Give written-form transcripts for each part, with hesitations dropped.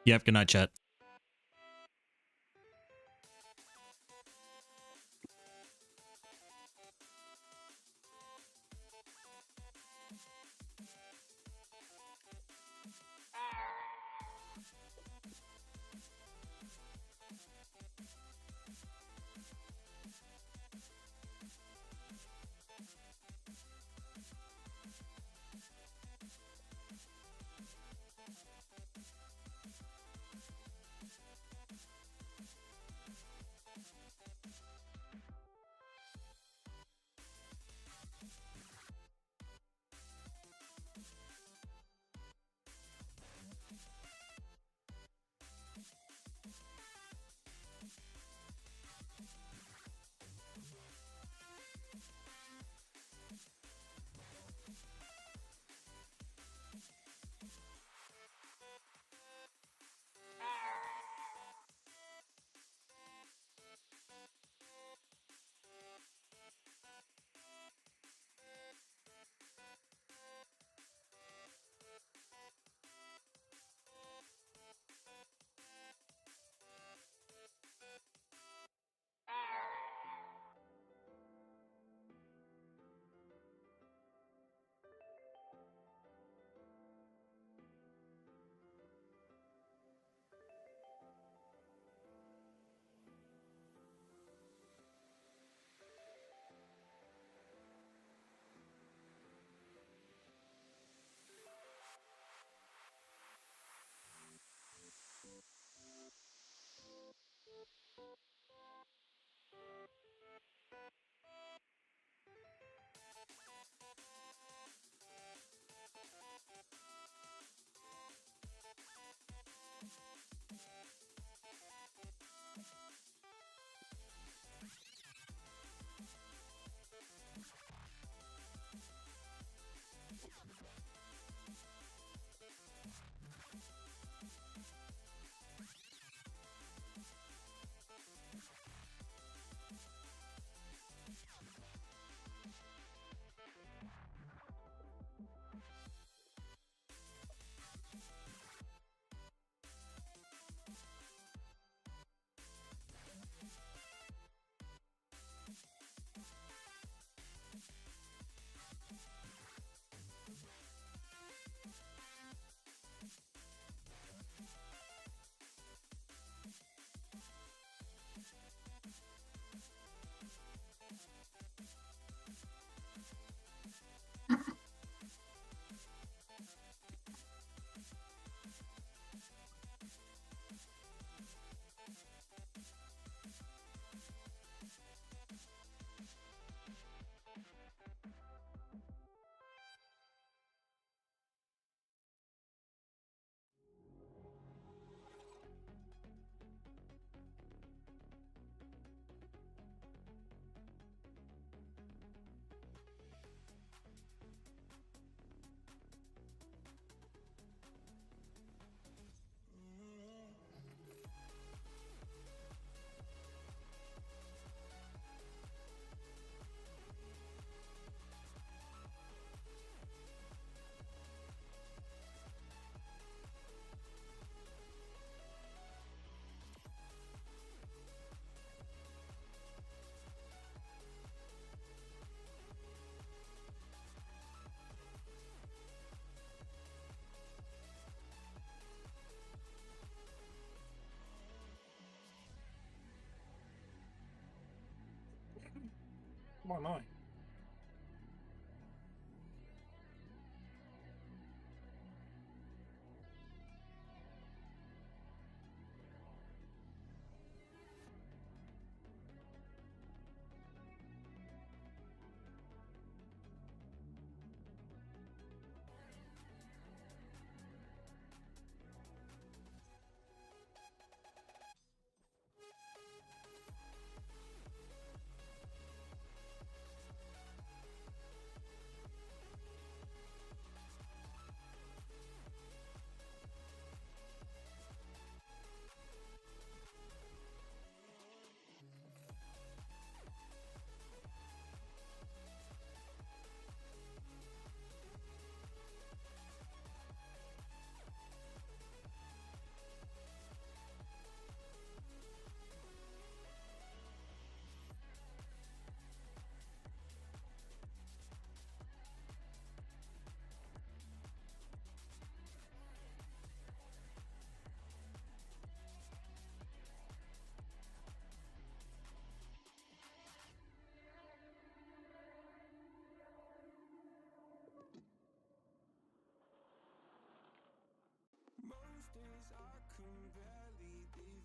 Yep, good night, chat. Why am I?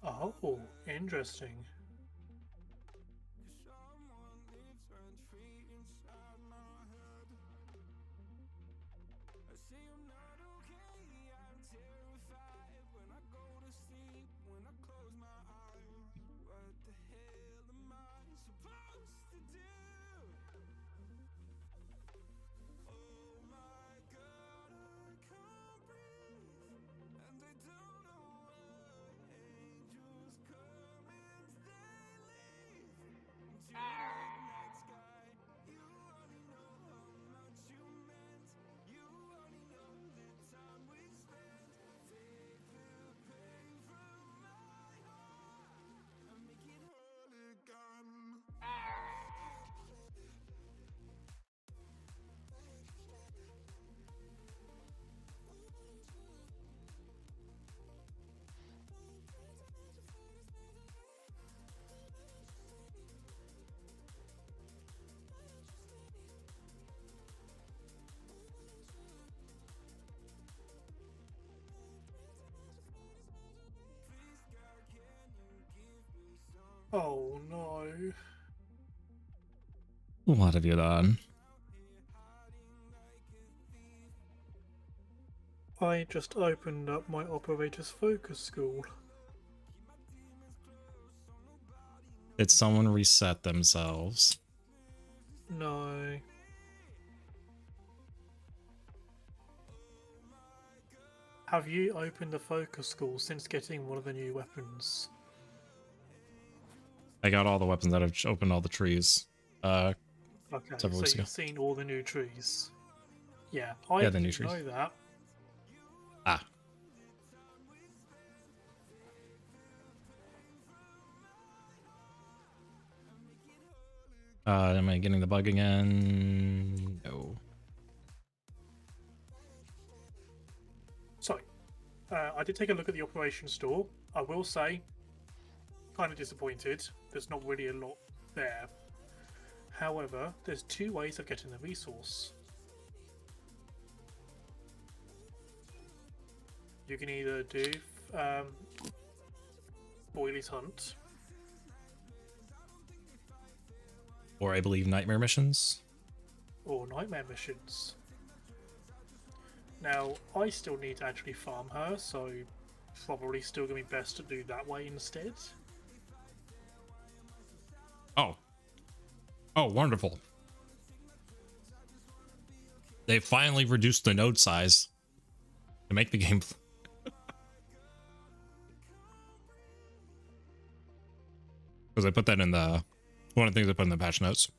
Oh, interesting. Oh no. What have you done? I just opened up my operator's focus school. Did someone reset themselves? No. Have you opened the focus school since getting one of the new weapons? I got all the weapons that I've opened all the trees. Okay, Several so weeks ago. you've seen all the new trees. Yeah, I Yeah, the new didn't trees. know that. Ah. Am I getting the bug again? No. So, I did take a look at the operation store. I will say, kind of disappointed. There's not really a lot there. However, there's two ways of getting the resource. You can either do Boily's Hunt, Or I believe nightmare missions. or Nightmare missions. Now, I still need to actually farm her, so probably still going to be best to do that way instead. Oh. Oh, wonderful. They finally reduced the node size to make the game. Because I put that in the one of the things I put in the patch notes.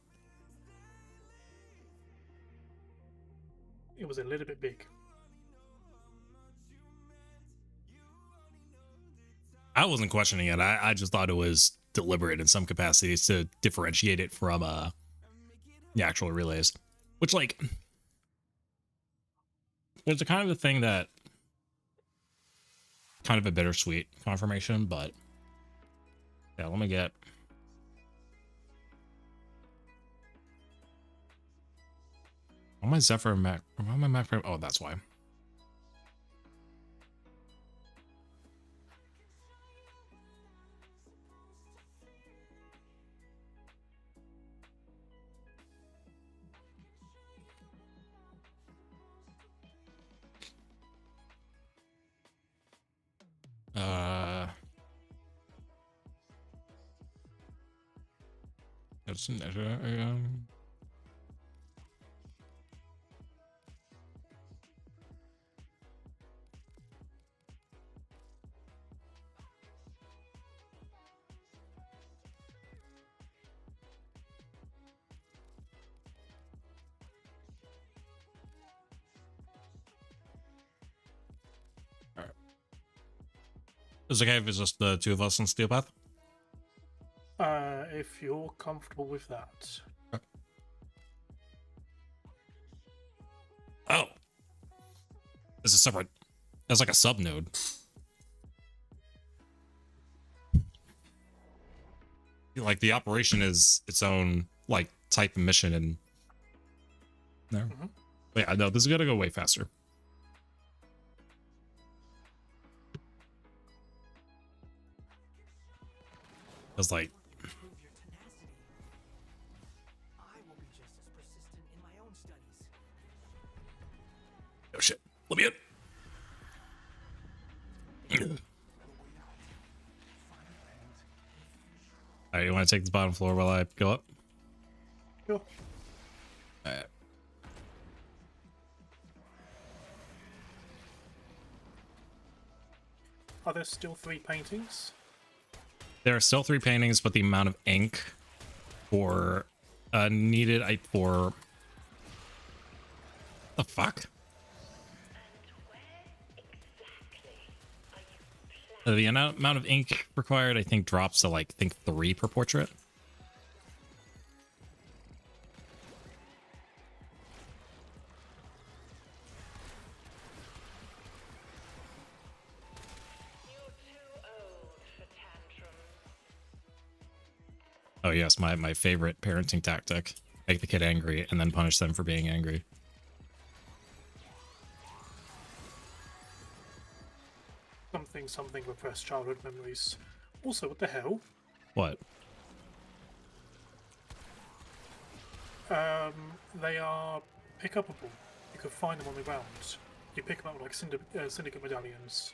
It was a little bit big. I wasn't questioning it. I just thought it was deliberate in some capacities to differentiate it from the actual relays. Which, like, it's a kind of a thing that kind of a bittersweet confirmation, but yeah, let me get on my Zephyr Mac. On my Mac frame. Oh, that's why. That's all right. Is it okay if it's just the two of us on Steel Path? If you're comfortable with that. Oh, it's a separate. It's like a sub node. Like the operation is its own like type of mission, and no, yeah, no, this is gonna go way faster. was like, Prove your tenacity. I will be just as persistent in my own studies. oh shit, let me in. All right, you want to take the bottom floor while I go up? Sure. All right. Are there still 3 paintings? There are still 3 paintings, but the amount of ink for needed for the fuck. The amount of ink required, I think, drops to like 3 per portrait. Oh yes, my favorite parenting tactic. Make the kid angry and then punish them for being angry. Something repressed childhood memories. Also, what the hell? What? They are pick-upable. You can find them on the ground. You pick them up like syndicate medallions.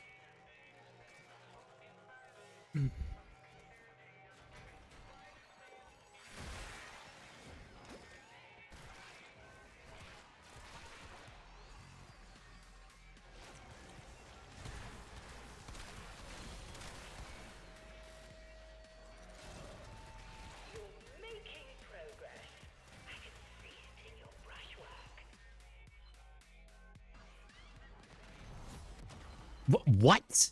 What?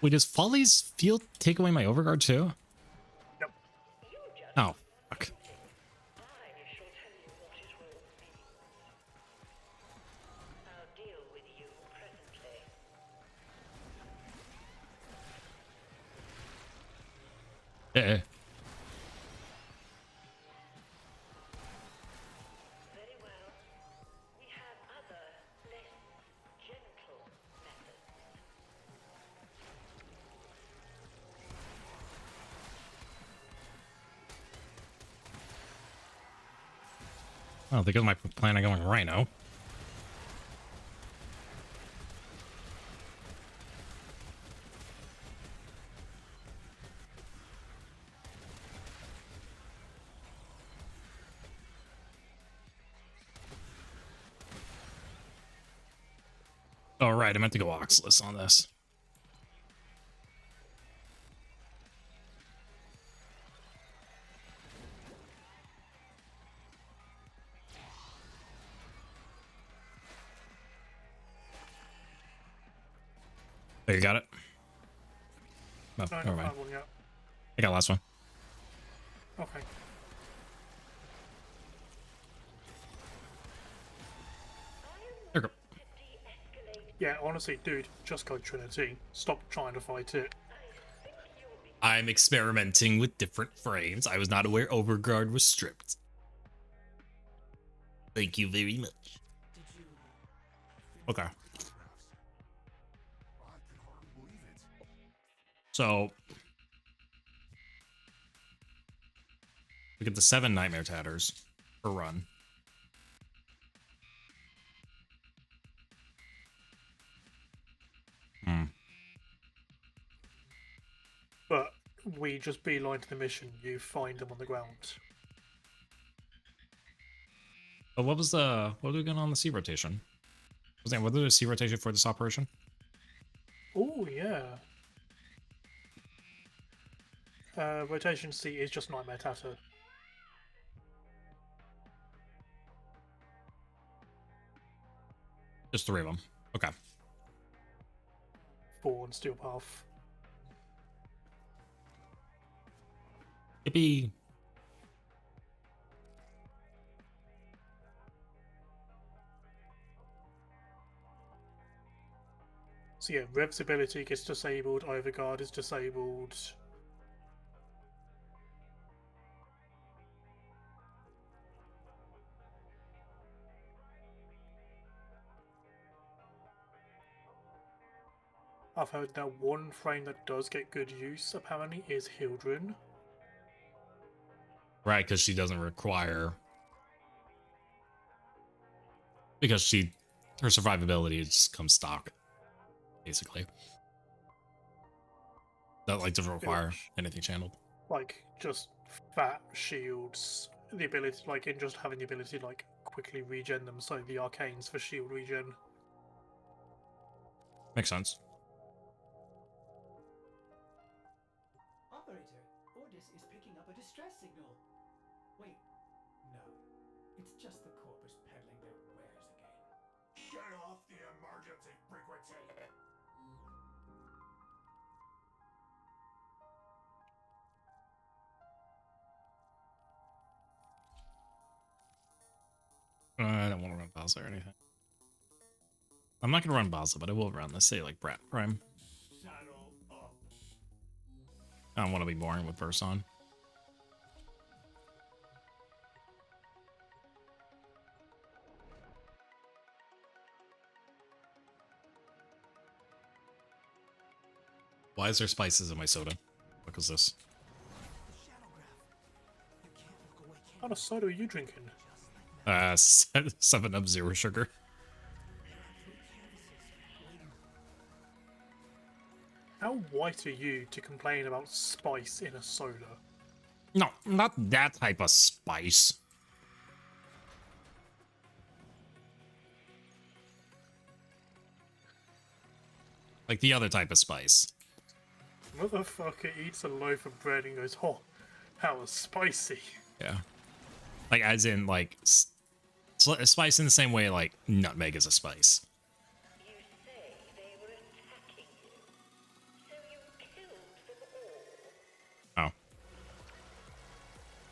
Wait, does Folly's field take away my overguard too? Yep. Oh, fuck. Eh. I don't think of my plan of going Rhino. Oh, right, I meant to go Oxless on this. There, you got it? Oh, No, I never don't mind. find one yet. I got last one. Okay. There we go. Yeah, honestly, dude, just go Trinity. Stop trying to fight it. I'm experimenting with different frames. I was not aware Overguard was stripped. Thank you very much. Okay. So we get the 7 Nightmare Tatters per run. But we just beeline to the mission. You find them on the ground. But what are we going on the sea rotation? Was there a sea rotation for this operation? Oh, yeah. Rotation C is just Nightmare Tatter. Just 3 of them. Okay. 4 on Steel Path. Yippee. So yeah, Rev's ability gets disabled, Overguard is disabled. I've heard that one frame that does get good use apparently is Hildren. Right, because she doesn't require, because her survivability just comes stock, basically. Not like doesn't require anything channeled. Like just fat shields, the ability like in just having the ability to like quickly regen them, so the arcanes for shield regen. Makes sense. Operator, Ordis is picking up a distress signal. Wait, no. It's just the corpus peddling their wares again. Shut off the emergency frequency. I don't want to run Baza or anything. I'm not gonna run Baza, but I will run, let's say, like Brat Prime. Saddle up. I don't want to be boring with Burst on. Why is there spices in my soda? What is this? The shadow graph. You can't look away, What kind of soda are you drinking? 7 Up Zero Sugar. How white are you to complain about spice in a soda? No, not that type of spice. Like the other type of spice. Motherfucker eats a loaf of bread and goes, "Oh, how spicy!" Yeah. Like, as in, like, spice in the same way, like, nutmeg is a spice. You say they were attacking you, so you killed them all. Oh.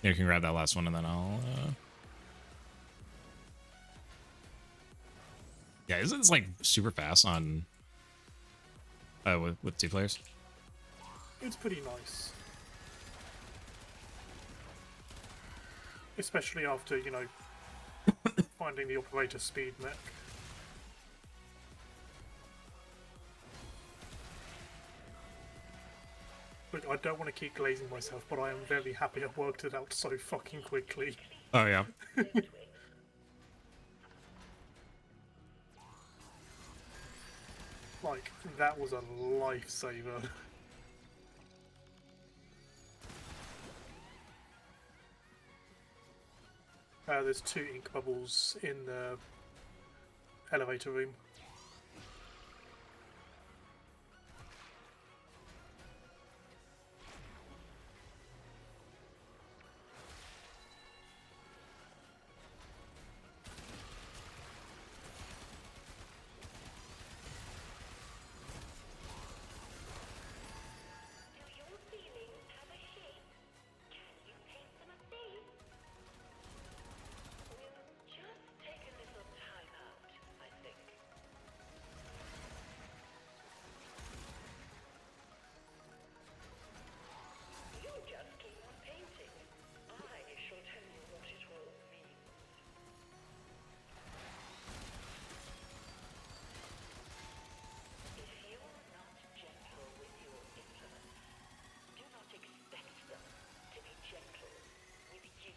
You can grab that last one and then I'll, Yeah, it's like super fast on, with 2 players. It's pretty nice. Especially after, you know, finding the operator speed mech. Look, I don't want to keep glazing myself, but I am very happy I worked it out so fucking quickly. Oh, yeah. Like, that was a lifesaver. There's 2 ink bubbles in the elevator room. Do your feelings have a shape? Can you paint them a face? We'll just take a little time out, I think. You just keep on painting. I shall tell you what it all means. If you're not gentle with your implements, do not expect them to be gentle with you.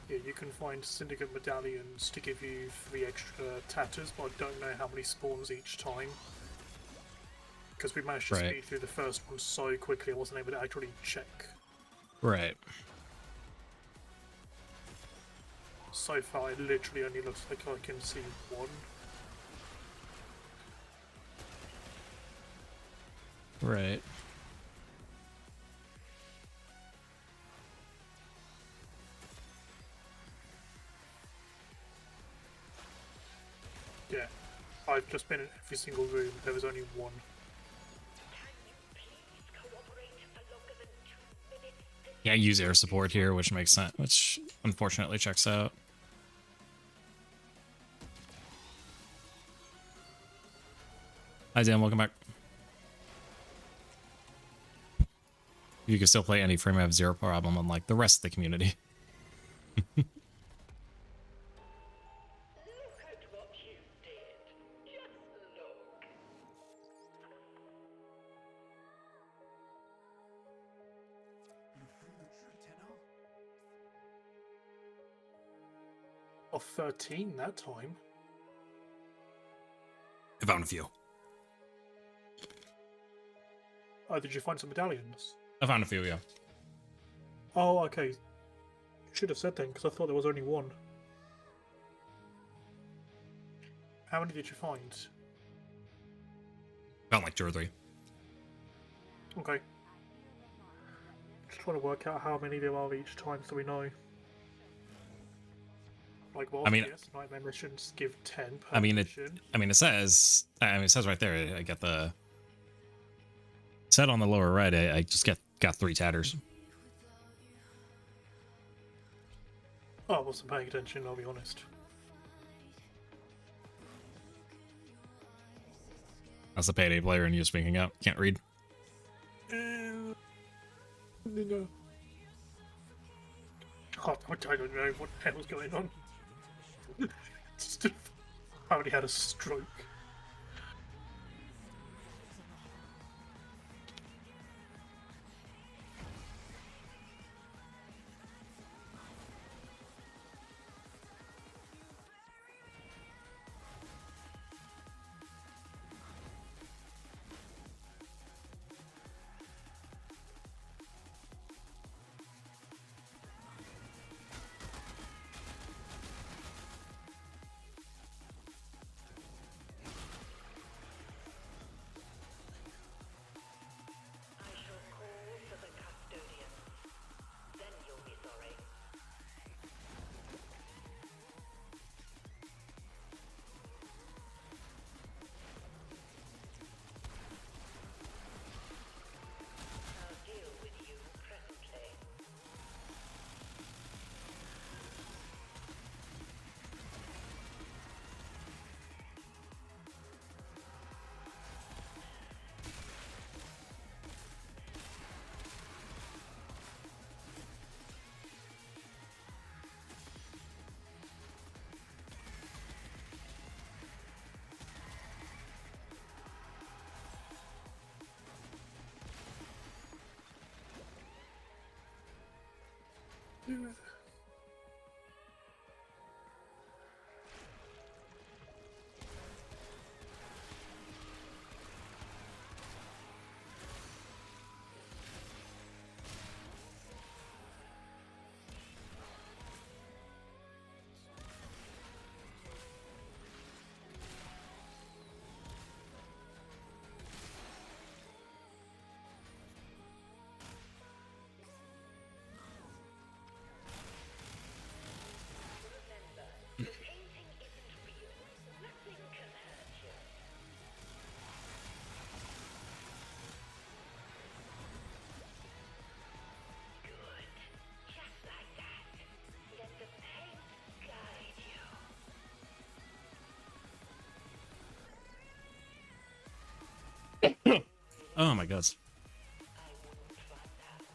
Yeah, you can find syndicate medallions to give you 3 extra tatters, but I don't know how many spawns each time. Because we managed to Right. speed through the first one so quickly, I wasn't able to actually check. Right. So far, it literally only looks like I can see 1. Right. Yeah, I've just been in every single room, there was only 1. Can you please cooperate for longer than 2 minutes? Yeah, use air support here, which makes sense, which unfortunately checks out. Hi, Dan, welcome back. You can still play any frame, I have 0 problem, unlike the rest of the community. Look at what you did. Just look. got 13 that time. I found a few. Oh, did you find some medallions? I found a few, yeah. Oh, okay. Should have said then, because I thought there was only one. How many did you find? Found like 2 or 3. Okay. Just trying to work out how many there are each time so we know. Like, well, I mean- yes, nightmare missions give 10 per I mean, mission. it says. It says right there. I get the. Said on the lower right. I just got 3 tatters. Oh, I wasn't paying attention, I'll be honest. That's the payday player and you speaking up. Can't read. No. God, I don't know what the hell's going on. I already had a stroke. I shall call for the custodian. Then you'll be sorry. I'll deal with you presently. The painting isn't real. Nothing can hurt you. Good. Just like that. Let the paint guide you. Oh my god. I wouldn't find out.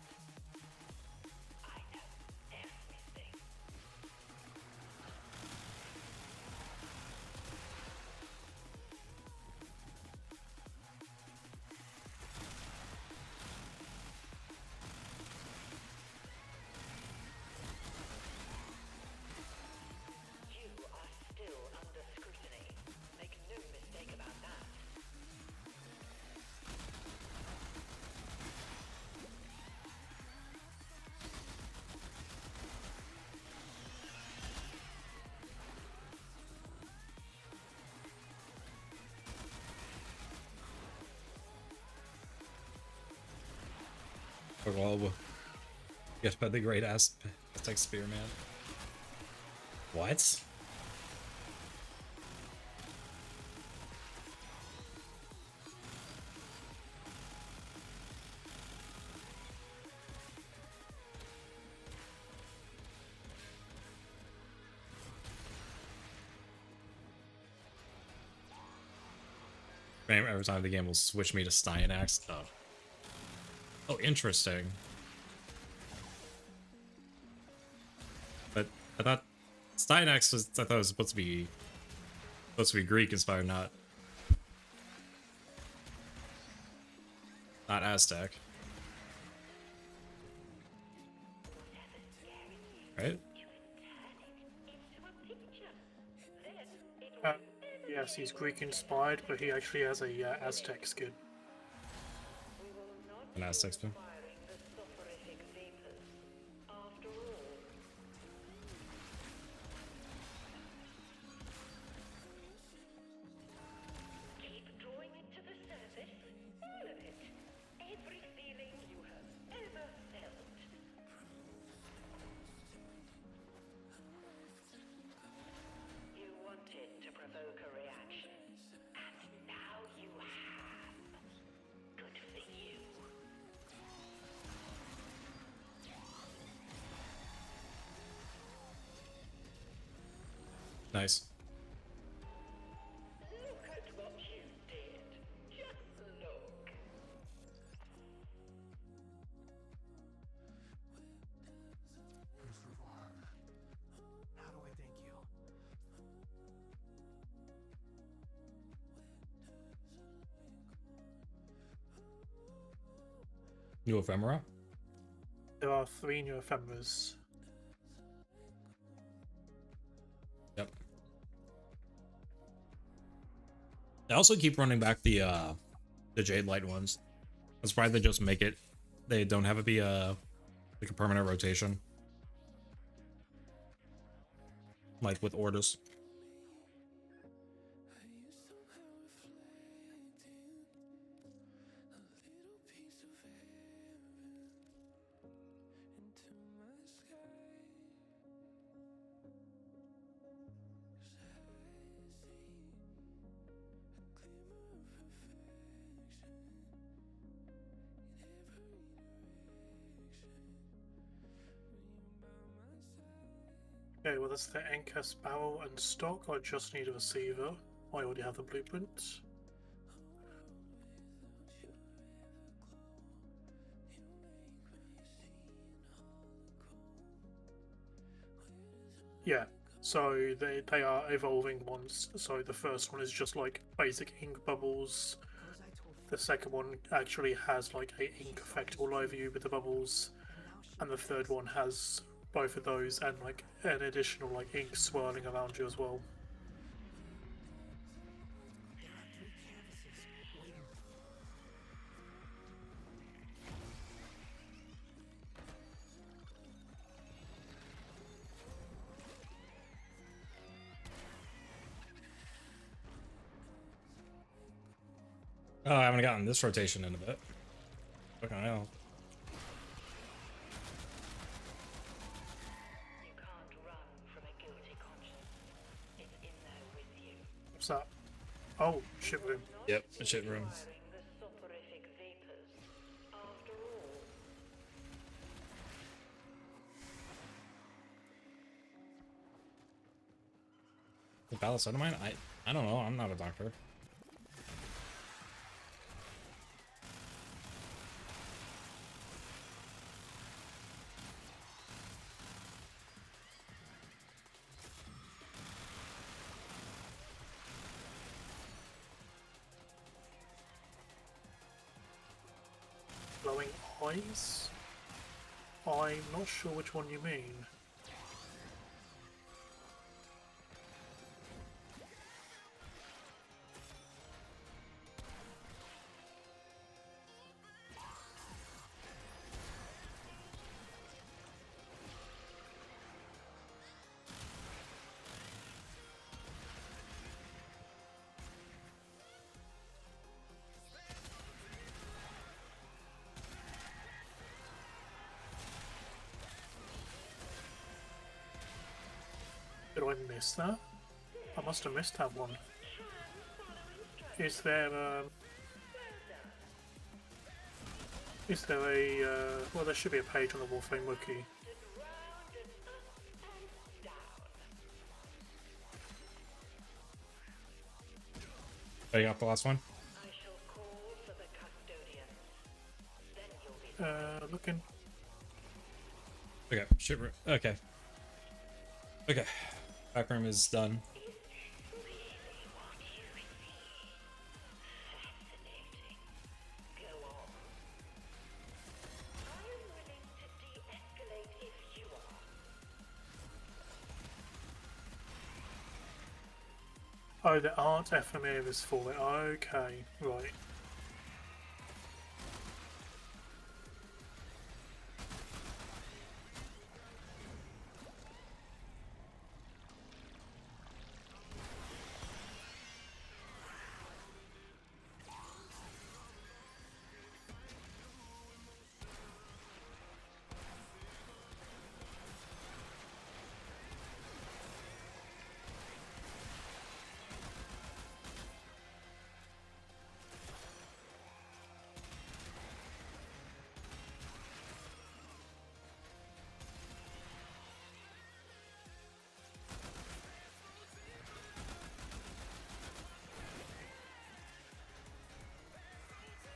I know everything. You are still under scrutiny. Make no mistake about that. Well, guess by the great Aztec Spearman. What? Every time the game will switch me to Styanax. Oh. Oh, interesting. But I thought Styanax was supposed to be Greek inspired, not Aztec. Right? Into a picture. Uh, yes, he's Greek inspired, but he actually has a Aztec skin. An Aztec spin. Firing the soporific vapors. After all, keep drawing it to the surface. All of it. Every feeling you have ever felt. You wanted to provoke a reaction, and now you have. Good for you. Nice. Look at what you did. Just look. How do I thank you? New ephemera. There are 3 new ephemeras. Yep. They also keep running back the Jade Light ones. I'm surprised they just make it. They don't have it be like a permanent rotation. Like with orders. Okay, well that's the Encast barrel and stock. I just need a receiver. I already have the blueprint. Yeah, so they are evolving ones. So the first one is just like basic ink bubbles. Was I told The second one actually has like a ink effect all over you with the bubbles, and the third one has both of those and like an additional like ink swirling around you as well. there are 3 canvases waiting? Oh, I haven't gotten this rotation in a bit. Fucking hell. You can't run from a guilty conscience. It's in there with you. What's that? Oh, shit room. Yep, the shit room. Firing the soporific vapors. After all, The Palace of mine? I don't know. I'm not a doctor. Glowing eyes? I'm not sure which one you mean. Did I miss that? I must have missed that one. Is there a well, there should be a page on the Warframe wiki. Oh, you got the last one? I shall call for the custodian. Then you'll be Looking. Okay, shit room. Okay. Okay. Back room is done. fascinating. Go on. I am willing to de-escalate if you are. Oh, there aren't ephemeras for it. Okay, right.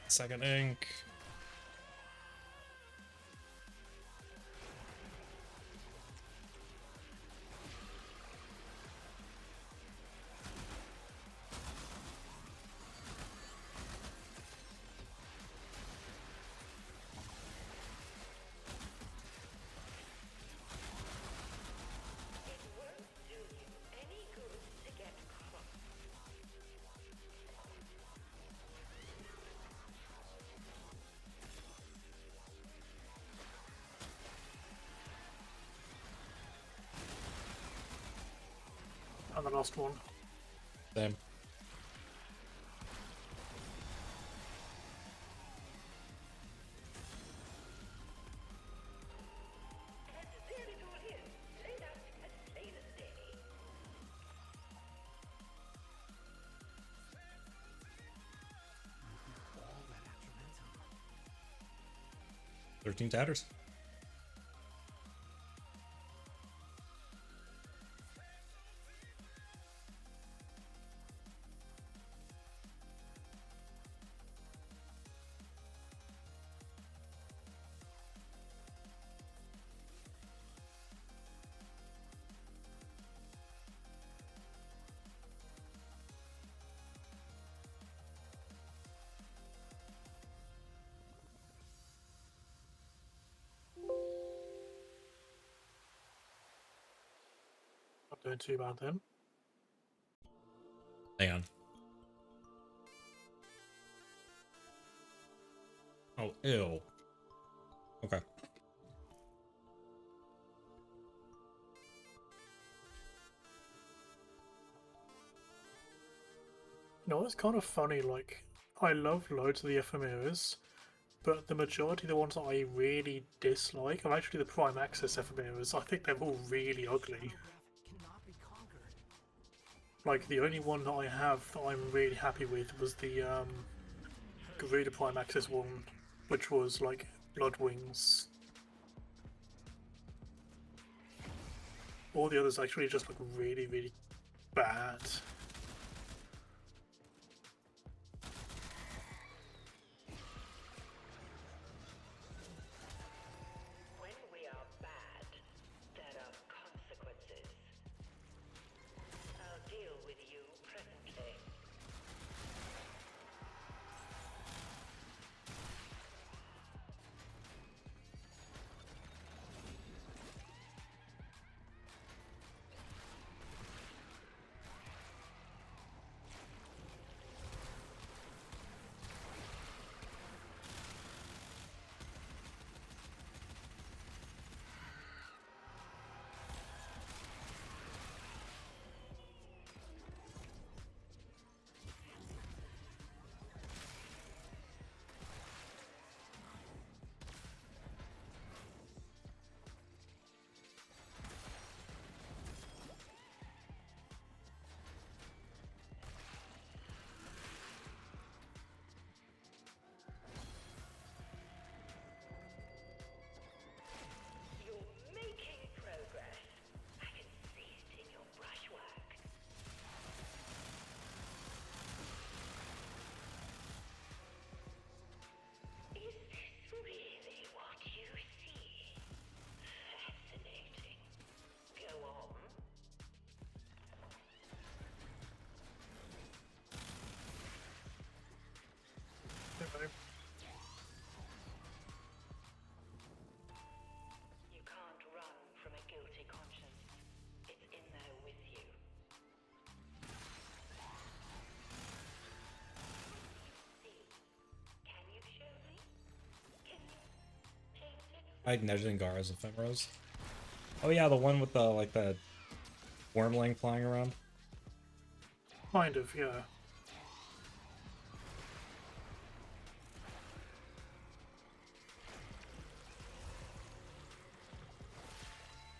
Second ink. It won't do you any good to get cross. And the last one. Same. And there it all is, laid out as plain as day. All that after ransom. 13 tatters. Not doing too bad then. Hang on. Oh, ew. Okay. You know, it's kind of funny, like, I love loads of the ephemeras, but the majority of the ones that I really dislike are actually the Prime Access ephemeras. I think they're all really ugly. Cannot be conquered. Like, the only one that I have that I'm really happy with was the Garuda Prime Access one, which was like Blood Wings. All the others actually just look really, really bad. When we are bad, there are consequences. I'll deal with you presently. Like Nejden ephemeras. Oh yeah, the one with the like the wormling flying around. Kind of, yeah.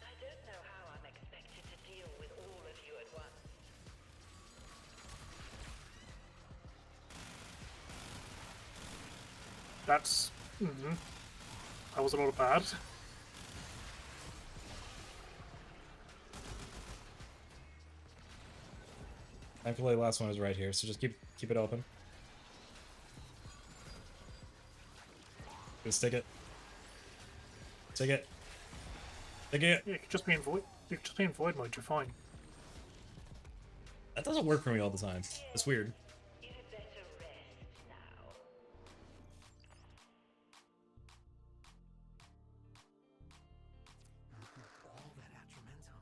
I don't know how I'm expected to deal with all of you at once. That's... mhm. That was a lot of bad. Thankfully, the last one is right here, so just keep it open. Just stick it. Stick it. Stick it. Yeah, you could just be in void. You could just be in void mode. You're fine. That doesn't work for me all the time. It's weird. You had better rest now. All that Atramentum.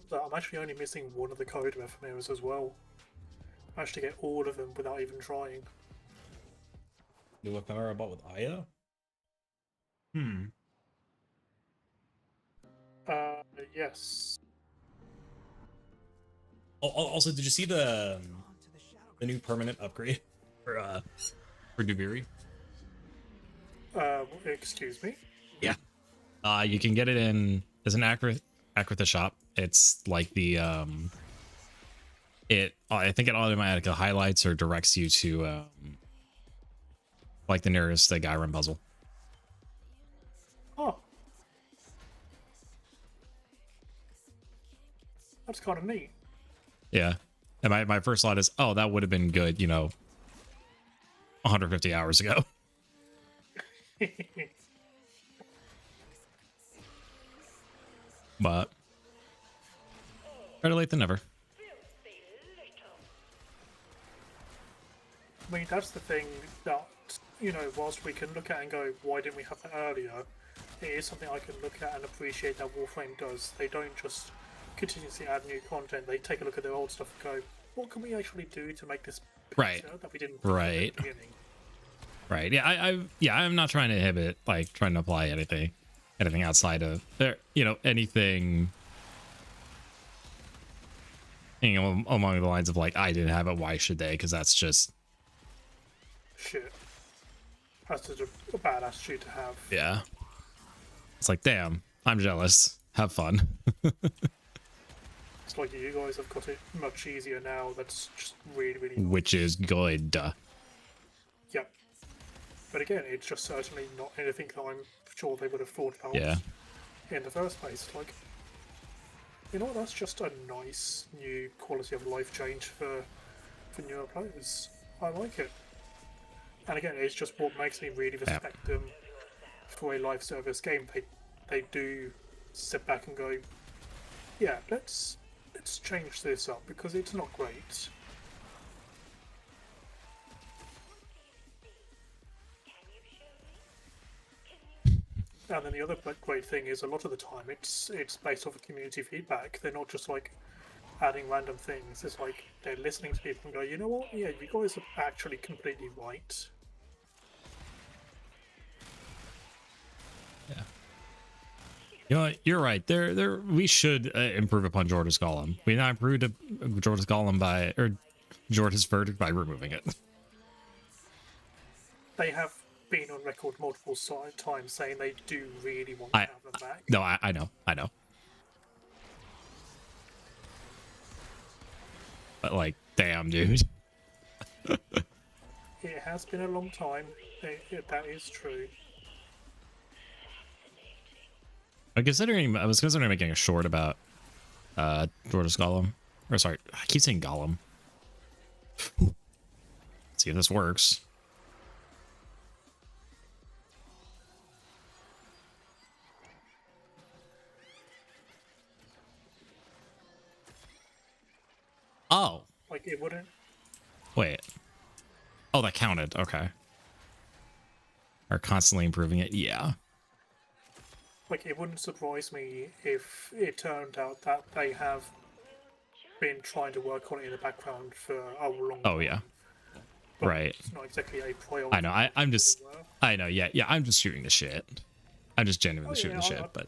But I'm actually only missing one of the code of ephemeras as well. I managed to get all of them without even trying. New ephemera bought with Aya? Hmm. Yes. Also, did you see the new permanent upgrade for Duviri? Excuse me? Yeah. You can get it in. There's an Akritha shop. It's like the I think it automatically highlights or directs you to like the nearest Gyron puzzle. Oh. That's kind of neat. Yeah. And my first thought is, oh, that would have been good, 150 hours ago. But better late than never. I mean, that's the thing that, whilst we can look at and go, why didn't we have that earlier? It is something I can look at and appreciate that Warframe does. They don't just continuously add new content. They take a look at their old stuff and go, what can we actually do to make this Right. better that we didn't Right. at the beginning? Right. Yeah, I'm not trying to inhibit, like, trying to apply anything outside of there, anything, along the lines of like, I didn't have it, why should they? Because that's just Shit. That's such a bad attitude to have. yeah. It's like, damn, I'm jealous. Have fun. It's like you guys have got it much easier now. That's just really, really Which is good. yeah. But again, it's just certainly not anything that I'm sure they would have thought about Yeah. in the first place. Like, you know what? That's just a nice new quality of life change for newer players. I like it. And again, it's just what makes me really respect them for a live service game. They do sit back and go, yeah, let's change this up because it's not great. And then the other great thing is a lot of the time it's based off of community feedback. They're not just like adding random things. It's like they're listening to people and go, you know what? Yeah, you guys are actually completely right. Yeah. You know what? You're right. We should improve upon Jorda's Golem. We not improved Jorda's Golem Jorda's verdict by removing it. They have been on record multiple times saying they do really want to have them back. No, I know. But like, damn, dude. It has been a long time. That is true. I was considering making a short about Jorda's Golem. Or sorry, I keep saying Golem. Let's see if this works. Oh, Like, it wouldn't. wait. Oh, that counted. Okay. Are constantly improving it. Yeah. Like, it wouldn't surprise me if it turned out that they have been trying to work on it in the background for a long time. Oh, yeah. But Right. it's not exactly a priority. I know. I'm as just. it were. I know. Yeah. Yeah. I'm just shooting the shit. I'm just genuinely Oh, shooting yeah, the shit. But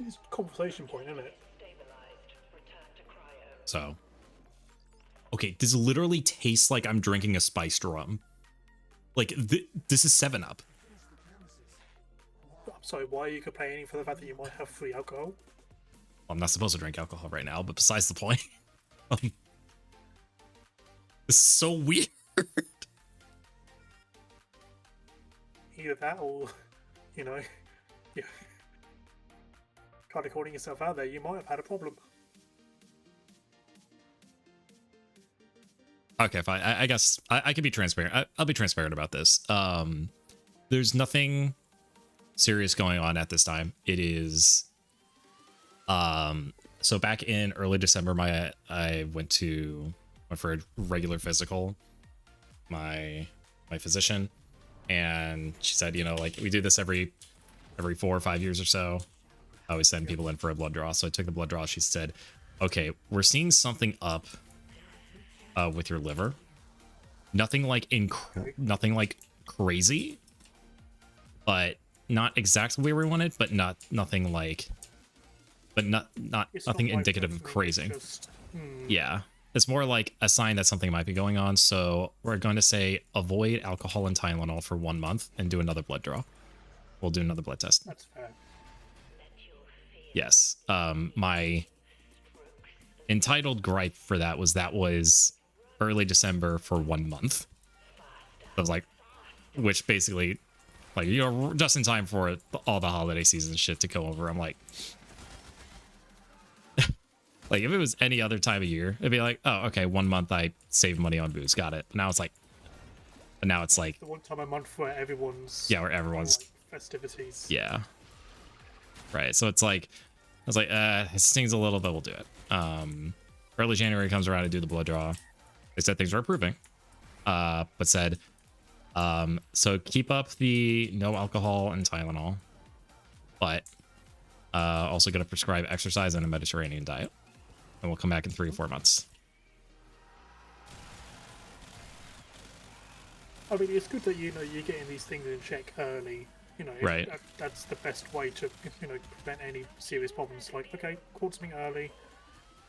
It's a conversation point, isn't it? so. Okay. This literally tastes like I'm drinking a spiced rum. Like this is 7-Up. I'm sorry, why are you complaining for the fact that you might have free alcohol? I'm not supposed to drink alcohol right now, but besides the point. It's so weird. Either that or, you know, yeah. Kind of calling yourself out there, you might have had a problem. Okay, fine. I guess I can be transparent. I'll be transparent about this. There's nothing serious going on at this time. It is. So back in early December, I went for a regular physical. My physician, and she said, you know, like we do this every 4 or 5 years or so. I always send people in for a blood draw. So I took the blood draw. She said, okay, we're seeing something up with your liver. Nothing like nothing like crazy, but not exactly where we wanted, but nothing like, but nothing Like indicative of crazy. Yeah. It's more like a sign that something might be going on. So we're going to say avoid alcohol and Tylenol for 1 month and do another blood draw. We'll do another blood test. That's fair. Yes. My entitled gripe for that was early December for 1 month. I was like, which basically, like, you know, just in time for all the holiday season shit to go over. I'm like, like if it was any other time of year, it'd be like, oh, okay, 1 month I save money on booze, got it. But now it's like, The one time a month where everyone's yeah, where everyone's like, festivities. yeah, right. So it's like, I was like, it stings a little, but we'll do it. Early January comes around to do the blood draw. They said things are improving, but said, so keep up the no alcohol and Tylenol, but also going to prescribe exercise and a Mediterranean diet, and we'll come back in 3 or 4 months. I mean, it's good that, you know, you're getting these things in check early. You know, Right. That's the best way to, you know, prevent any serious problems. Like, okay, caught something early,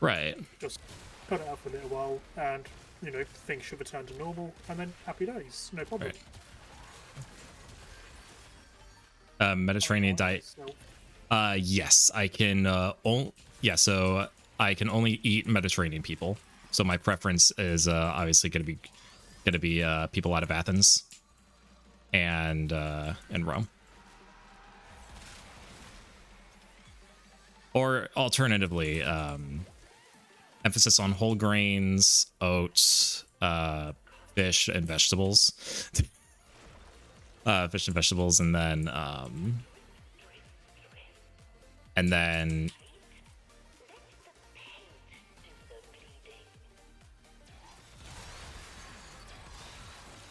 Right. just cut it out for a little while, and, you know, things should return to normal, and then happy days, no problem. Right. Mediterranean diet. So, Yes, I can. Yeah, so I can only eat Mediterranean people. So my preference is obviously going to be people out of Athens and Rome. Or alternatively, emphasis on whole grains, oats, fish and vegetables. Fish and vegetables, and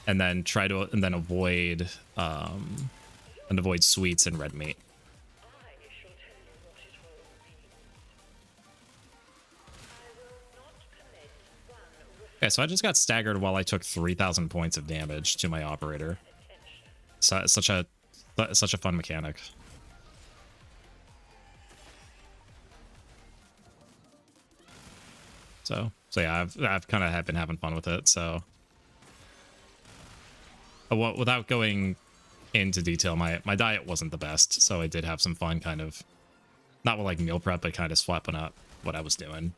then try to avoid sweets and red meat. Okay, so I just got staggered while I took 3,000 points of damage to my operator. So it's such a fun mechanic. So yeah, I've kind of been having fun with it. So without going into detail, my diet wasn't the best, so I did have some fun, kind of not with like meal prep, but kind of swapping up what I was doing.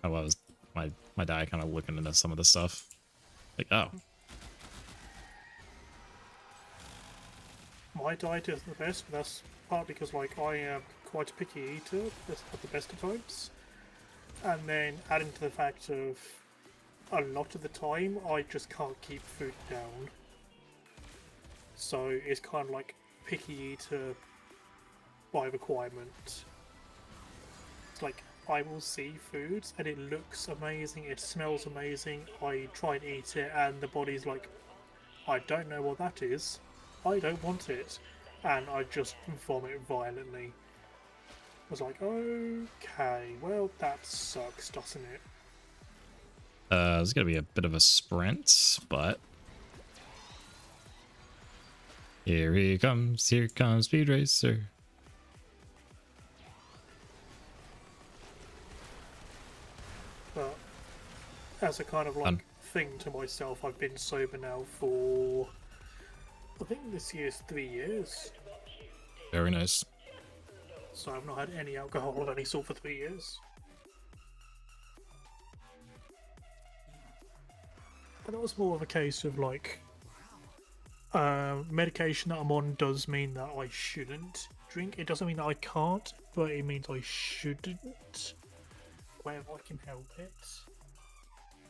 I was my diet, kind of looking into some of this stuff. Like, oh, my diet is the best, but that's part because, like, I am quite a picky eater at the best of times. And then adding to the fact of a lot of the time, I just can't keep food down. So it's kind of like picky eater by requirement. It's like I will see foods and it looks amazing, it smells amazing. I try and eat it, and the body's like, I don't know what that is. I don't want it, and I just vomit violently. I was like, okay, well that sucks, doesn't it? It's gonna be a bit of a sprint, but here he comes. Here comes Speed Racer. But as a kind of like thing to myself, I've been sober now for, I think this year's 3 years. Very nice. So I've not had any alcohol of any sort for 3 years. And that was more of a case of like, medication that I'm on does mean that I shouldn't drink. It doesn't mean that I can't, but it means I shouldn't, wherever I can help it.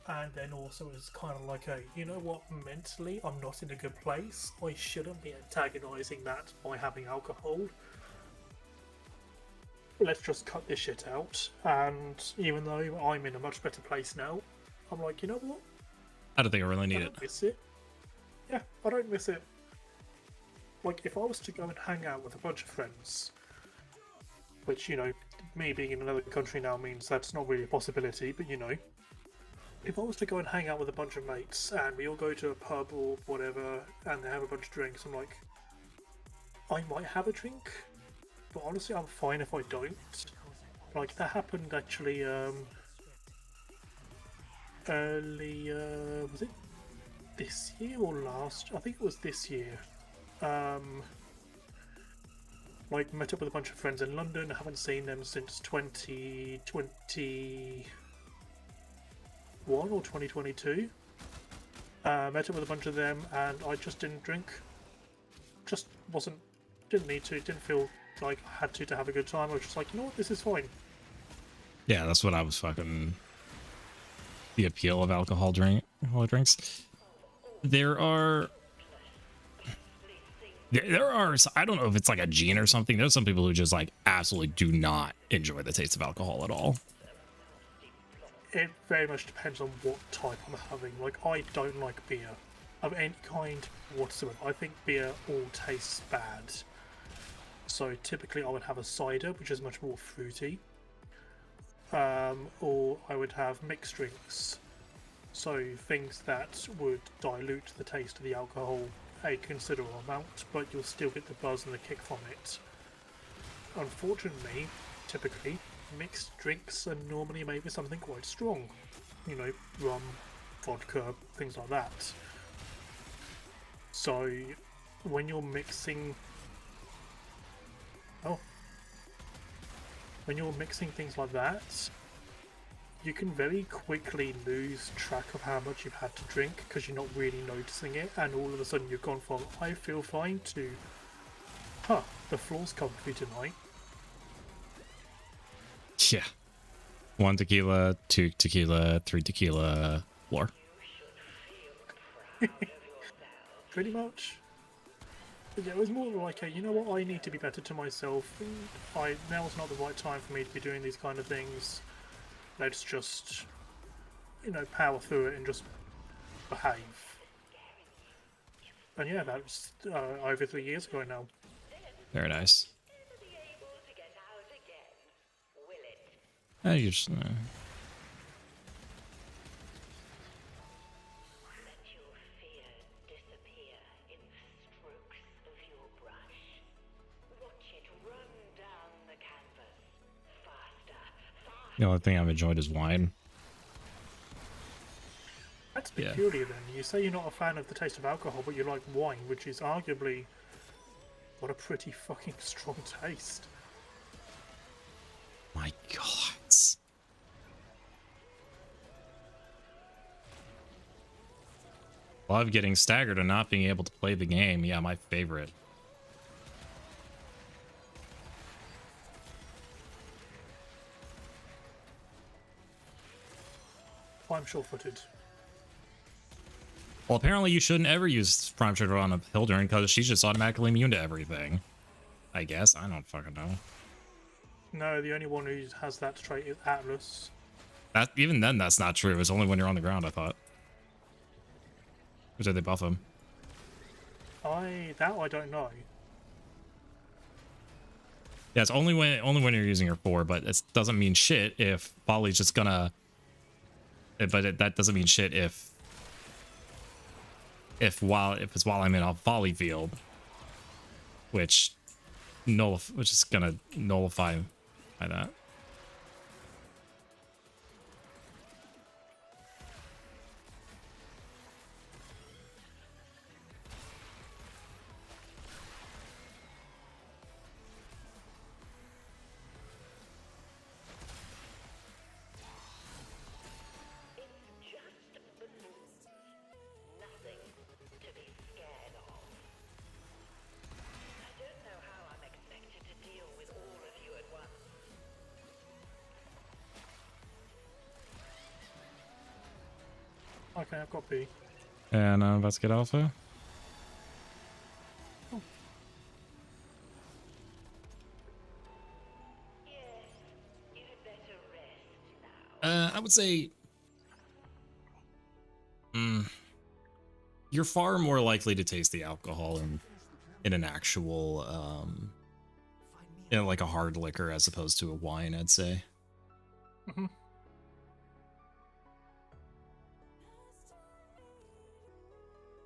And then also it's kind of like a, you know what, mentally I'm not in a good place. I shouldn't be antagonizing that by having alcohol. Let's just cut this shit out. And even though I'm in a much better place now, I'm like, you know what? I don't think I really I need it. don't miss it. Yeah, I don't miss it. Like, if I was to go and hang out with a bunch of friends, which, you know, me being in another country now means that's not really a possibility, but you know, if I was to go and hang out with a bunch of mates and we all go to a pub or whatever and they have a bunch of drinks, I'm like, I might have a drink, but honestly I'm fine if I don't. Like, that happened actually early, was it this year or last? I think it was this year. Like, met up with a bunch of friends in London, haven't seen them since 2021 or 2022. Met up with a bunch of them and I just didn't drink. Just didn't need to, didn't feel like I had to have a good time. I was just like, you know what, this is fine. Yeah, that's what I was fucking. The appeal of alcohol drinks. There are. I don't know if it's like a gene or something. There's some people who just like absolutely do not enjoy the taste of alcohol at all. It very much depends on what type I'm having. Like, I don't like beer of any kind whatsoever. I think beer all tastes bad. So typically I would have a cider, which is much more fruity. Or I would have mixed drinks. So things that would dilute the taste of the alcohol a considerable amount, but you'll still get the buzz and the kick from it. Unfortunately, typically, mixed drinks are normally made with something quite strong. You know, rum, vodka, things like that. So, when you're mixing... When you're mixing things like that, you can very quickly lose track of how much you've had to drink because you're not really noticing it, and all of a sudden you've gone from I feel fine to the floor's comfy tonight. Yeah. 1 tequila, 2 tequila, 3 tequila, floor. Pretty much. But yeah, it was more like a, you know what, I need to be better to myself. Now's not the right time for me to be doing these kind of things. Let's just, you know, power through it and just behave. And yeah, that was over 3 years ago now. Very nice. Be able to get out again, will it? You just. Let your fear disappear in the strokes of your brush. Watch it run down the canvas. Faster, faster. The only thing I've enjoyed is wine. That's peculiar then. You say you're not a fan of the taste of alcohol, but you like wine, which is arguably what a pretty fucking strong taste. My God. Love getting staggered and not being able to play the game. Yeah, my favorite. I'm sure-footed. Well, apparently you shouldn't ever use Prime Trigger on a Hildern because she's just automatically immune to everything. I guess. I don't fucking know. No, the only one who has that trait is Atlas. That even then, that's not true. It's only when you're on the ground, I thought. Or did they buff him? I don't know. Yeah, it's only when you're using your 4, but it doesn't mean shit if volley's just gonna. That doesn't mean shit if it's while I'm in a volley field, which is gonna nullify by that. It's just balloons. Nothing to be scared of. I don't know how I'm expected to deal with all of you at once. Okay, I've got B. And I'm about to get alpha. Yes, you had better rest now. I would say you're far more likely to taste the alcohol in an actual in like a hard liquor as opposed to a wine, I'd say. Mhm.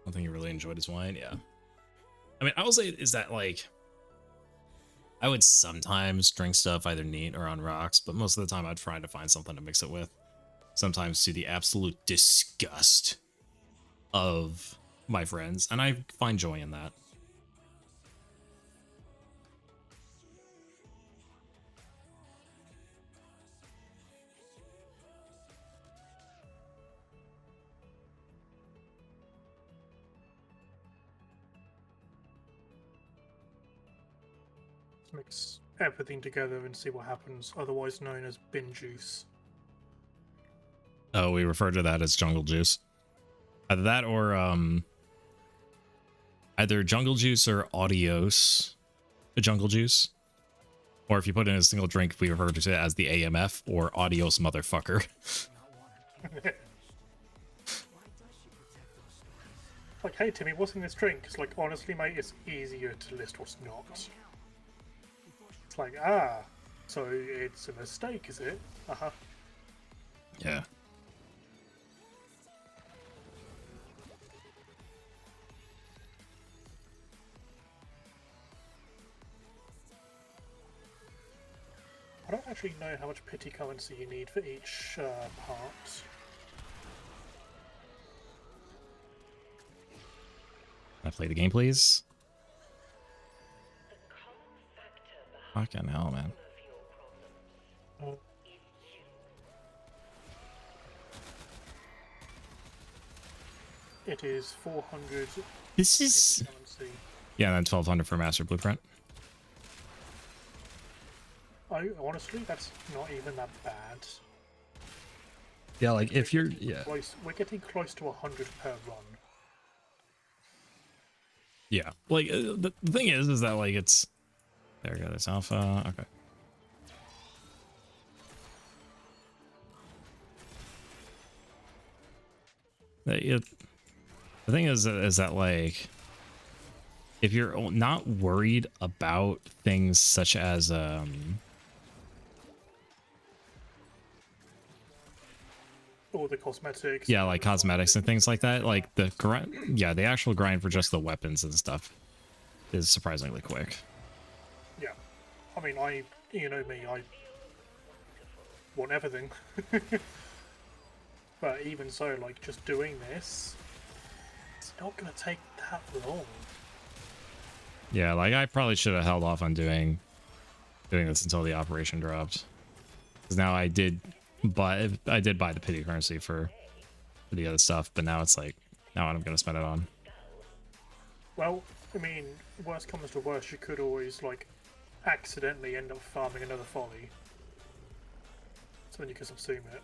I think he really enjoyed his wine. Yeah. I mean, I will say is that like I would sometimes drink stuff either neat or on rocks, but most of the time I'd try to find something to mix it with. Sometimes to the absolute disgust of my friends, and I find joy in that. Let's mix everything together and see what happens, otherwise known as bin juice. Oh, we refer to that as jungle juice. Either that or either jungle juice or adios jungle juice. Or if you put in a single drink, we refer to it as the AMF or adios motherfucker. Like, hey Timmy, what's in this drink? It's like, honestly mate, it's easier to list what's not. It's like, so it's a mistake, is it? Uh-huh. Yeah. I don't actually know how much pity currency you need for each part. Can I play the game, please? The common factor behind Fucking hell, man. all of your problems Uh, is you. It is 400 This is... pity currency. Yeah, and then 1200 for Master Blueprint. Oh, honestly, that's not even that bad. Yeah, like if you're... Yeah. We're getting close to 100 per run. Yeah. Like, the thing is that, like, it's... There we go, there's alpha. Okay. The thing is that, like, if you're not worried about things such as, All the cosmetics. yeah, like cosmetics and things like that, like the actual grind for just the weapons and stuff is surprisingly quick. Yeah. I mean, you know me, I want everything. But even so, like, just doing this, it's not going to take that long. Yeah, like I probably should have held off on doing this until the operation dropped. Because now I did buy the pity currency for the other stuff, but now it's like, now what I'm going to spend it on. Well, I mean, worst comes to worst, you could always, like, accidentally end up farming another folly. So then you can subsume it.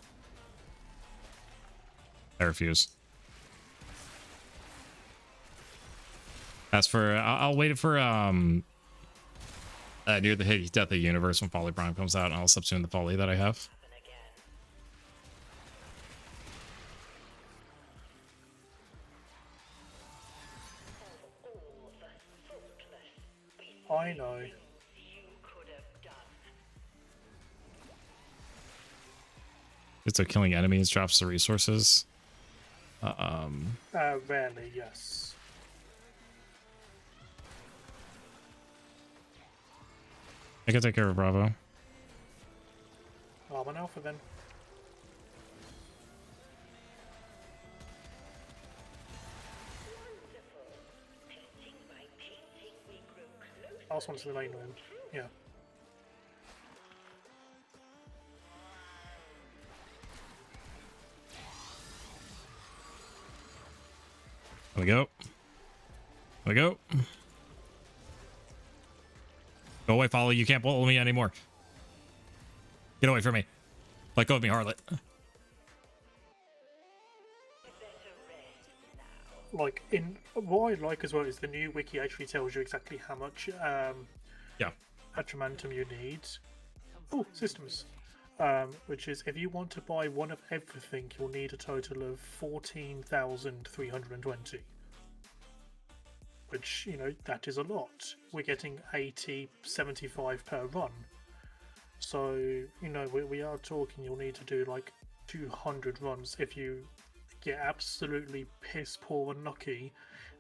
I refuse. As for, I'll wait for Near the Death of the Universe when Folly Prime comes out, and I'll subtune the Folly that I have. happen again. Of all the thoughtless I know. you could have done. It's a killing enemies drops the resources. Rarely, yes. I can take care of Bravo. I'm an alpha then. Painting by painting, we grew closer. Last one's the main room. Yeah. There we go. There we go. Go away, Folly. You can't bully me anymore. Get away from me. Let go of me, harlot. Like, in what I like as well is the new wiki actually tells you exactly how much Yeah. Atramantum you need. Oh, systems. Which is, if you want to buy one of everything, you'll need a total of 14,320. Which, you know, that is a lot. We're getting 80, 75 per run. So, you know, we are talking you'll need to do like 200 runs if you get absolutely piss poor and lucky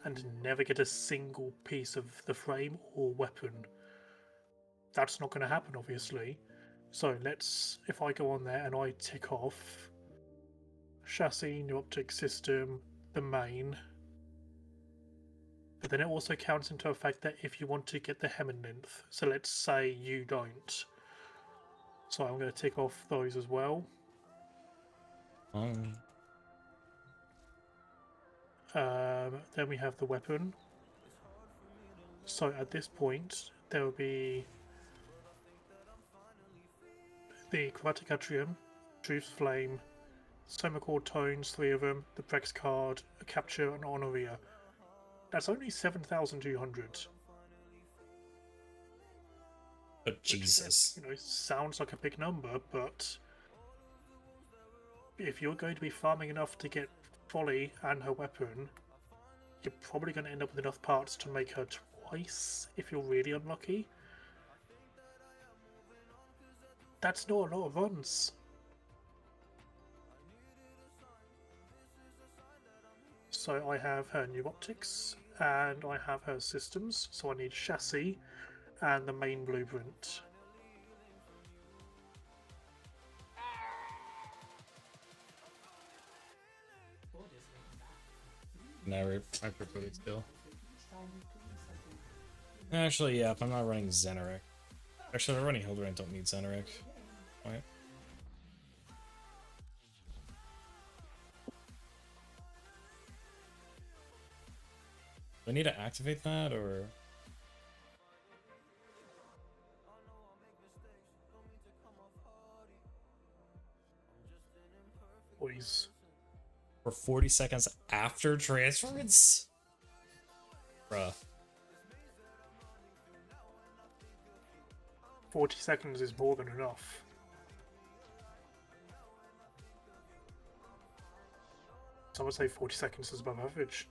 and never get a single piece of the frame or weapon. That's not going to happen, obviously. So let's, if I go on there and I tick off chassis, new optic system, the main, but then it also counts into the fact that if you want to get the hem and length, so let's say you don't. So I'm going to tick off those as well. Then we have the weapon. So at this point, there will be the Chromatic Atrium, Truth's Flame, Semichord Tones, 3 of them, the Prex card, a Capture, and Honoria. That's only 7,200. But Jesus. You know, sounds like a big number, but if you're going to be farming enough to get Folly and her weapon, you're probably going to end up with enough parts to make her twice if you're really unlucky. That's not a lot of runs. So I have her new optics and I have her systems, so I need chassis and the main blueprint. Never. I prefer it still. Actually, yeah, if I'm not running Xeneric. Actually, if I'm running Hildrain, I don't need Xeneric. Right. Do I need to activate that, or...? Boys. For 40 seconds after transference? Bruh. 40 seconds is more than enough. So I would say 40 seconds is above average.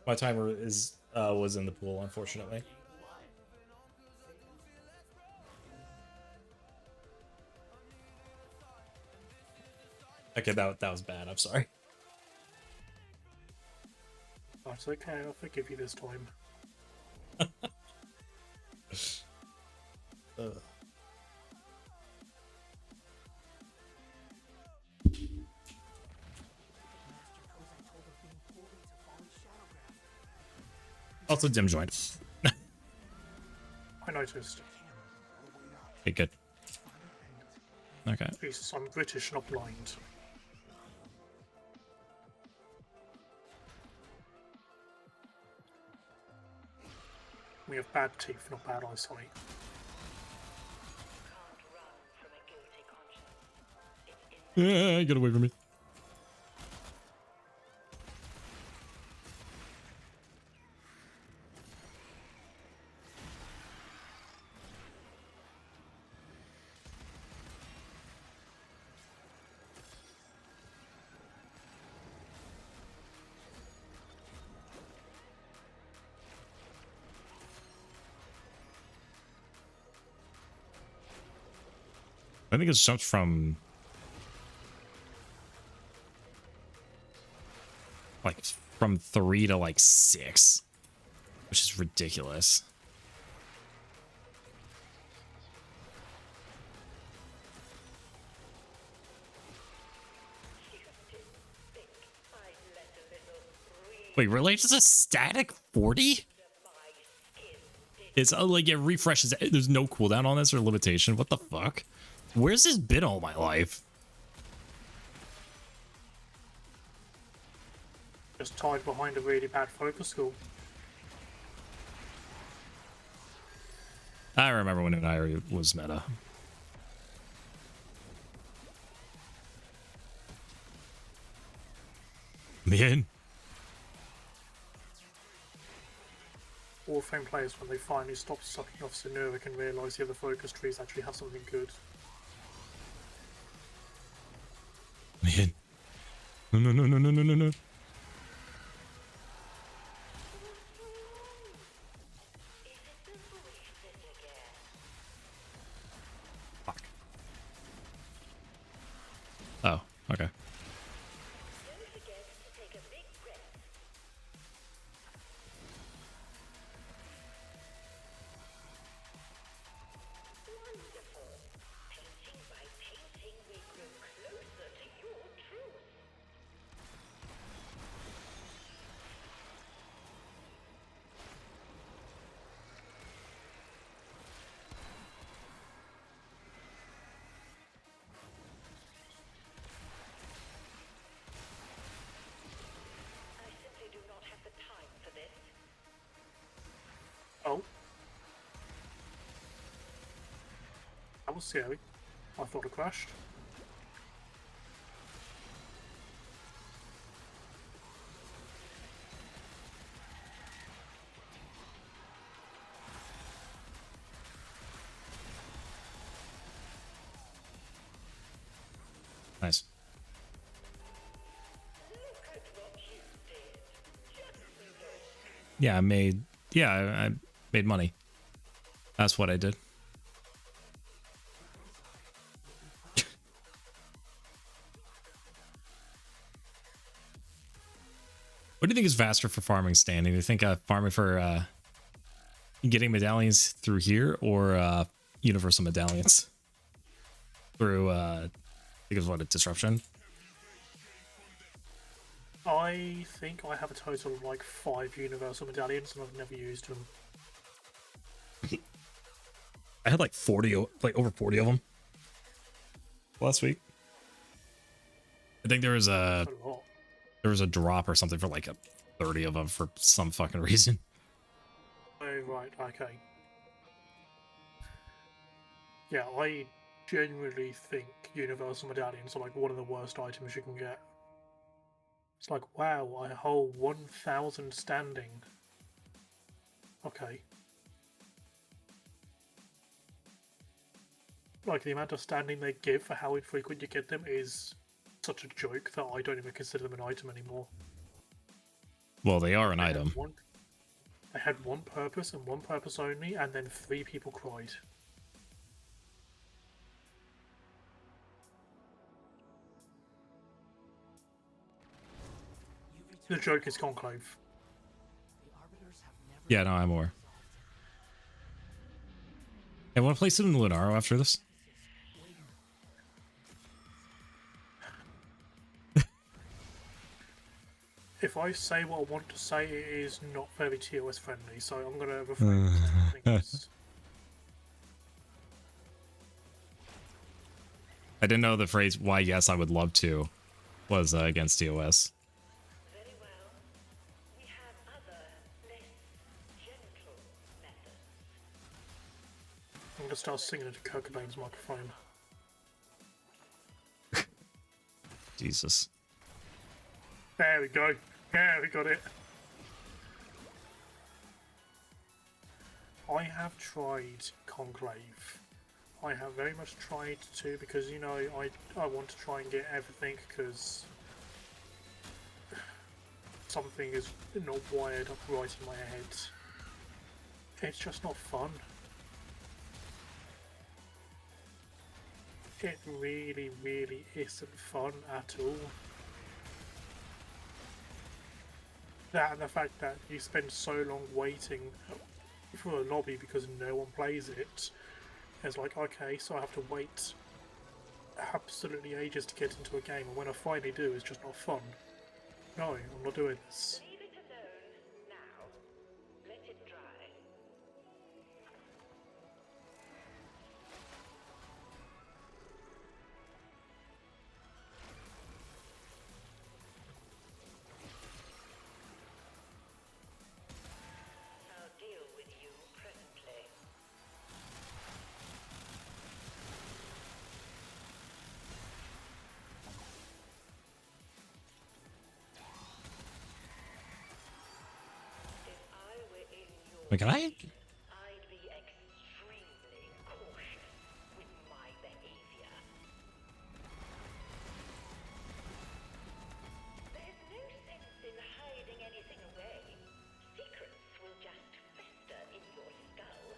My timer is was in the pool, unfortunately. Okay, that was bad. I'm sorry. That's okay, I'll forgive you this time. Ugh. Also, dim joint. I noticed. Okay, good. Okay. Jesus, I'm British, not blind. We have bad teeth, not bad eyesight. Can't run from a guilty conscience. It's in Get away from me. I think it's jumped from like from 3 to like 6, which is ridiculous. Wait, really? Just a static 40? It's like it refreshes. There's no cooldown on this or limitation. What the fuck? Where's this been all my life? Just tied behind a really bad focus school. I remember when Unire was meta. Man. Warframe players, when they finally stop sucking off Senuric and realise the other focus trees actually have something good. Man. No, no, no, no, no, no, no, no. Fuck. Oh, okay. Oh. That was scary. I thought it crashed. Nice. Yeah, I made money. That's what I did. What do you think is faster for farming standing? Do you think farming for getting medallions through here or universal medallions through because what a disruption? I think I have a total of like 5 universal medallions and I've never used them. I had like 40, like over 40 of them last week. I think there was a drop or something for like 30 of them for some fucking reason. Oh, right, okay. Yeah, I genuinely think universal medallions are like one of the worst items you can get. It's like, wow, I hold 1,000 standing. Okay. Like, the amount of standing they give for how infrequent you get them is such a joke that I don't even consider them an item anymore. Well, they are an item. They had one purpose and one purpose only, and then 3 people cried. The joke is Conclave. Yeah, no, I'm more. I want to play some Lunaro after this. If I say what I want to say, it is not very TOS friendly, so I'm going to refrain from saying things. I didn't know the phrase "why yes, I would love to" was against TOS. Very well. We have other, less gentle methods. I'm going to start singing into Kurt Cobain's microphone. Jesus. There we go. Yeah, we got it. I have tried Conclave. I have very much tried to, because, you know, I want to try and get everything, because something is not wired up right in my head. It's just not fun. it really, really isn't fun at all. That and the fact that you spend so long waiting for a lobby because no one plays it. It's like, okay, so I have to wait absolutely ages to get into a game, and when I finally do, it's just not fun. No, I'm not doing this. Leave it alone now. Let it dry. I'll deal with you presently. If I were in your Wait, can I? I'd be extremely cautious with my behavior. There's no sense in hiding anything away. Secrets will just fester in your skull.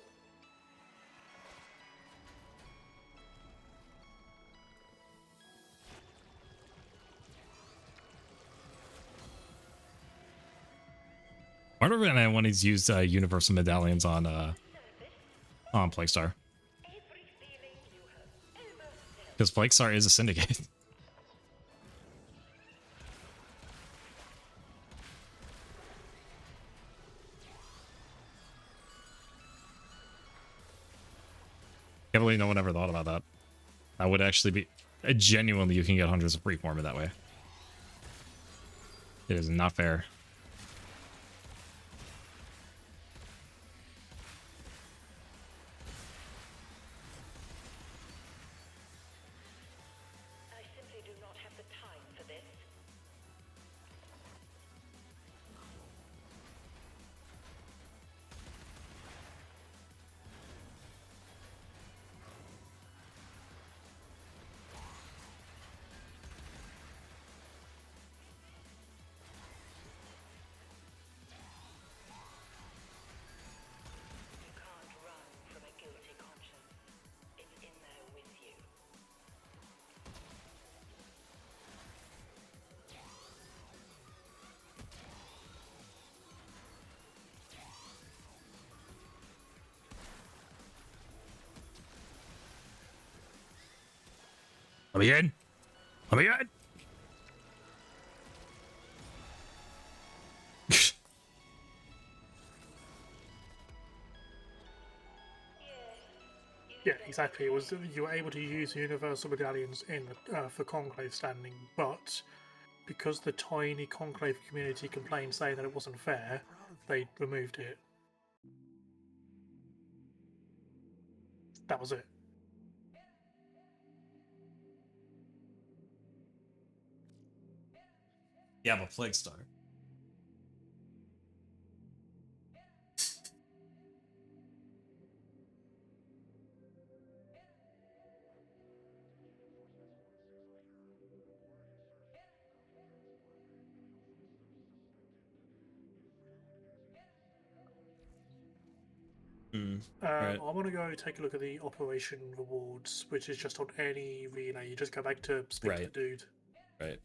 I wonder when anyone has used universal medallions on Plaguestar. Every feeling you have ever felt. Because Plaguestar is a syndicate. Can't believe no one ever thought about that. That would actually be genuinely, you can get hundreds of free form in that way. It is not fair. I simply do not have the time for this. You can't run from a guilty conscience. It's in there with you. Let me in. Let me in. Yeah, exactly. It was you were able to use universal medallions in for Conclave standing, but because the tiny Conclave community complained saying that it wasn't fair, they removed it. That was it. Yeah, but Plaguestar. Right. I want to go take a look at the operation rewards, which is just on any relay. You just go back to speak to the Right. dude. Right.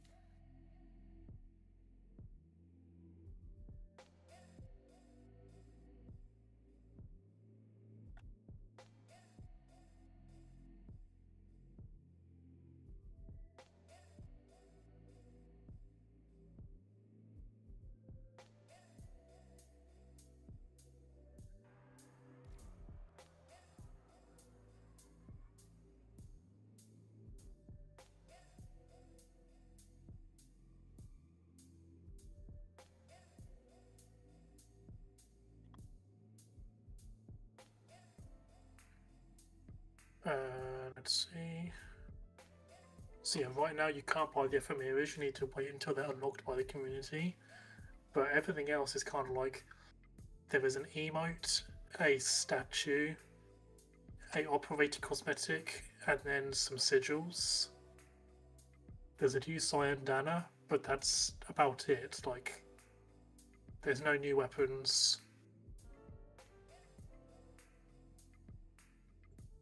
Let's see. So yeah, right now you can't buy the ephemeras. You need to wait until they're unlocked by the community. But everything else is kind of like there is an emote, a statue, a operator cosmetic, and then some sigils. There's a new Cyan Dana, but that's about it. Like, there's no new weapons.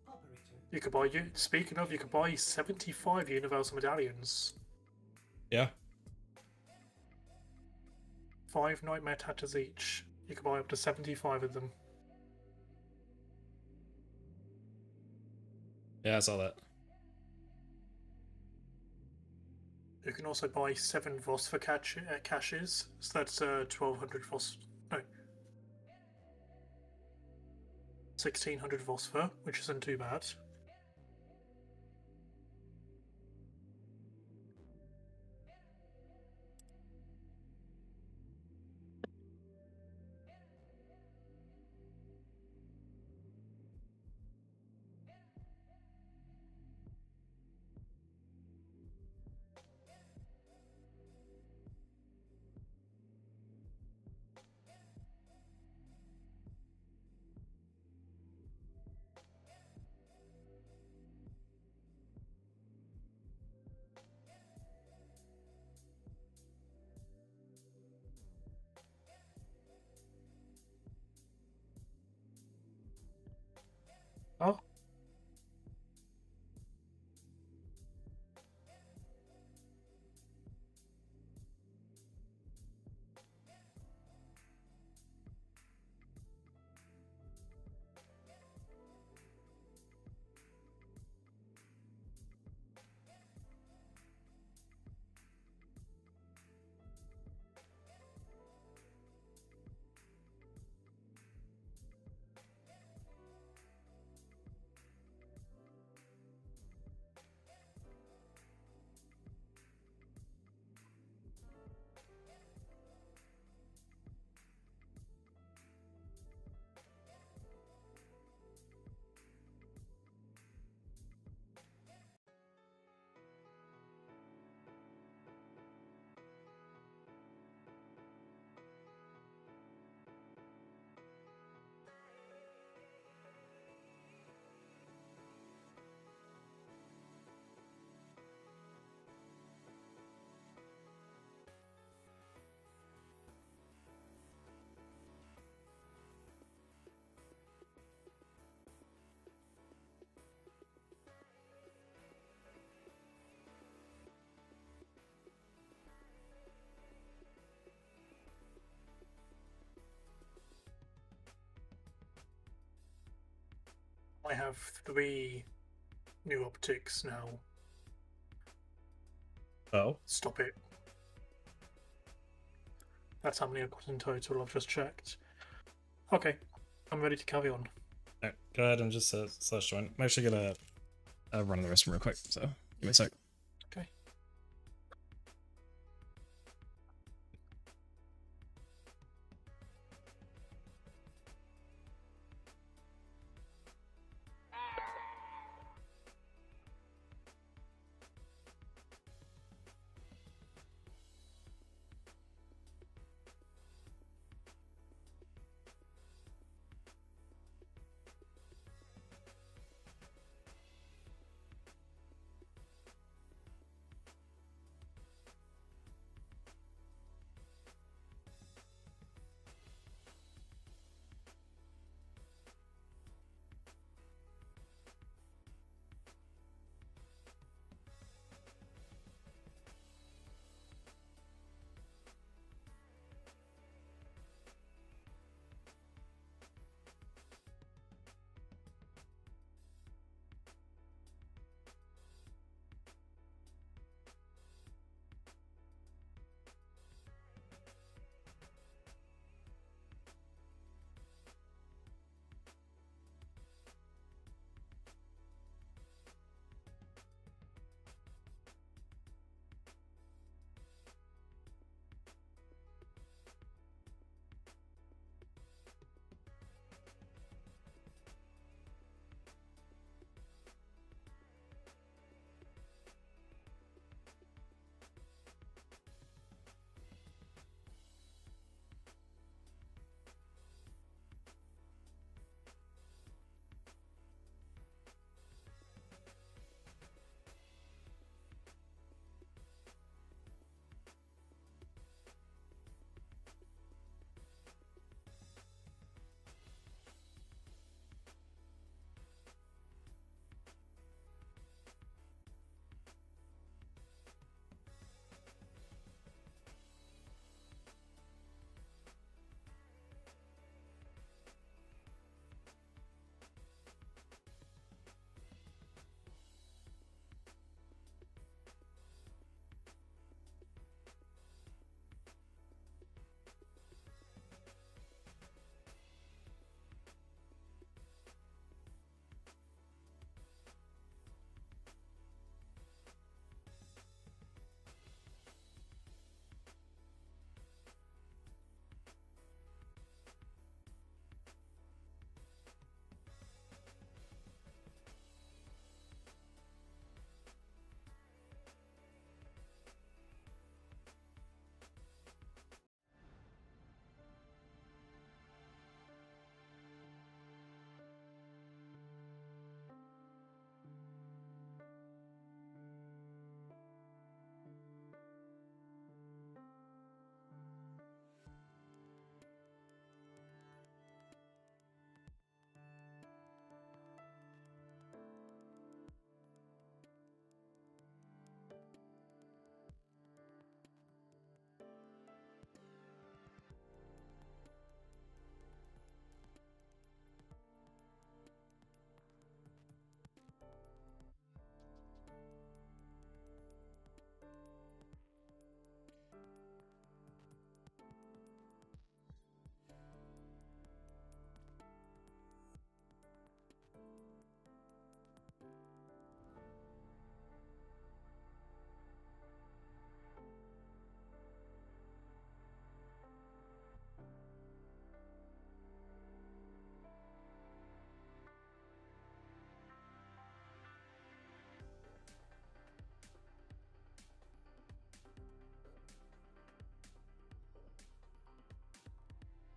Operator, You could buy you. Speaking of, you could buy 75 universal medallions. Yeah. 5 nightmare tatters each. You can buy up to 75 of them. Yeah, I saw that. You can also buy 7 Voss for caches. So that's 1200 Voss. No. 1600 Vosfer, which isn't too bad. Oh. I have 3 new optics now. Oh. Stop it. That's how many I've got in total, I've just checked. Okay, I'm ready to carry on. Alright, go ahead and just slash join. I'm actually gonna run in the restroom real quick, so give me a sec. Okay.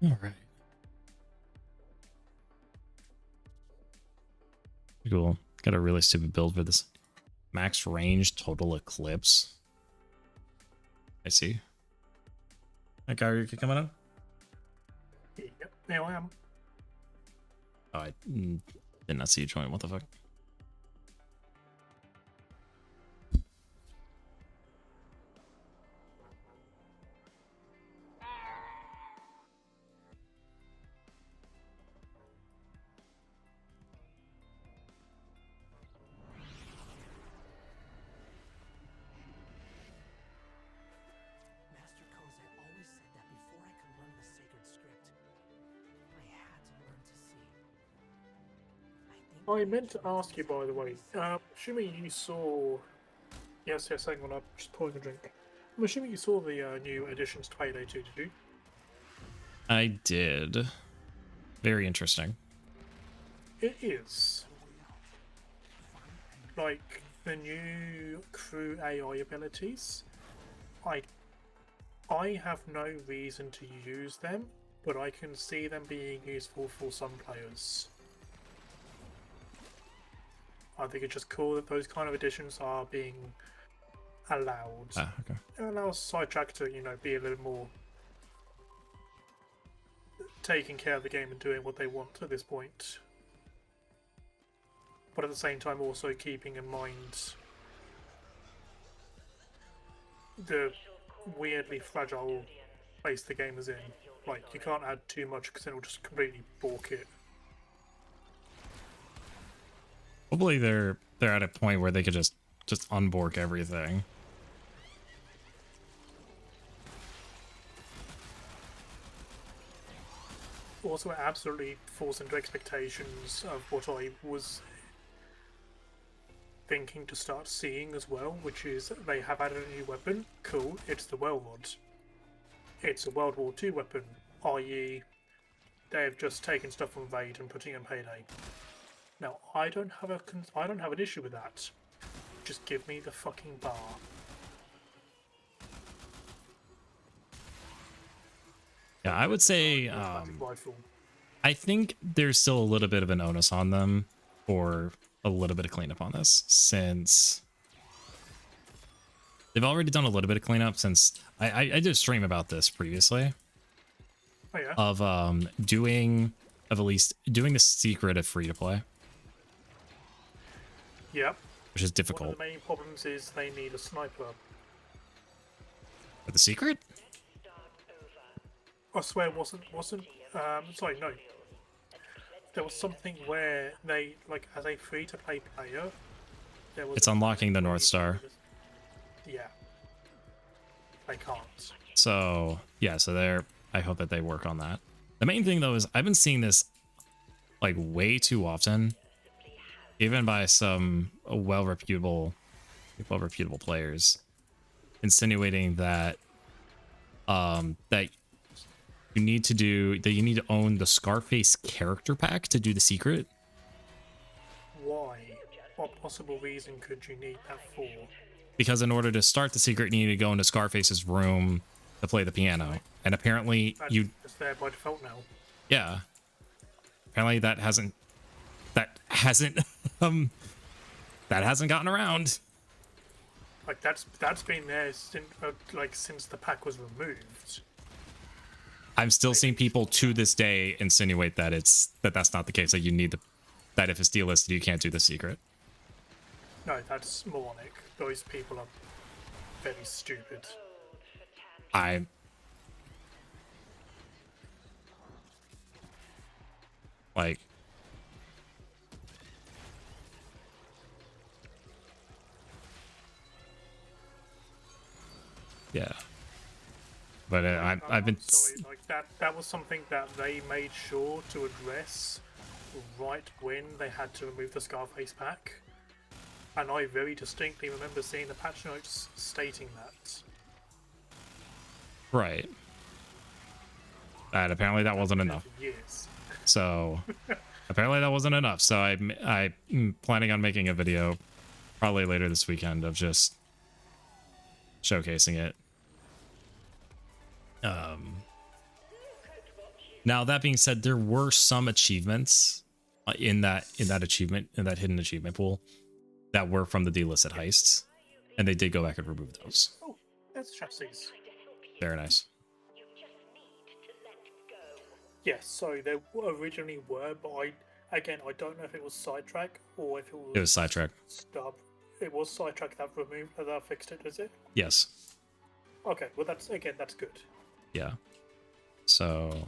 All right. Cool. Got a really stupid build for this. Max range, total eclipse. I see. Hey, Kyrie, you coming up? Yep, there I am. Oh, I did not see you join. What the fuck? Master Kozak always said that before I could learn the sacred script, I had to learn to see. I meant to ask you, by the way. Assuming you saw. Yes, hang on, I'm just pouring a drink. I'm assuming you saw the new additions to Payday 2, did you? I did. Very interesting. It is. Like, the new crew AI abilities. I have no reason to use them, but I can see them being useful for some players. I think it's just cool that those kind of additions are being allowed. Ah, okay. It allows Sidetrack to, be a little more taking care of the game and doing what they want at this point. But at the same time also keeping in mind the weirdly fragile place the game is in. Like, you can't add too much because then it'll just completely balk it. Hopefully they're at a point where they could just unbork everything. Also, it absolutely falls into expectations of what I was thinking to start seeing as well, which is they have added a new weapon. Cool, it's the well rod. It's a World War II weapon, i.e. they've just taken stuff from Raid and putting it in Payday. Now, I don't have an issue with that. Just give me the fucking bar. Yeah, I would say Rifle. I think there's still a little bit of an onus on them for a little bit of cleanup on this, since they've already done a little bit of cleanup since I did a stream about this previously. Oh yeah. Of doing at least doing the secret of free to play, Yep. which is One difficult. of the main problems is they need a sniper. But the secret? I swear it wasn't sorry, no. There was something where they, like, as a free-to-play player, there was It's unlocking the North Star. Yeah. They can't. So yeah, so they're I hope that they work on that. The main thing though is I've been seeing this like way too often, even by some well reputable players, insinuating that that you need to own the Scarface character pack to do the secret. Why? What possible reason could you need that for? Because in order to start the secret, you need to go into Scarface's room to play the piano. And apparently That's just there by default now. yeah. Apparently that hasn't gotten around. Like, that's been there since the pack was removed. I'm still seeing people to this day insinuate that that's not the case. That you need that if it's delisted, you can't do the secret. No, that's moronic. Those people are very stupid. I like yeah, but I've been sorry, like that was something that they made sure to address right when they had to remove the Scarface pack. And I very distinctly remember seeing the patch notes stating that. right. And apparently that wasn't enough. Years. So apparently that wasn't enough. So I'm planning on making a video probably later this weekend of just showcasing it. Now that being said, there were some achievements in that hidden achievement pool that were from the delisted heists, and they did go back and remove those. Oh, that's chassis. Very nice. You just need to let go. Yes, so there originally were, but I don't know if it was sidetrack or if it was. It was sidetrack. Stub. It was sidetrack that removed that fixed it, is it? Yes. Okay, well that's good. Yeah. So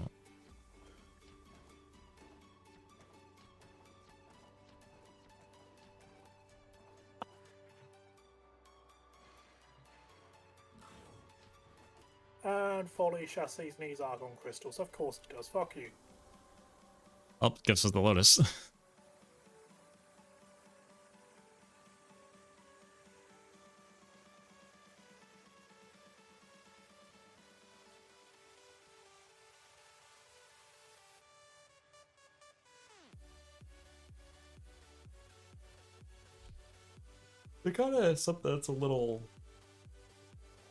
And Folly chassis needs argon crystals. Of course it does. Fuck you. oh, gives us the Lotus. They're kind of something that's a little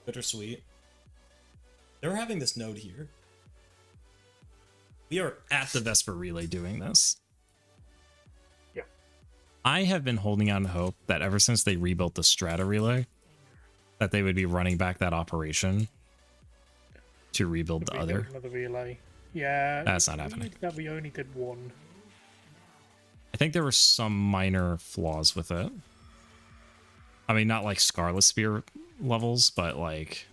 bittersweet. They're having this node here. We are at the Vesper Relay doing this. Yeah. I have been holding on to hope that ever since they rebuilt the Strata Relay, that they would be running back that operation to rebuild the other. Another relay. Yeah. That's not happening. That we only did one. I think there were some minor flaws with it. I mean, not like Scarlet Spear levels, but like...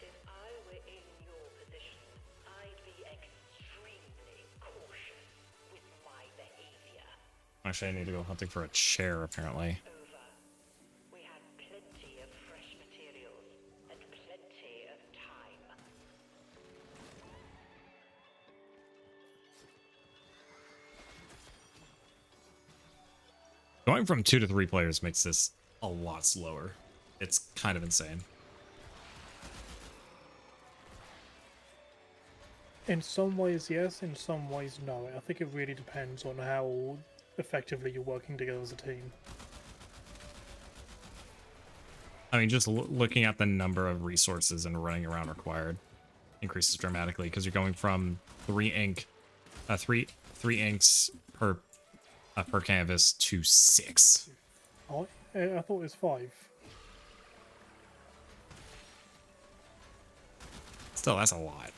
If I were in your position, I'd be extremely cautious with my behavior. Actually, I need to go hunting for a chair, apparently. Over. We had plenty of fresh materials and plenty of time. Going from 2 to 3 players makes this a lot slower. It's kind of insane. In some ways, yes. In some ways, no. I think it really depends on how effectively you're working together as a team. I mean, just looking at the number of resources and running around required increases dramatically because you're going from 3 inks per canvas to 6. Oh, I thought it was 5. Still, that's a lot.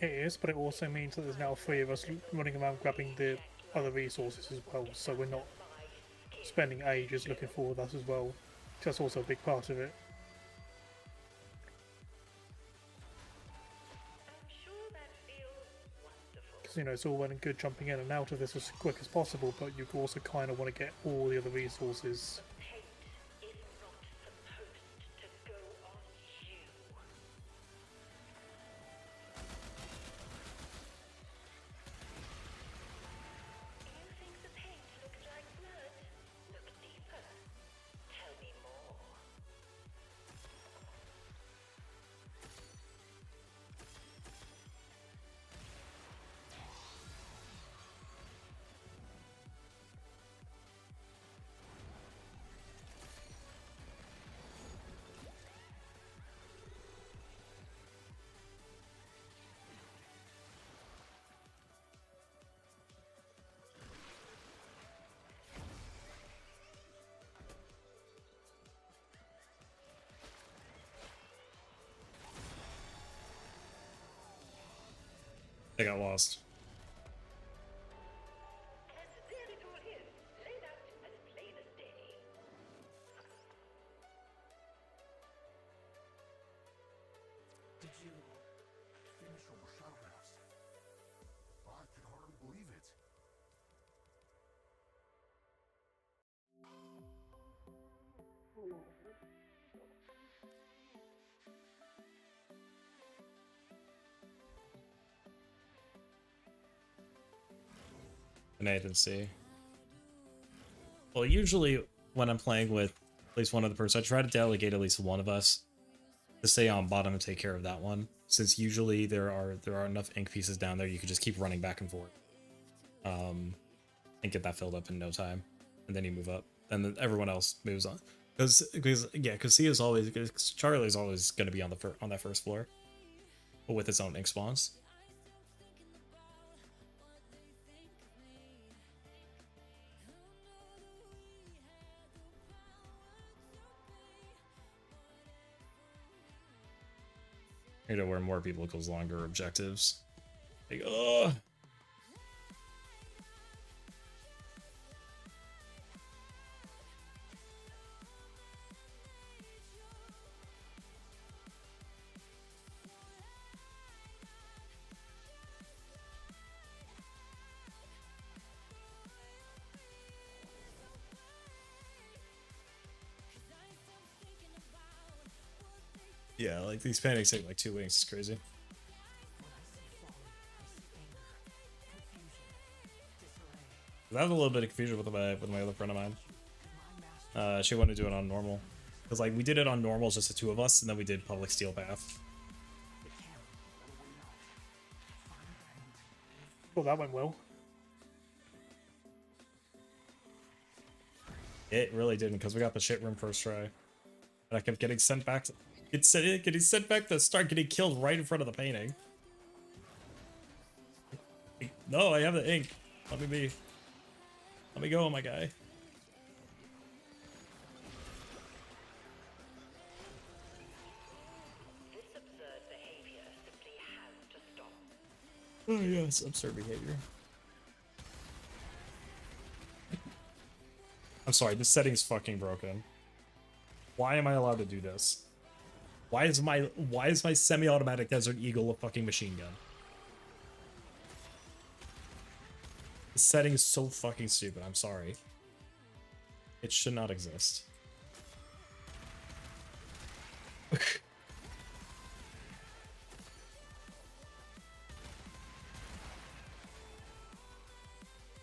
It is, but it also means that there's now 3 of us running around grabbing the other resources as well, so we're not spending ages looking for that as well. That's also a big part of it. I'm sure that feels wonderful. Because, it's all well and good jumping in and out of this as quick as possible, but you also kind of want to get all the other resources. Hate is not supposed to go on you. You think the paint looks like blood? Look deeper. Tell me more. They got lost. And there it all is, laid out as plain as day. Did you finish your shuttlegraphs? I can hardly believe it. And I didn't see. Well, usually when I'm playing with at least one other person, I try to delegate at least one of us to stay on bottom and take care of that one. Since usually there are enough ink pieces down there, you could just keep running back and forth, and get that filled up in no time, and then you move up, and then everyone else moves on. Because Charlie's always going to be on on that first floor, but with its own ink spawns. You know, where more people equals longer objectives. Like, oh. Yeah, like these paintings take like 2 weeks. It's crazy. I have a little bit of confusion with my other friend of mine. She wanted to do it on normal, because like we did it on normal, just the 2 of us, and then we did public steel path. Well, that went well. It really didn't, because we got the shit room first try, and I kept getting sent back. Getting sent back to start getting killed right in front of the painting. No, I have the ink. Let me be. Let me go, my guy. This absurd behavior simply has to stop. Oh yes, absurd behavior. I'm sorry, this setting's fucking broken. Why am I allowed to do this? Why is my semi-automatic Desert Eagle a fucking machine gun? The setting is so fucking stupid, I'm sorry. It should not exist.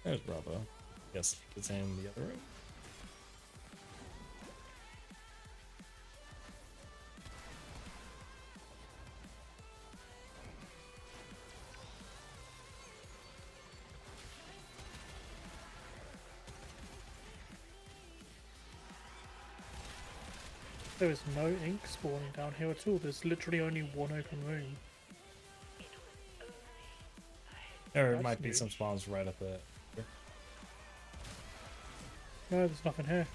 There's Bravo. Yes, it's in the other room. There is no ink spawning down here at all. There's literally only one open room. There That's might be new. some spawns right at the... No, there's nothing here.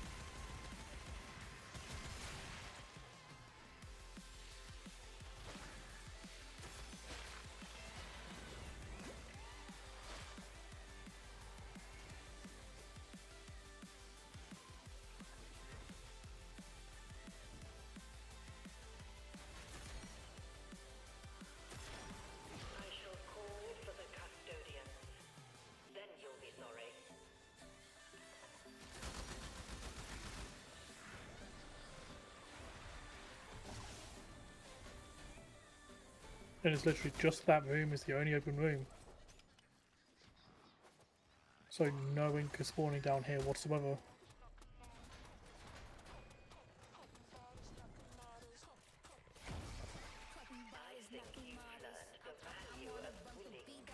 I shall call for the custodians. Then you'll be sorry. And it's literally just that room is the only open room. So no ink is spawning down here whatsoever. I think you've learned the value of willing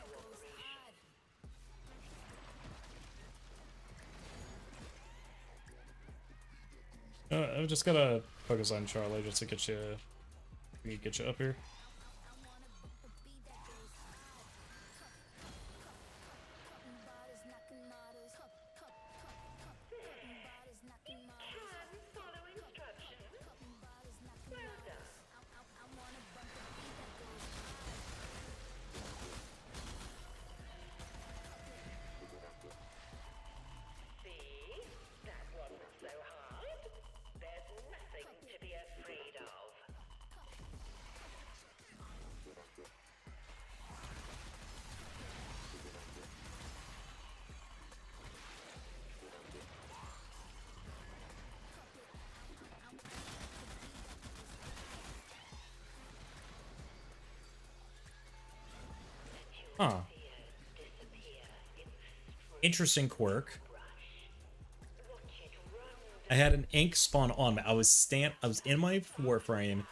cooperation. I've just gotta focus on Charlie just to get you up here. Can follow instructions. Well done. See? That wasn't so hard. There's nothing to be afraid of. Huh. Interesting quirk. What I had an ink spawn on me. I was in my Warframe,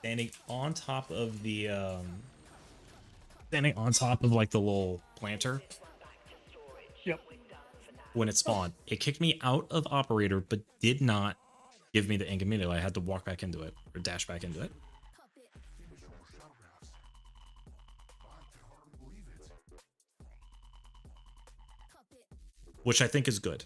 standing on top of the standing on top of like the little planter Yep. when it spawned. It kicked me out of operator, but did not give me the ink immediately. I had to walk back into it or dash back into it. Finish your shadow grabs. I can hardly believe it. Which I think is good.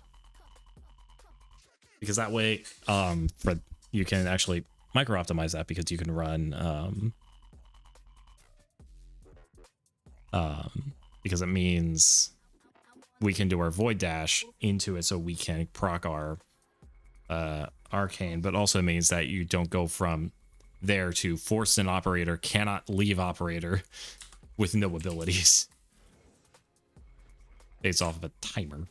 Because that way, for you can actually micro optimize that because you can run because it means we can do our void dash into it so we can proc our arcane, but also means that you don't go from there to forced an operator, cannot leave operator with no abilities based off of a timer.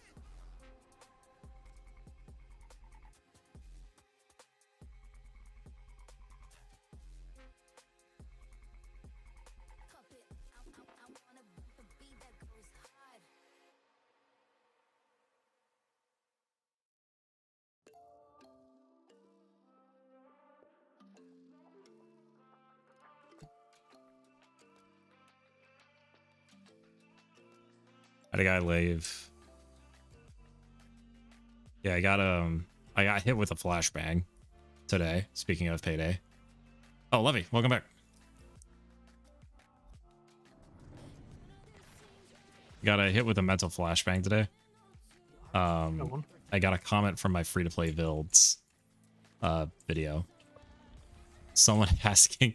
How'd a guy leave? Yeah, I got hit with a flashbang today. Speaking of payday. Oh, Levy, welcome back. Got a hit with a mental flashbang today. Go on. I got a comment from my free-to-play builds video. Someone asking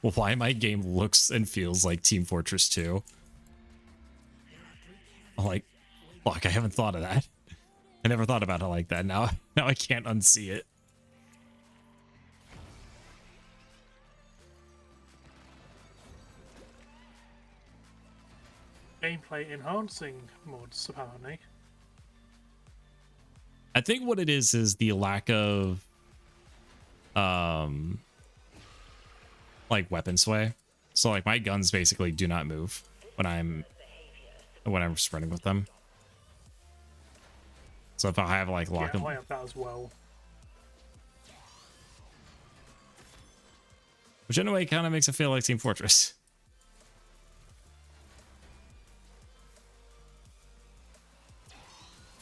why my game looks and feels like Team Fortress 2. I'm like, fuck, I haven't thought of that. I never thought about it like that. Now I can't unsee it. Gameplay enhancing mods, apparently. I think what it is the lack of like weapon sway. So like my guns basically do not move when I'm sprintting with them. So if I have like lock Yeah, them, I have that as well. which in a way kind of makes it feel like Team Fortress.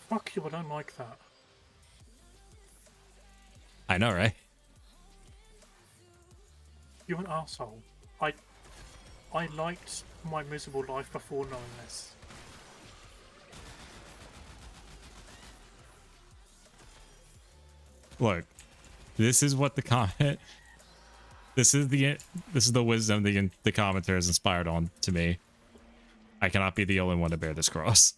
Fuck you, I don't like that. I know, right? You're an arsehole. I liked my miserable life before knowing this. Look, this is what the comment. This is the wisdom the commenter has inspired on to me. I cannot be the only one to bear this cross.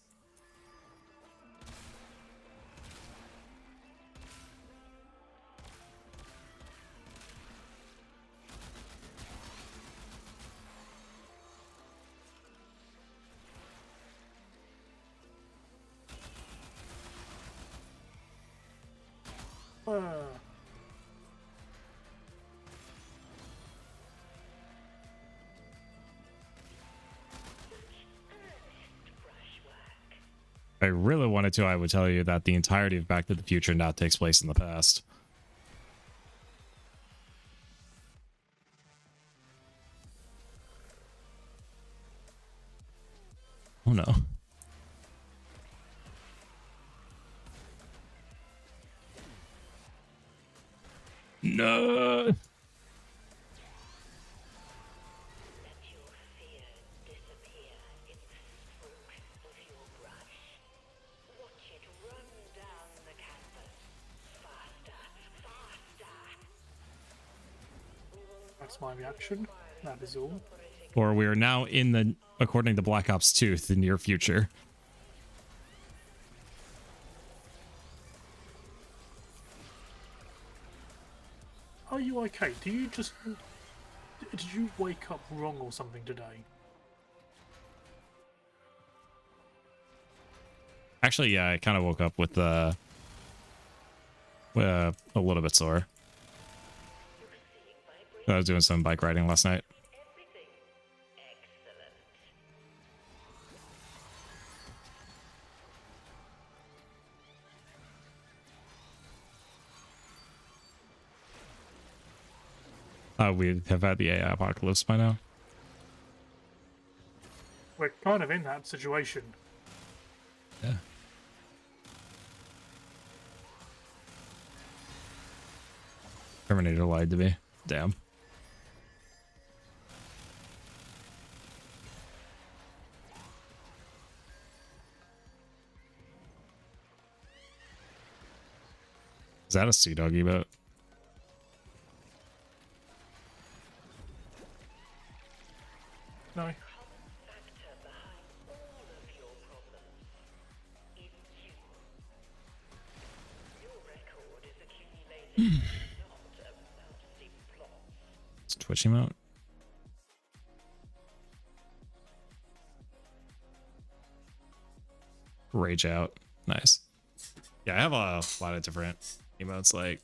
If I really wanted to, I would tell you that the entirety of Back to the Future now takes place in the past. Oh no. No. That's my reaction. That is all. Or we are now in the, according to Black Ops 2, the near future. Are you okay? Did you wake up wrong or something today? Actually, yeah, I kind of woke up with a little bit sore. I was doing some bike riding last night. We have had the AI apocalypse by now. We're kind of in that situation. Yeah. Terminator lied to me. Damn. Is that a sea doggy boat? No. Factor behind all of your problems is you. Your record is accumulating not a mousy plot. It's a Twitch emote. Rage out. Nice. Yeah, I have a lot of different emotes like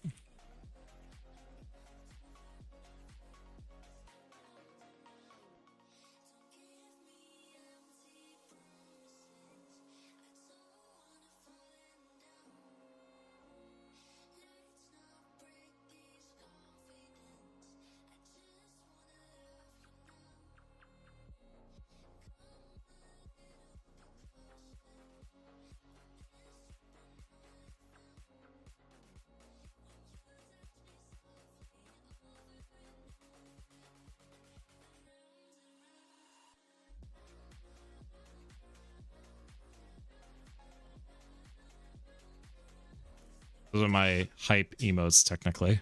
those are my hype emotes technically.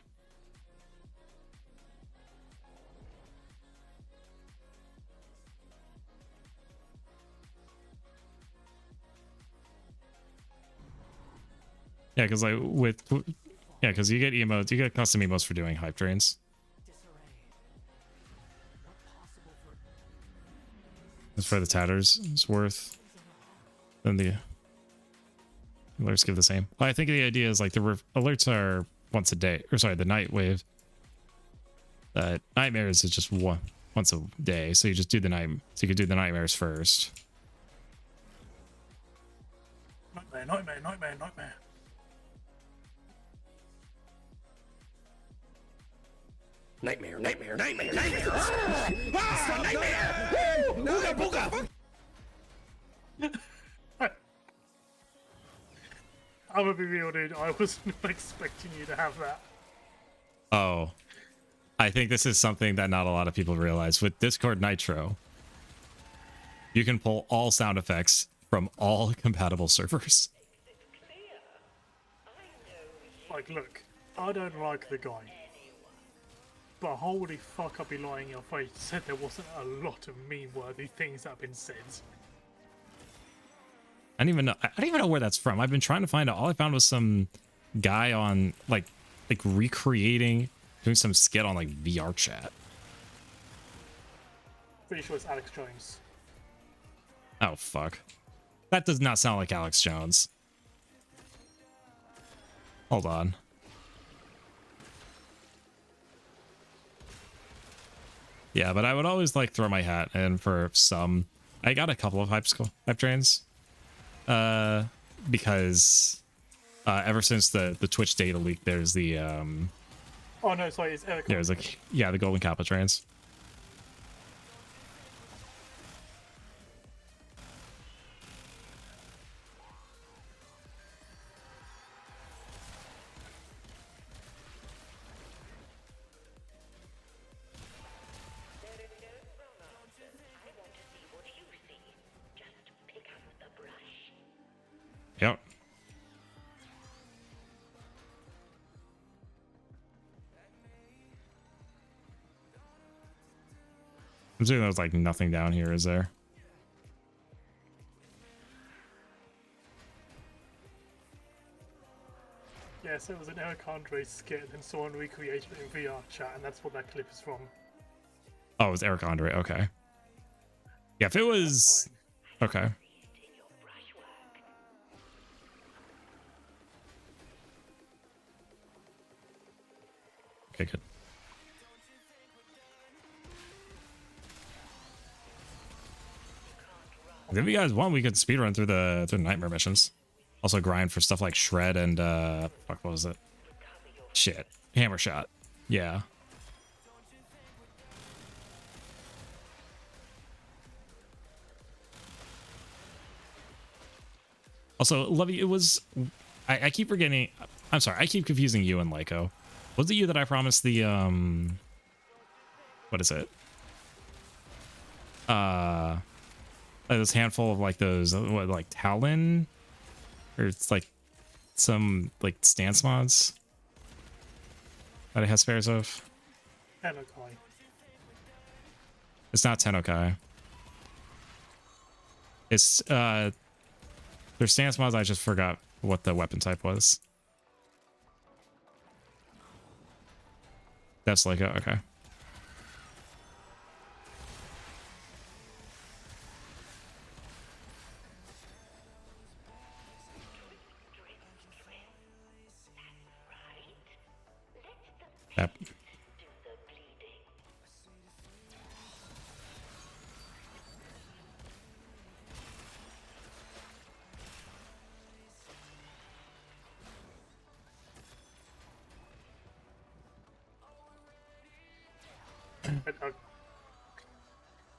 Yeah, because like yeah, because you get emotes, you get custom emotes for doing hype trains. As for the tatters, it's worth. Then the alerts give the same. Well, I think the idea is like the alerts are once a day, or sorry, the night wave. Nightmares is just once a day, so you just do the night. So you could do the nightmares first. Nightmare, nightmare, nightmare, nightmare. Nightmare, nightmare, nightmare, nightmare. Ah, nightmare! Woo! Booga, booga! I'm gonna be real, dude. I was not expecting you to have that. Oh, I think this is something that not a lot of people realize. With Discord Nitro, you can pull all sound effects from all compatible servers. Like, look, I don't like the guy. But holy fuck, I'd be lying in your face. Said there wasn't a lot of meme-worthy things that have been said. I don't even know where that's from. I've been trying to find it. All I found was some guy on like recreating, doing some skit on like VR chat. Pretty sure it's Alex Jones. Oh fuck. That does not sound like Alex Jones. Hold on. Yeah, but I would always like throw my hat in for some. I got a couple of hype trains. Because ever since the Twitch data leak, there's the Oh no, sorry, it's Eric. there's like the golden kappa trains. Yep. I'm assuming there's like nothing down here, is there? Yes, it was an Eric Andre skit, and someone recreated it in VR chat, and that's what that clip is from. Oh, it was Eric Andre. Okay. Yeah, if it was okay. Okay, good. If you guys want, we could speedrun through the nightmare missions. Also grind for stuff like shred and fuck, what was it? Shit. Hammer shot. Yeah. Also, Lovey, it was. I keep forgetting. I'm sorry. I keep confusing you and Lyco. Was it you that I promised the What is it? This handful of like those what like Talon, or it's like some like stance mods that it has spares of. Anakai. It's not Tenokai. It's their stance mods. I just forgot what the weapon type was. That's like okay. Yep.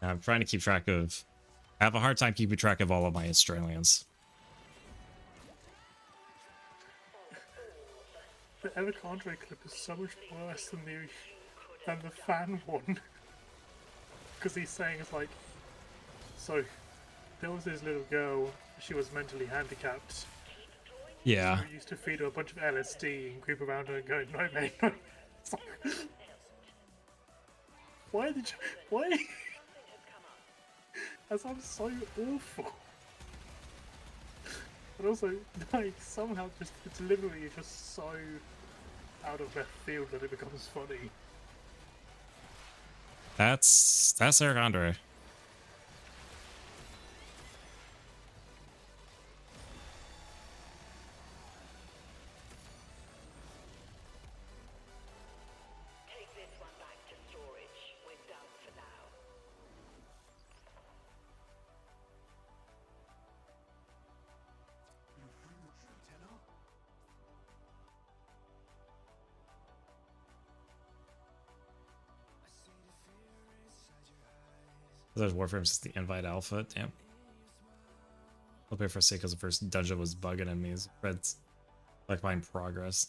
I'm trying to keep track of. I have a hard time keeping track of all of my Australians. The Evacandre clip is so much worse than the fan one. Because he's saying it's like, so there was this little girl, she was mentally handicapped. Yeah. We used to feed her a bunch of LSD and creep around her and go, no mate, no. It's like, why did you, why? That sounds so awful. But also, like, somehow just, the delivery is just so out of left field that it becomes funny. That's Eric Andre. Take this one back to storage. We're done for now. You premature tenor? There's Warframe since the invite alpha. Damn. I'll pay for a sec because the first dungeon was bugging in me. Red's like my progress.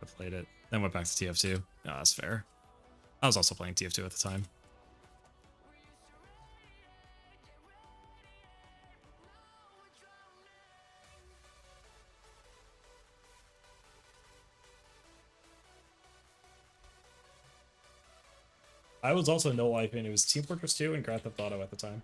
I played it, then went back to TF2. No, that's fair. I was also playing TF2 at the time. I was also no lifing. It was Team Fortress 2 and Grand Theft Auto at the time.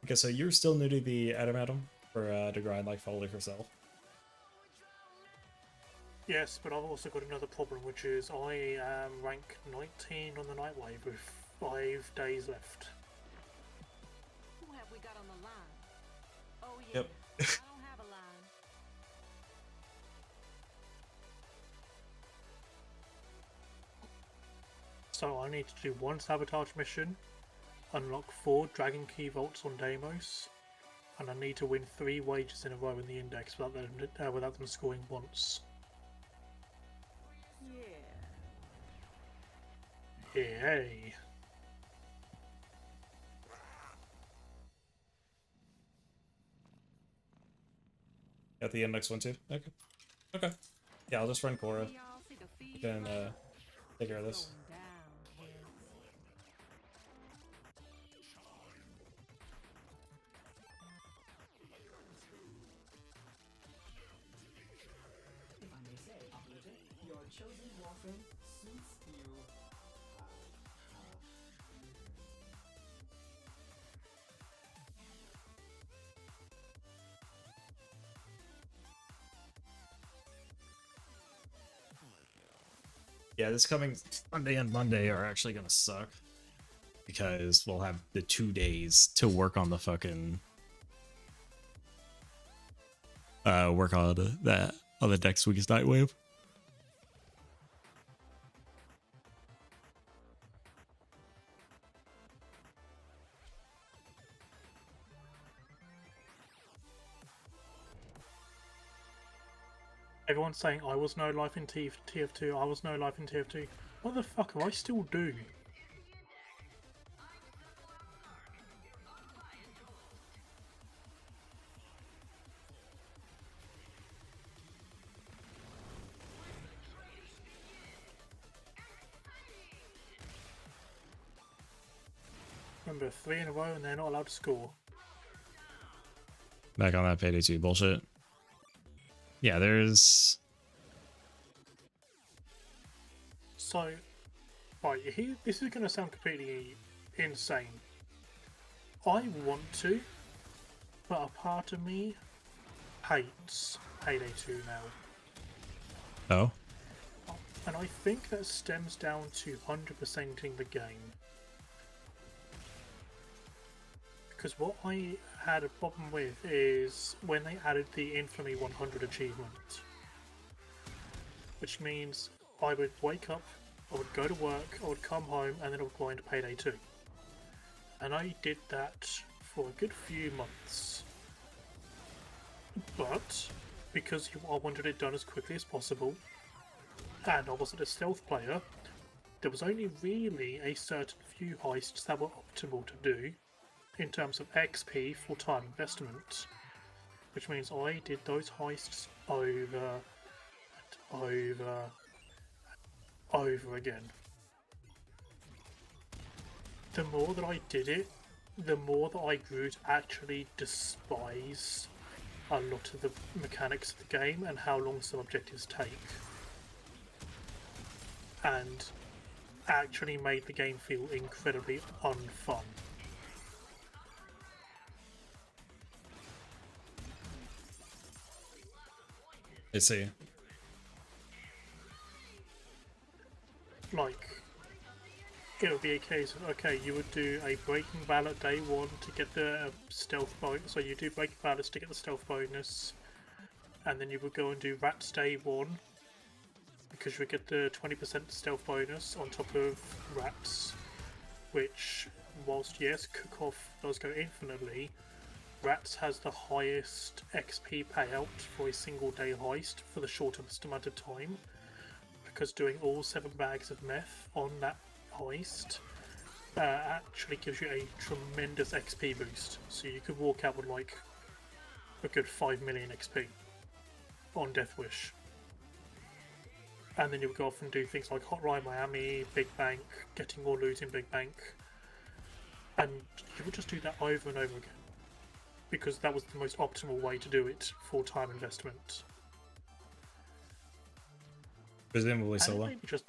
Okay, so you're still new to the Adam for to grind like fully for self. Yes, but I've also got another problem, which is I am rank 19 on the Nightwave with 5 days left. Who have we got on the line? Oh yeah. Yep. I don't have a line. So I need to do 1 sabotage mission, unlock 4 dragon key vaults on Deimos, and I need to win 3 wages in a row in the index without them scoring once. Yeah. Yay. Got the index one too? Okay. Okay. Yeah, I'll just run Cora. Y'all see the feed You can fire take care of this. going down here. If I may say, operator, your chosen Warframe suits you. Yeah, this coming Sunday and Monday are actually gonna suck. Because we'll have the 2 days to work on the fucking work on that on the next week's Nightwave. Everyone's saying I was no life in TF2, I was no life in TF2. Motherfucker, I still do. Remember, 3 in a row and they're not allowed to score. Back on that Payday 2 bullshit. Yeah, there's... So, right, here, this is going to sound completely insane. I want to, but a part of me hates Payday 2 now. Oh? And I think that stems down to 100%ing the game. Because what I had a problem with is when they added the Infamy 100 achievement. Which means I would wake up, I would go to work, I would come home, and then I would go into Payday 2. And I did that for a good few months. But, because I wanted it done as quickly as possible, and I wasn't a stealth player, there was only really a certain few heists that were optimal to do in terms of XP for time investment, which means I did those heists over and over and over again. The more that I did it, the more that I grew to actually despise a lot of the mechanics of the game and how long some objectives take, and actually made the game feel incredibly unfun. I see. Like, it would be a case of, okay, you would do a Breaking Ballot day 1 to get the stealth bonus, so you do Breaking Ballots to get the stealth bonus, and then you would go and do Rats day 1, because you would get the 20% stealth bonus on top of Rats, which, whilst yes, Cook-Off does go infinitely, Rats has the highest XP payout for a single day heist for the shortest amount of time, because doing all 7 bags of meth on that heist actually gives you a tremendous XP boost. So you could walk out with like a good 5 million XP on Death Wish. And then you would go off and do things like Hot Ride Miami, Big Bank, getting more loot in Big Bank. And you would just do that over and over again, because that was the most optimal way to do it for time investment. Presumably solo. Maybe just...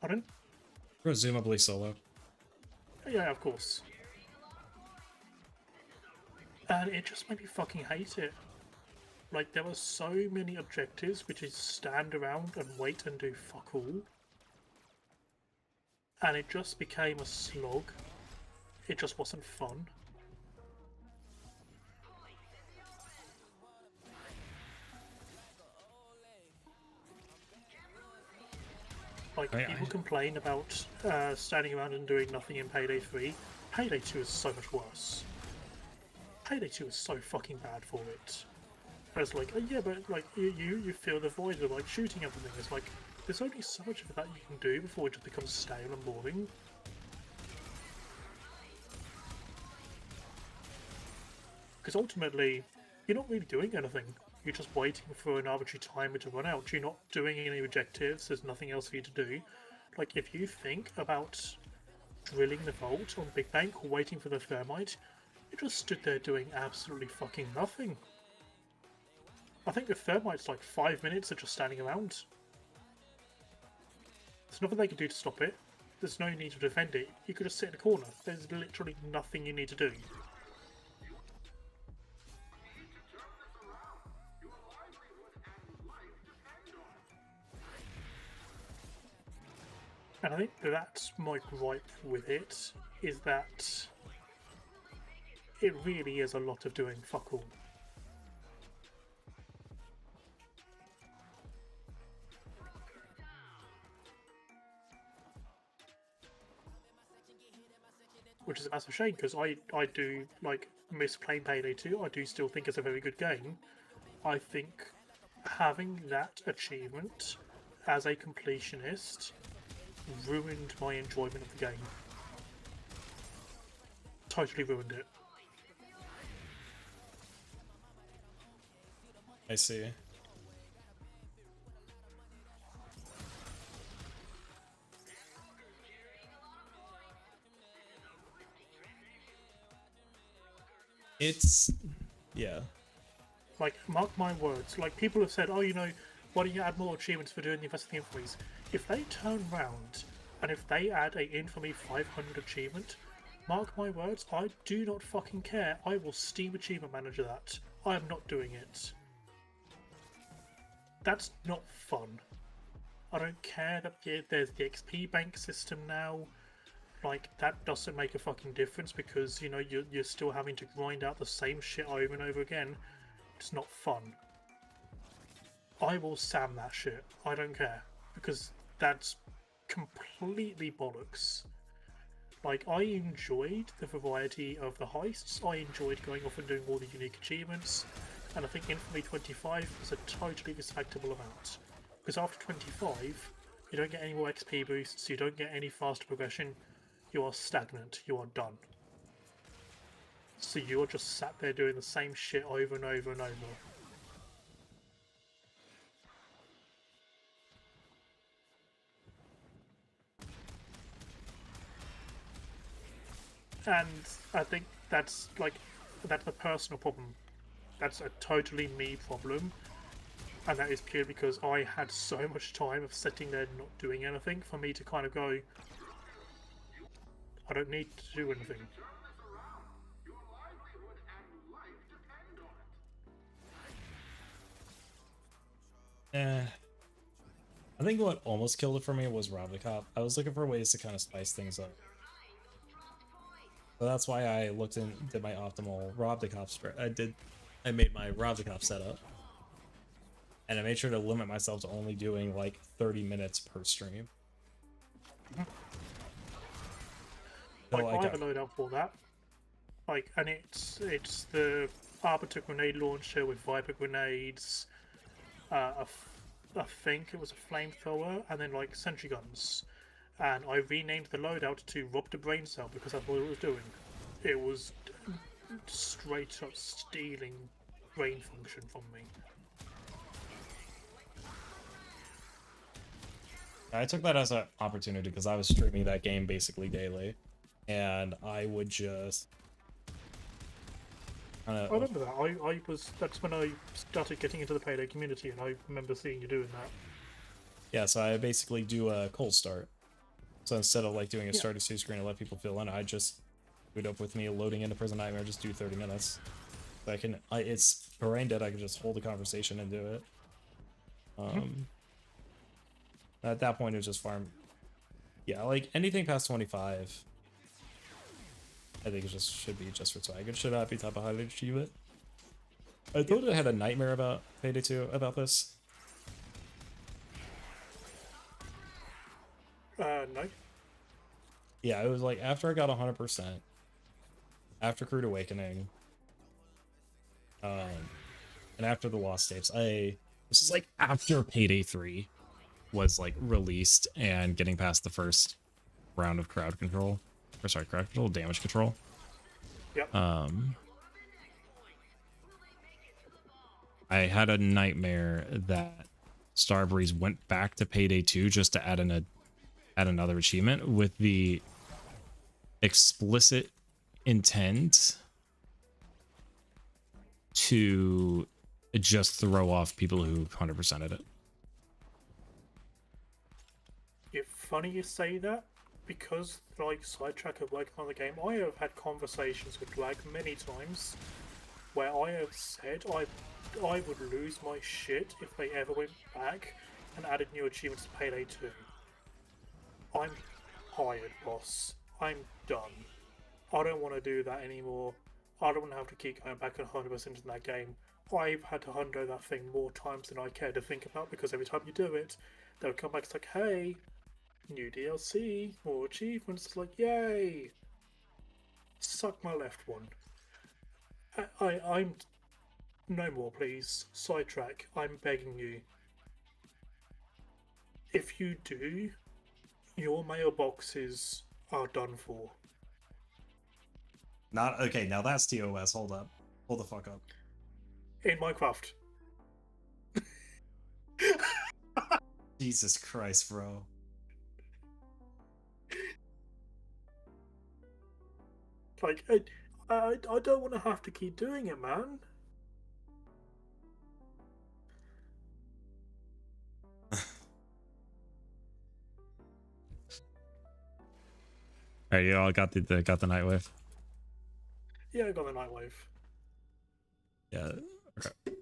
Pardon? Presumably solo. Yeah, of course. And it just made me fucking hate it. Like, there were so many objectives which is stand around and wait and do fuck all. And it just became a slog. It just wasn't fun. Like, people complain about standing around and doing nothing in Payday 3. Payday 2 is so much worse. Payday 2 is so fucking bad for it. It's like, oh yeah, but like you feel the void of like shooting everything. It's like, there's only so much of that you can do before it just becomes stale and boring. Because ultimately, you're not really doing anything. You're just waiting for an arbitrary timer to run out. You're not doing any objectives. There's nothing else for you to do. Like, if you think about drilling the vault on Big Bank or waiting for the thermite, you just stood there doing absolutely fucking nothing. I think the thermite's like 5 minutes of just standing around. There's nothing they can do to stop it. There's no need to defend it. You could just sit in a corner. There's literally nothing you need to do. And I think that's my gripe with it, is that it really is a lot of doing fuck all. Which is a massive shame, because I do like miss playing Payday 2. I do still think it's a very good game. I think having that achievement as a completionist ruined my enjoyment of the game. Totally ruined it. I see. It's yeah. Like, mark my words, like, people have said, oh, you know, why don't you add more achievements for doing the Investing Infamies? If they turn round and if they add a Infamy 500 achievement, mark my words, I do not fucking care. I will Steam Achievement Manager that. I am not doing it. That's not fun. I don't care that there's the XP bank system now. Like, that doesn't make a fucking difference because, you know, you're still having to grind out the same shit over and over again. It's not fun. I will Sam that shit. I don't care. Because that's completely bollocks. Like, I enjoyed the variety of the heists. I enjoyed going off and doing all the unique achievements. And I think Infamy 25 was a totally respectable amount. Because after 25, you don't get any more XP boosts, you don't get any faster progression. You are stagnant. You are done. So you're just sat there doing the same shit over and over and over. And I think that's a personal problem. That's a totally me problem. And that is purely because I had so much time of sitting there not doing anything for me to kind of go, I don't need to do anything. I think what almost killed it for me was Rob the Cop. I was looking for ways to kind of spice things up. So that's why I looked and did my optimal Rob the Cop spread. I made my Rob the Cop setup. And I made sure to limit myself to only doing like 30 minutes per stream. Like, I have a loadout for that. Like, and it's the Arbiter grenade launcher with Viper grenades, I think it was a flamethrower, and then like sentry guns. And I renamed the loadout to Rob the Brain Cell because that's what it was doing. It was straight up stealing brain function from me. I took that as an opportunity because I was streaming that game basically daily, and I would just I remember that. That's when I started getting into the Payday community, and I remember seeing you doing that. Yeah, so I basically do a cold start. So instead of like doing a starting stage screen and let people fill in, I just boot up with me loading into Prison Nightmare, just do 30 minutes. So it's brain dead. I can just hold a conversation and do it. At that point, it was just farm. Yeah, like anything past 25, I think it just should be just for swag. It should not be type of highly achieve it. I thought I had a nightmare about Payday 2 about this. No. Yeah, it was like after I got 100%, after Crude Awakening, and after the Lost Tapes, this is like after Payday 3 was like released and getting past the first round of crowd control. Or sorry, crowd control, damage control. Yep. I had a nightmare that Starbreeze went back to Payday 2 just to add another achievement with the explicit intent to just throw off people who 100%ed it. It's funny you say that, because like Sidetrack are working on the game, I have had conversations with Lag many times where I have said I would lose my shit if they ever went back and added new achievements to Payday 2. I'm tired, boss. I'm done. I don't want to do that anymore. I don't want to have to keep going back and 100% in that game. I've had to hundo that thing more times than I care to think about, because every time you do it, they'll come back, it's like, hey, new DLC, more achievements. It's like, yay! Suck my left one. I'm no more, please. Sidetrack. I'm begging you. If you do, your mailboxes are done for. Not okay. Now that's TOS. Hold up. Hold the fuck up. In Minecraft. Jesus Christ, bro. Like, I don't want to have to keep doing it, man. All right, you all got the night wave. Yeah, I got the Nightwave. Yeah. Okay.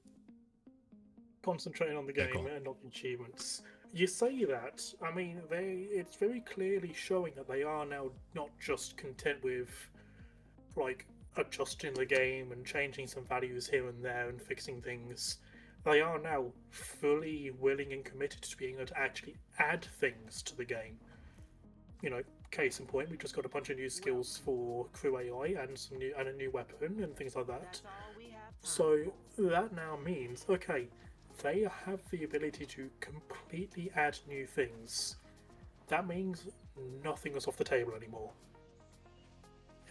Concentrating on the Okay, game cool. and not the achievements. You say that, I mean, it's very clearly showing that they are now not just content with, like, adjusting the game and changing some values here and there and fixing things. They are now fully willing and committed to being able to actually add things to the game. You know, case in point, we just got a bunch of new skills for crew AI and a new weapon and things like that. That's all we have time So that now means, okay, they have the ability to completely add new things. That means nothing is off the table anymore.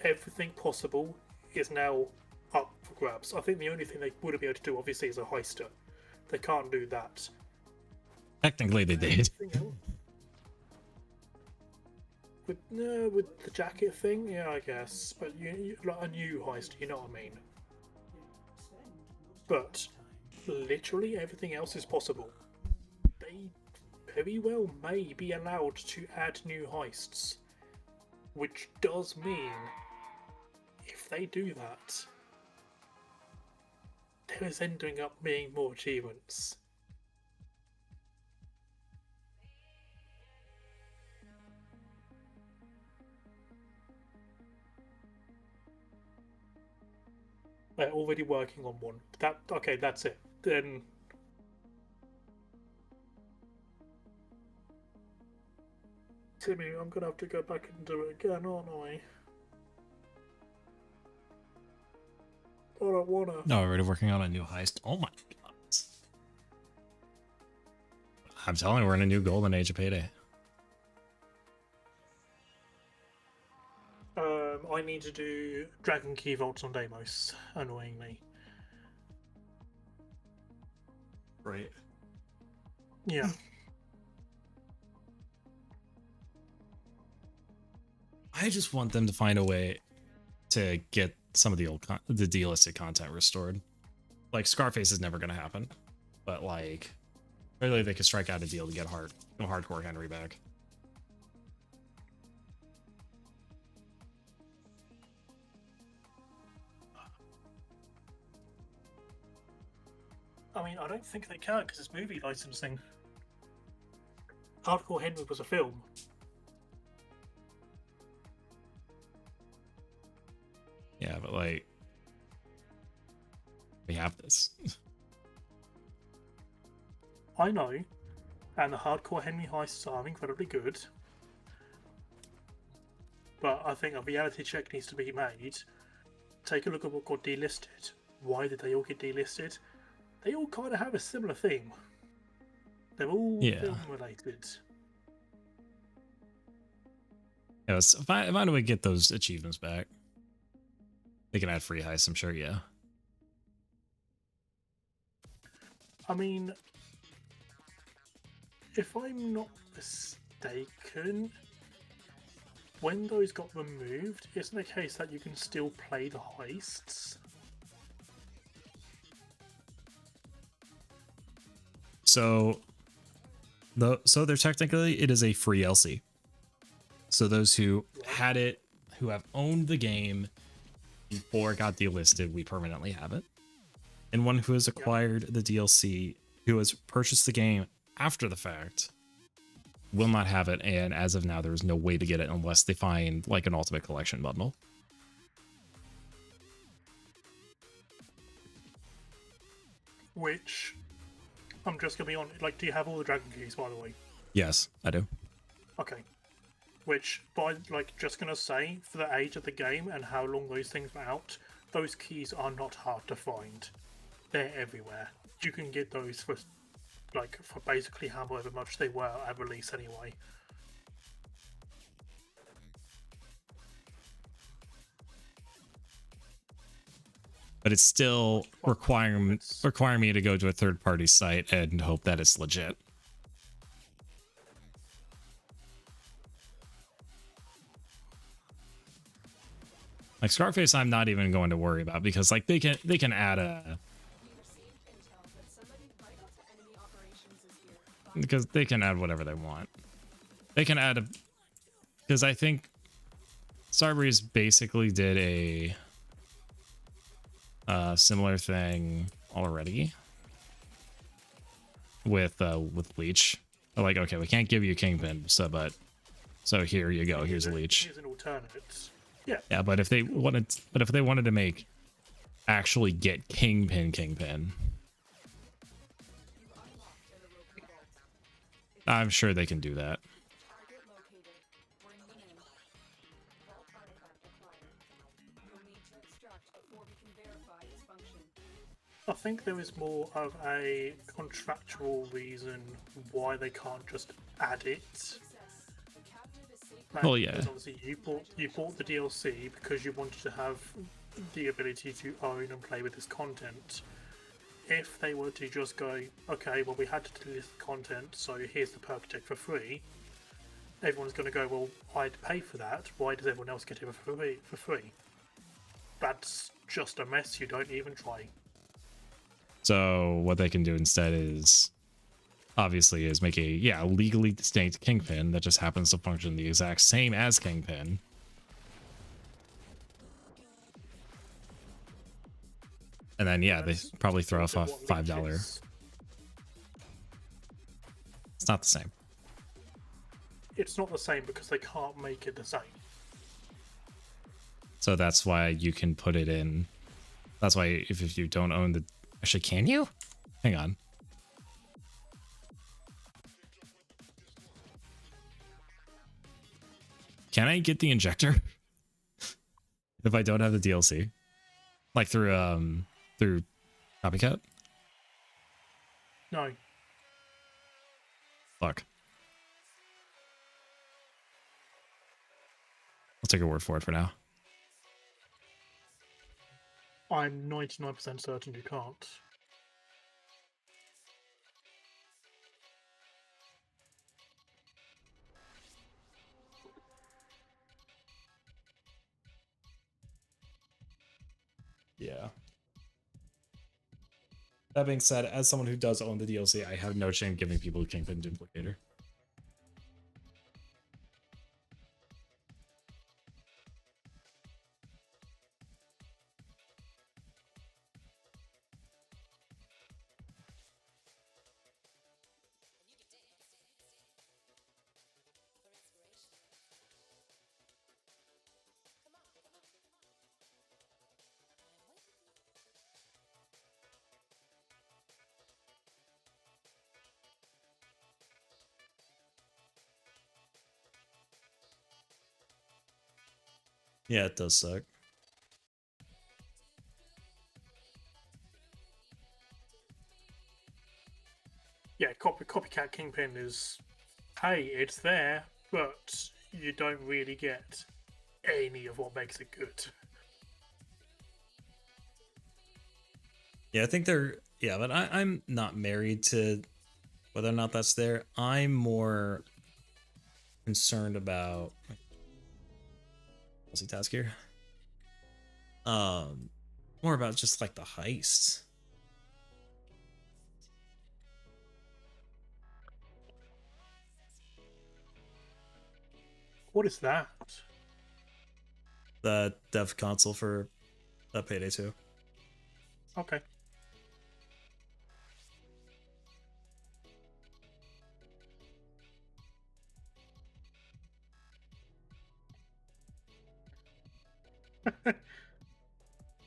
Everything possible is now up for grabs. I think the only thing they wouldn't be able to do, obviously, is a heister. They can't do that. Technically, they did. Everything else- with the jacket thing, yeah, I guess. But you like a new heist, you know what I mean? But literally everything else is possible. They very well may be allowed to add new heists, which does mean if they do that, there is ending up being more achievements. They're already working on one. Okay, that's it. Then Timmy, I'm gonna have to go back and do it again, aren't I? I don't wanna. No, we're already working on a new heist. Oh my god. I'm telling you, we're in a new golden age of payday. I need to do Dragon Key Vaults on Deimos, annoyingly. Right. Yeah. I just want them to find a way to get some of the old the delisted content restored. Like Scarface is never going to happen, but like really they could strike out a deal to get hardcore Henry back. I mean, I don't think they can because it's movie licensing. Hardcore Henry was a film. Yeah, but like we have this. I know, and the Hardcore Henry heists are incredibly good. But I think a reality check needs to be made. Take a look at what got delisted. Why did they all get delisted? They all kind of have a similar theme. They're all film related. Yeah, if I find a way to get those achievements back, they can add free heists, I'm sure. Yeah. I mean, if I'm not mistaken, when those got removed, isn't the case that you can still play the heists? So they're technically, it is a free LC. So those who had it, who have owned the game before it got delisted, we permanently have it. And one who has acquired the DLC, who has purchased the game after the fact, will not have it. And as of now, there is no way to get it unless they find like an Ultimate Collection bundle. Which, I'm just gonna be on. Like, do you have all the Dragon Keys, by the way? Yes, I do. Okay. Which, by like, just gonna say, for the age of the game and how long those things were out, those keys are not hard to find. they're everywhere. You can get those for basically however much they were at release anyway. But it's still requiring me to go to a third-party site and hope that it's legit. Like Scarface, I'm not even going to worry about because like they can add a because they can add whatever they want. They can add a because I think Starbreeze basically did a similar thing already with Leech. They're like, okay, we can't give you Kingpin, so here you go. Here's a Leech. Here's an alternate. Yeah, but if they wanted to make actually get Kingpin, I'm sure they can do that. I think there is more of a contractual reason why they can't just add it. Well, yeah. Because obviously you bought the DLC because you wanted to have the ability to own and play with this content. If they were to just go, okay, well we had to do this content, so here's the perk deck for free, everyone's going to go, well, I'd pay for that. Why does everyone else get it for free? That's just a mess. You don't even try. So what they can do instead is obviously is make a legally distinct Kingpin that just happens to function the exact same as Kingpin. And then they probably throw off a $5. It's not the same. It's not the same because they can't make it the same. So that's why you can put it in. That's why if you don't own the actually, can you? Hang on. Can I get the injector if I don't have the DLC? Like through Copycat? No. Fuck. I'll take your word for it for now. I'm 99% certain you can't. Yeah. That being said, as someone who does own the DLC, I have no shame giving people Kingpin Duplicator. Yeah, it does suck. Yeah, copycat Kingpin is, hey, it's there, but you don't really get any of what makes it good. Yeah, I think but I'm not married to whether or not that's there. I'm more concerned about multitask here. More about just like the heist. What is that? The dev console for Payday 2. Okay.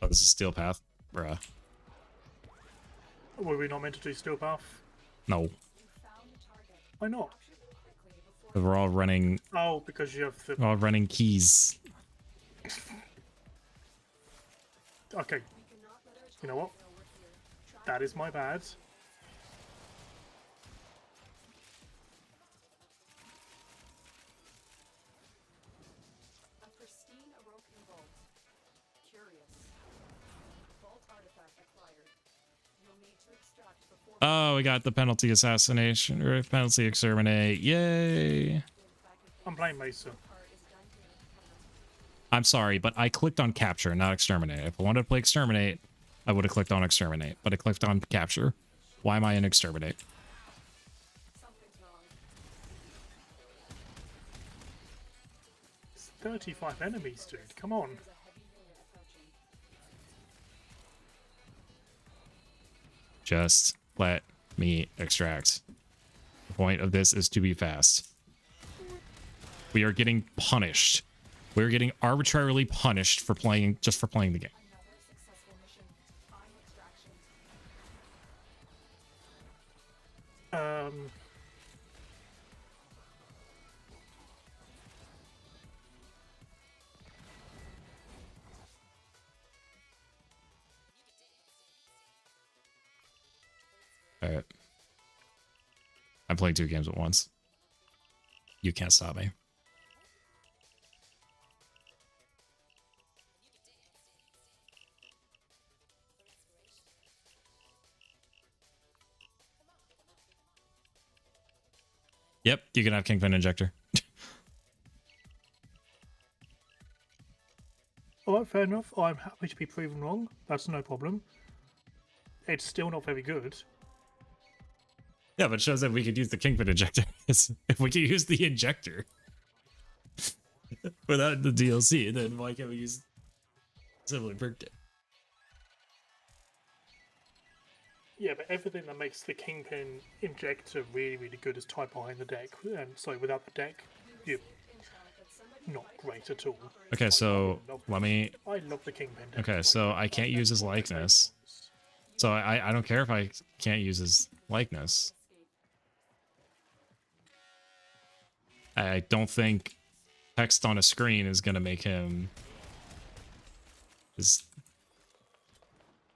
Oh, this is Steel Path? Bruh. Were we not meant to do Steel Path? No. Why not? We're all running. Oh, because you have the... We're all running keys. Okay. You know what? That is my bad. A pristine Orokin vault. Curious. Vault artifact acquired. You'll need to extract before. Oh, we got the penalty assassination or penalty exterminate. Yay. I'm playing Mesa. I'm sorry, but I clicked on capture, not exterminate. If I wanted to play exterminate, I would have clicked on exterminate, but I clicked on capture. Why am I in exterminate? Something's wrong. It's 35 enemies, dude. Come on. There's a heavy unit approaching. Just let me extract. The point of this is to be fast. We are getting punished. We're getting arbitrarily punished for playing, just for playing the game. Another successful mission. Find extraction. All right. I'm playing 2 games at once. You can't stop me. Yep, you can have Kingpin Injector. Alright, fair enough. I'm happy to be proven wrong. That's no problem. It's still not very good. Yeah, but it shows that we could use the Kingpin Injector. If we could use the Injector without the DLC, then why can't we use similar perk deck? Yeah, but everything that makes the Kingpin Injector really, really good is tied behind the deck. And so without the deck, you're not great at all. Okay, so let me... I love the Kingpin deck. Okay, so I can't use his likeness. So I don't care if I can't use his likeness. I don't think text on a screen is going to make him... I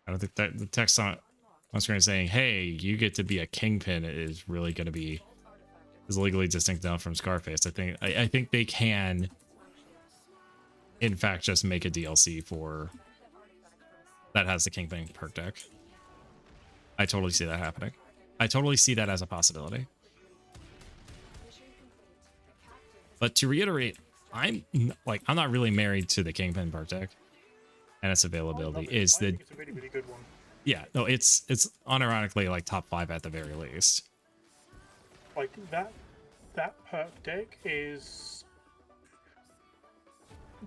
don't think that the text on screen saying, hey, you get to be a Kingpin is really going to be... is legally distinct now from Scarface. I think they can, in fact, just make a DLC for... that has the Kingpin perk deck. I totally see that happening. I totally see that as a possibility. But to reiterate, I'm not really married to the Kingpin perk deck and its availability. I think it's a really, really good one. Yeah, no, it's unironically like top 5 at the very least. Like that perk deck is,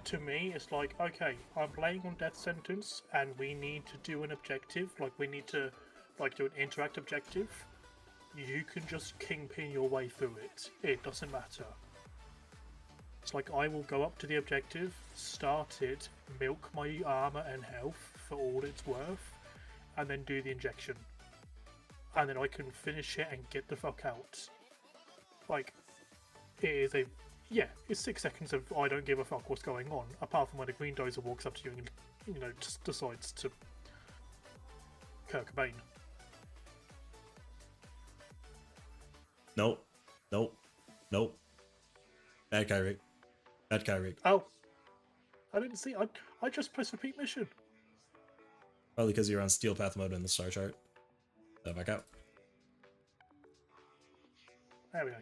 to me, it's like, okay, I'm playing on death sentence and we need to do an objective, like we need to do an interact objective. You can just Kingpin your way through it. It doesn't matter. It's like I will go up to the objective, start it, milk my armor and health for all it's worth, and then do the injection. And then I can finish it and get the fuck out. Like, it is a... yeah, it's 6 seconds of I don't give a fuck what's going on, apart from when a green dozer walks up to you and, you know, just decides to Kurt Cobain. Nope. Bad Kyrie. Bad Kyrie. Oh! I didn't see... I just pressed repeat mission. Probably because you're on Steel Path mode in the star chart. Back out. There we go. You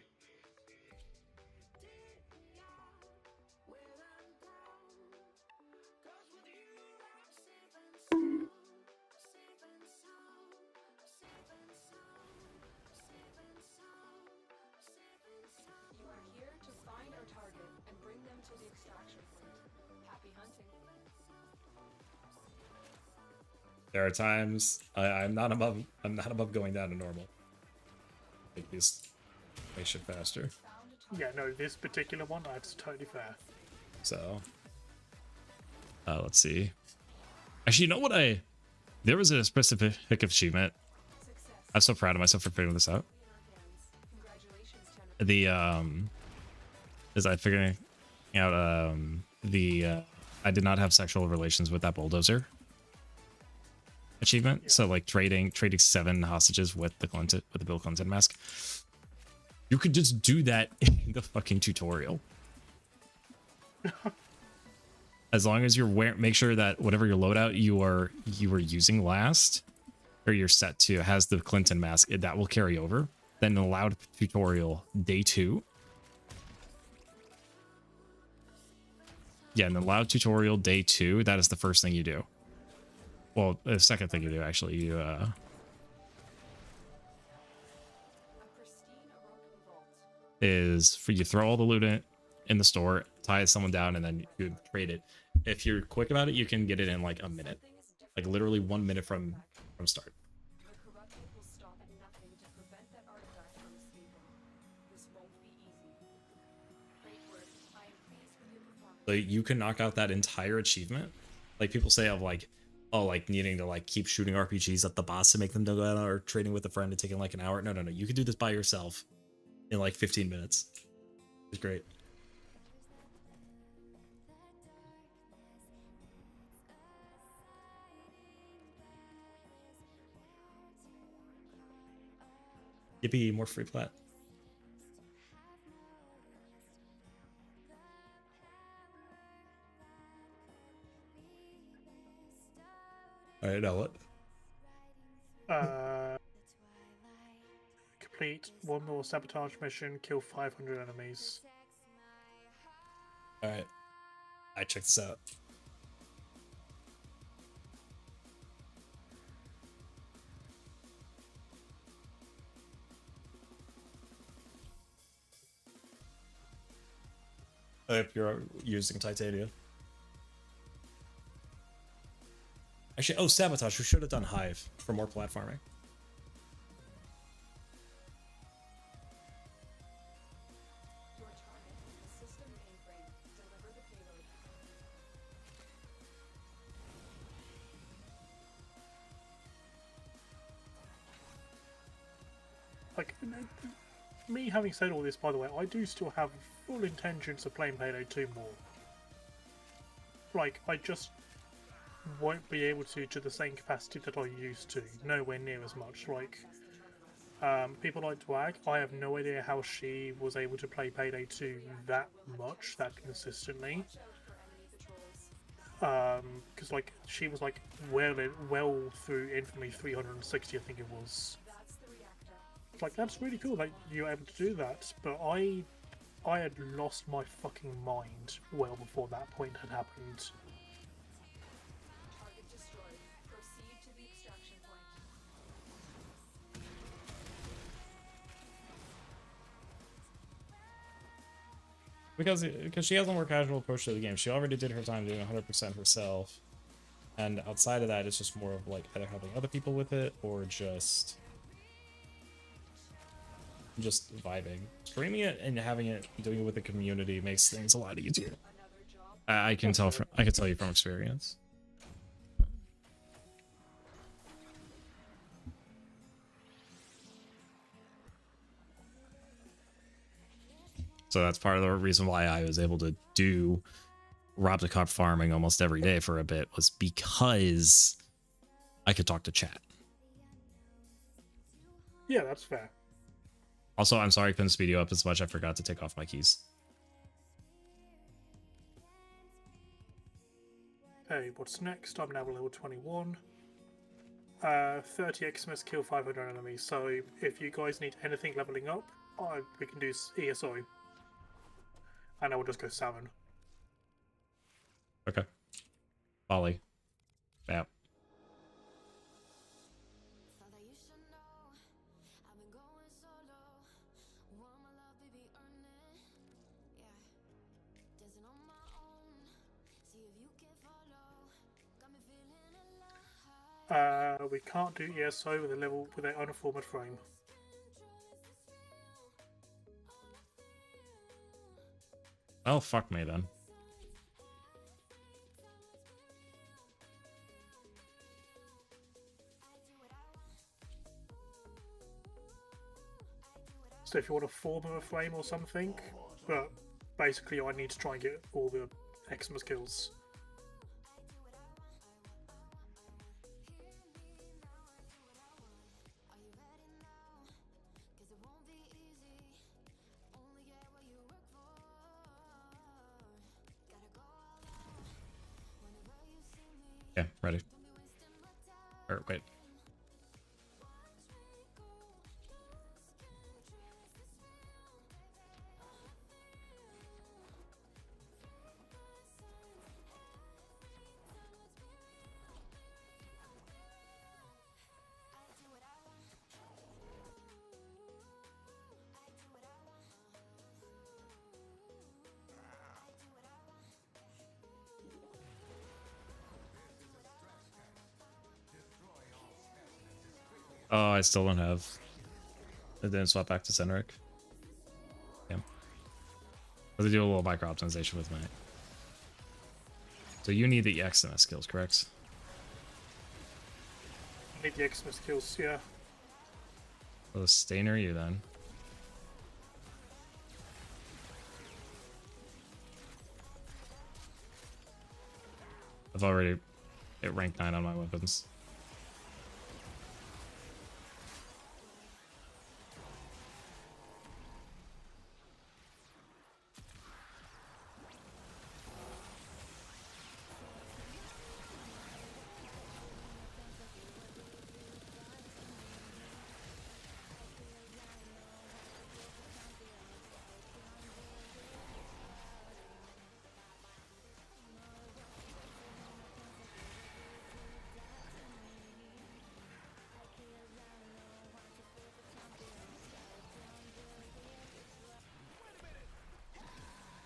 are here to find our target and bring them to the extraction point. Happy hunting. There are times I'm not above going down to normal. Make this make shit faster. Yeah, no, this particular one, that's totally fair. So let's see. Actually, you know what there was a specific achievement. I'm so proud of myself for figuring this out. Congratulations, Jennifer. The is I figuring out I did not have sexual relations with that bulldozer. achievement. Yeah. So like trading 7 hostages with the Bill Clinton mask. You could just do that in the fucking tutorial. As long as you're make sure that whatever your loadout you were using last, or you're set to, has the Clinton mask, that will carry over. Then an allowed tutorial day 2. Yeah, in the allowed tutorial day 2, that is the first thing you do. Well, the second thing you do, actually, you A pristine Oroku vault. is you throw all the loot in the store, tie someone down, and then you trade it. If you're quick about it, you can get it in like a minute, Something is different. like literally 1 minute from start. The corrupted will stop at nothing to prevent that artifact from escaping. This won't be easy. Great work. I am pleased with your performance. Like you can knock out that entire achievement. Like people say of like, oh, like needing to like keep shooting RPGs at the boss to make them go out, or trading with a friend and taking like an hour. No. You can do this by yourself in like 15 minutes. It's great. Yippee, more free plat. All right, now what? Complete 1 more sabotage mission, kill 500 enemies. All right, I check this out. I hope you're using titanium. Actually, oh, sabotage. We should have done hive for more platforming. Your target is the system mainframe. Deliver the payload. Like, me having said all this, by the way, I do still have full intentions of playing Payday 2 more. Like, I just won't be able to the same capacity that I used to. Nowhere near as much. Like, people like Dwag, I have no idea how she was able to play Payday 2 that much, that consistently. Because like she was like well through Infamy 360, I think it was. That's the reactor. It's like, that's really cool that you're able to do that, but I had lost my fucking mind well before that point had happened. Target destroyed. Proceed to the extraction point. Because she has a more casual approach to the game. She already did her time doing 100% herself, and outside of that, it's just more of like either helping other people with it or just vibing. Streaming it and having it doing it with the community makes things a lot easier. Another job. I can tell you from experience. So that's part of the reason why I was able to do rob the cop farming almost every day for a bit, was because I could talk to chat. Yeah, that's fair. Also, I'm sorry I couldn't speed you up as much. I forgot to take off my keys. Hey, what's next? I'm now level 21. 30 Xmas, kill 500 enemies. So if you guys need anything leveling up, we can do ESO. And I will just go 7. Okay. Ollie. Yeah. We can't do ESO with an unformed frame. Oh, fuck me then. So if you want a form of a frame or something, but basically I need to try and get all the Xmas kills. Yeah, ready. Or wait. Oh, I still don't have. I didn't swap back to Senric. Yeah. But they do a little micro optimization with my. So you need the XMS skills, correct? Need the Xmas skills, yeah. Well, stay near you then. I've already hit rank 9 on my weapons.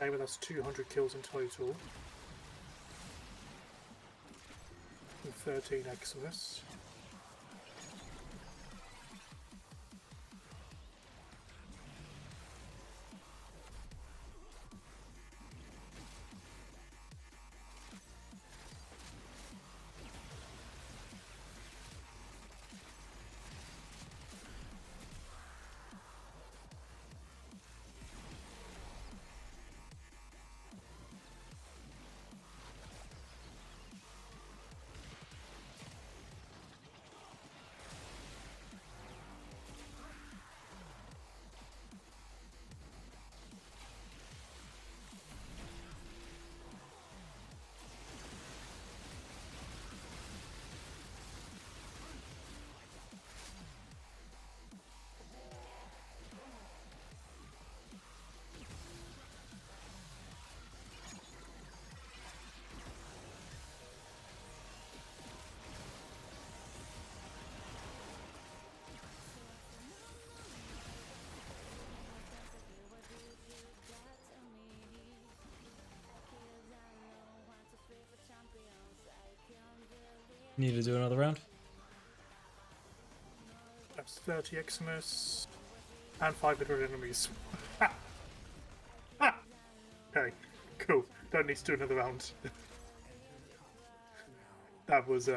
Okay, but that's 200 kills in total. And 13 Xmas. Need to do another round? That's 30 Xmas. And 500 enemies. Ha! Ha! Okay, cool. Don't need to do another round. That was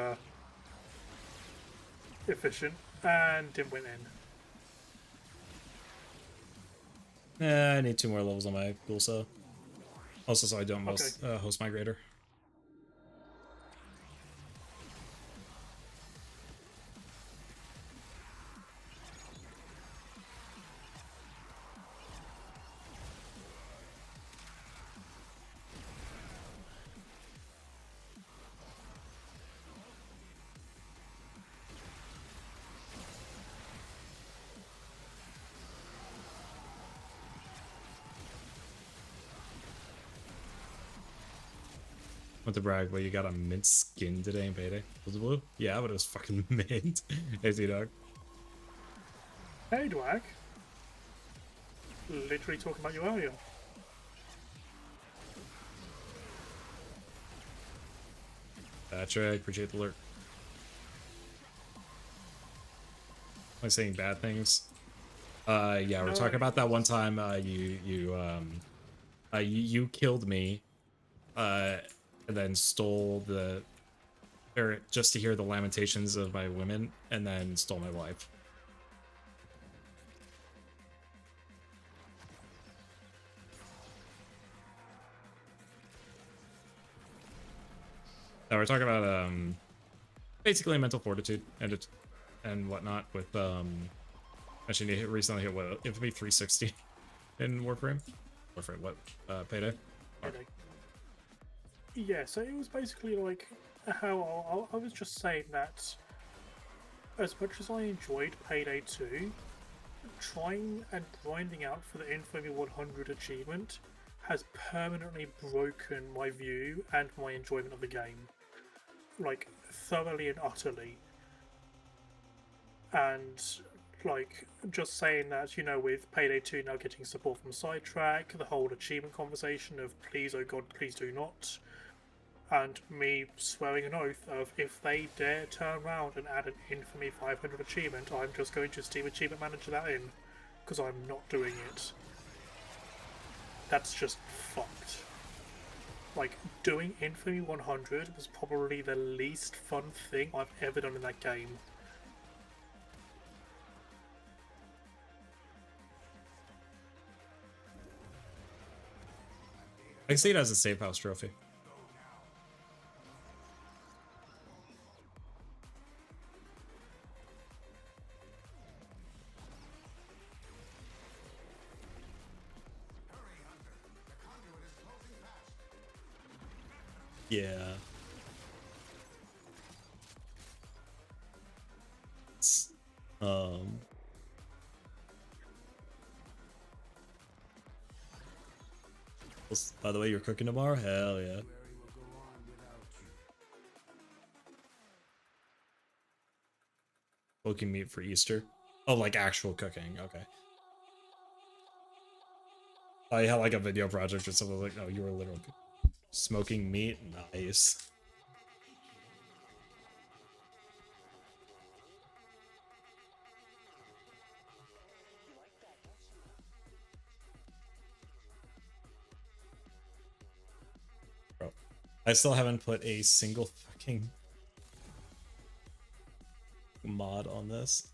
efficient and didn't win in. I need 2 more levels on my ghoul cell. Also, so I don't host migrator. Want to brag, but you got a mint skin today in Payday. Was it blue? Yeah, but it was fucking mint. Hey, Dog. Hey, Dwag. Literally talking about you earlier. Patrick, appreciate the alert. Am I saying bad things? Yeah, we're talking about that one time you killed me, and then stole the, or just to hear the lamentations of my women, and then stole my wife. Now we're talking about basically mental fortitude and whatnot with actually recently hit what Infamy 360 in Warframe. Warframe what? Payday. Okay. Yeah, so it was basically like how I was just saying that as much as I enjoyed Payday 2, trying and grinding out for the Infamy 100 achievement has permanently broken my view and my enjoyment of the game. Like, thoroughly and utterly. And, like, just saying that, you know, with Payday 2 now getting support from Sidetrack, the whole achievement conversation of please, oh god, please do not, and me swearing an oath of if they dare turn around and add an Infamy 500 achievement, I'm just going to Steam Achievement Manager that in, because I'm not doing it. That's just fucked. Like, doing Infamy 100 was probably the least fun thing I've ever done in that game. I can see it as a safe house trophy. Yeah. It's, by the way, you're cooking tomorrow? Hell yeah. Smoking meat for Easter? Oh, like actual cooking. Okay. I had like a video project or something like, no, you were literally smoking meat? Nice. Bro, I still haven't put a single fucking mod on this.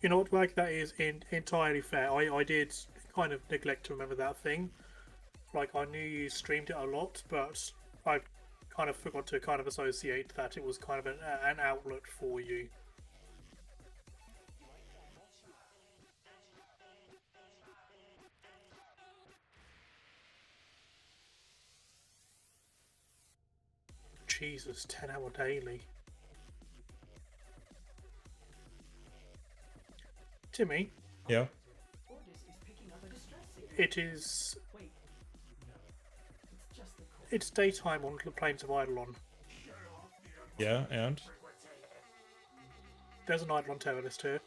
You know what, like, that is entirely fair. I did kind of neglect to remember that thing. Like, I knew you streamed it a lot, but I kind of forgot to kind of associate that it was kind of an outlet for you. Jesus, 10-hour daily. Timmy? Yeah. It is... It's daytime on the Plains of Eidolon. Yeah, and? There's an Eidolon terrorist here.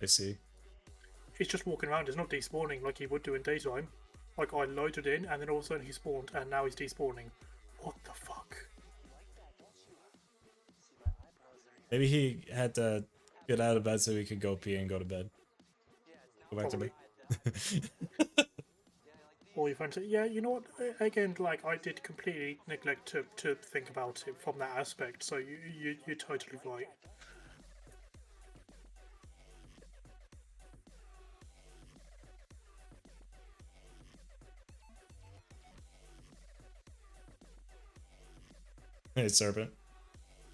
I see. He's just walking around, he's not despawning like he would do in daytime. Like, I loaded in and then all of a sudden he spawned and now he's despawning. What the fuck? Maybe he had to get out of bed so he could go pee and go to bed. Go back Probably. to bed. Or your friend said, yeah, you know what, again, like, I did completely neglect to think about it from that aspect, so you're totally right. Hey, Serpent.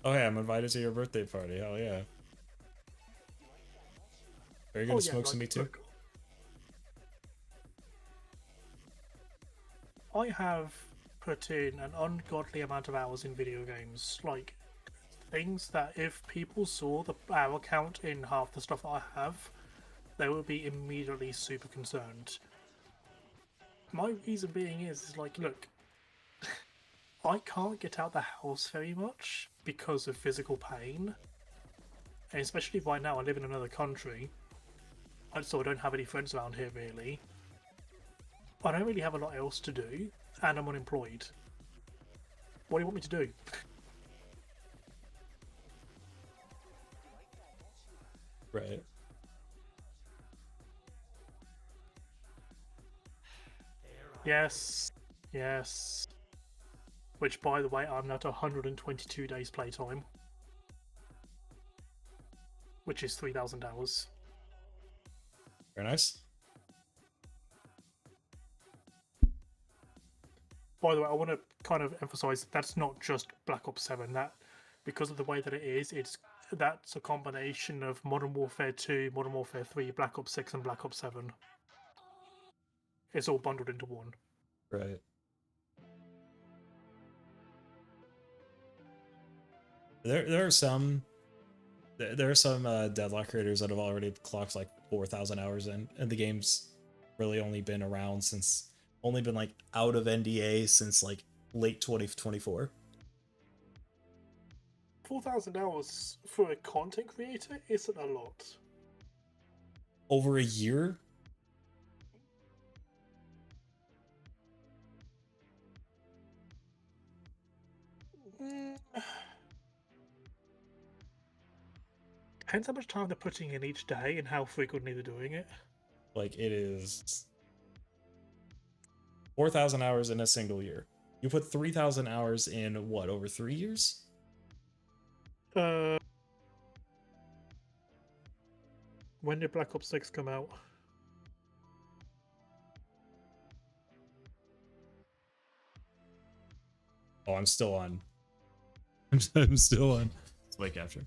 Oh, hey, I'm invited to your birthday party. Hell yeah. Are you gonna smoke some meat too? Look, I have put in an ungodly amount of hours in video games. Like, things that if people saw the hour count in half the stuff that I have, they would be immediately super concerned. My reason being is like, look, I can't get out the house very much because of physical pain. And especially right now, I live in another country. so I don't have any friends around here really. I don't really have a lot else to do, and I'm unemployed. What do you want me to do? Right. Yes, yes. Which, by the way, I'm at 122 days playtime, which is 3,000 hours. Very nice. By the way, I want to kind of emphasize that's not just Black Ops 7. That, because of the way that it is, that's a combination of Modern Warfare 2, Modern Warfare 3, Black Ops 6, and Black Ops 7. It's all bundled into one. Right. There are some Deadlock creators that have already clocked like 4,000 hours in, and the game's really only been around since, only been like out of NDA since like late 2024. 4,000 hours for a content creator isn't a lot. Over a year? Depends how much time they're putting in each day and how frequently they're doing it. Like, it is 4,000 hours in a single year. You put 3,000 hours in what, over 3 years? When did Black Ops 6 come out? Oh, I'm still on. I'm still on. Let's wake after.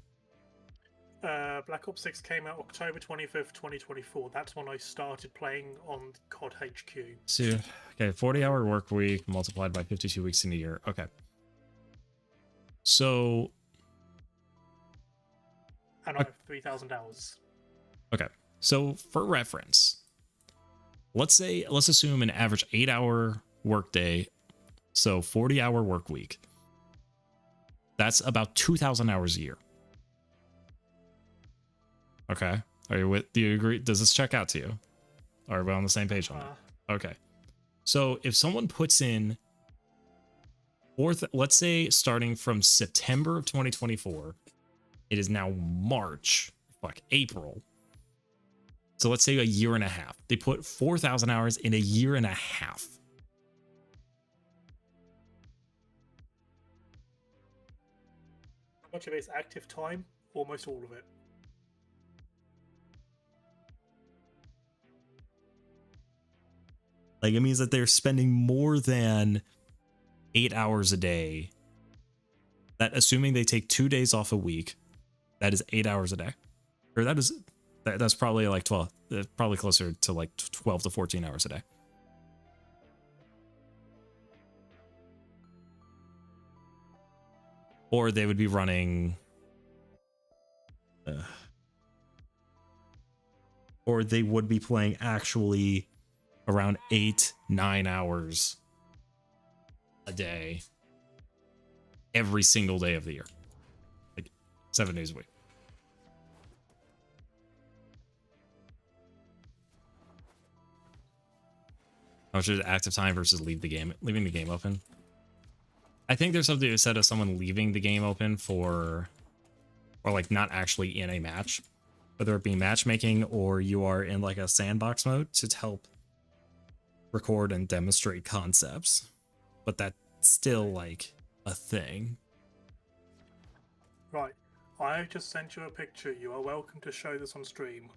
Black Ops 6 came out October 25th, 2024. That's when I started playing on COD HQ. So, okay, 40-hour work week multiplied by 52 weeks in a year. Okay. So... And I have 3,000 hours. Okay. So, for reference, let's assume an average 8-hour workday, so 40-hour work week. That's about 2,000 hours a year. Okay. Do you agree? Does this check out to you? Are we on the same page on that? Okay. So if someone puts in let's say starting from September of 2024, it is now April. So let's say a year and a half. They put 4,000 hours in a year and a half. How much of it is active time? Almost all of it. Like, it means that they're spending more than 8 hours a day. That, assuming they take 2 days off a week, that is 8 hours a day. Or that's probably like 12, probably closer to like 12 to 14 hours a day. Or they would be running... or they would be playing actually around 8-9 hours a day every single day of the year, like 7 days a week. How much is active time versus leaving the game open? I think there's something to be said of someone leaving the game open or like not actually in a match, whether it be matchmaking or you are in like a sandbox mode to help record and demonstrate concepts, but that's still like a thing. Right. I have just sent you a picture. You are welcome to show this on stream.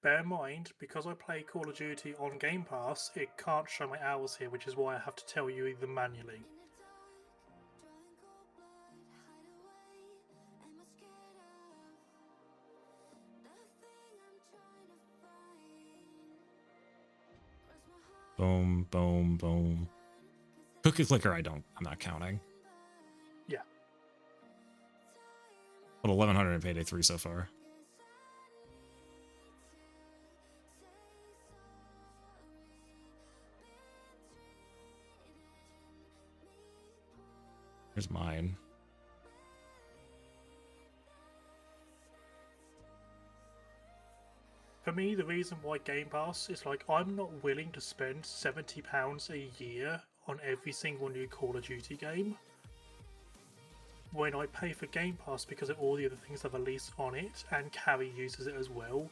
Bear in mind, because I play Call of Duty on Game Pass, it can't show my hours here, which is why I have to tell you either manually. Boom, boom, boom. Cookie clicker, I'm not counting. Yeah. But 1,100 in Payday 3 so far. Here's mine. for me, the reason why Game Pass is like I'm not willing to spend £70 a year on every single new Call of Duty game when I pay for Game Pass because of all the other things that are released on it, and Carrie uses it as well.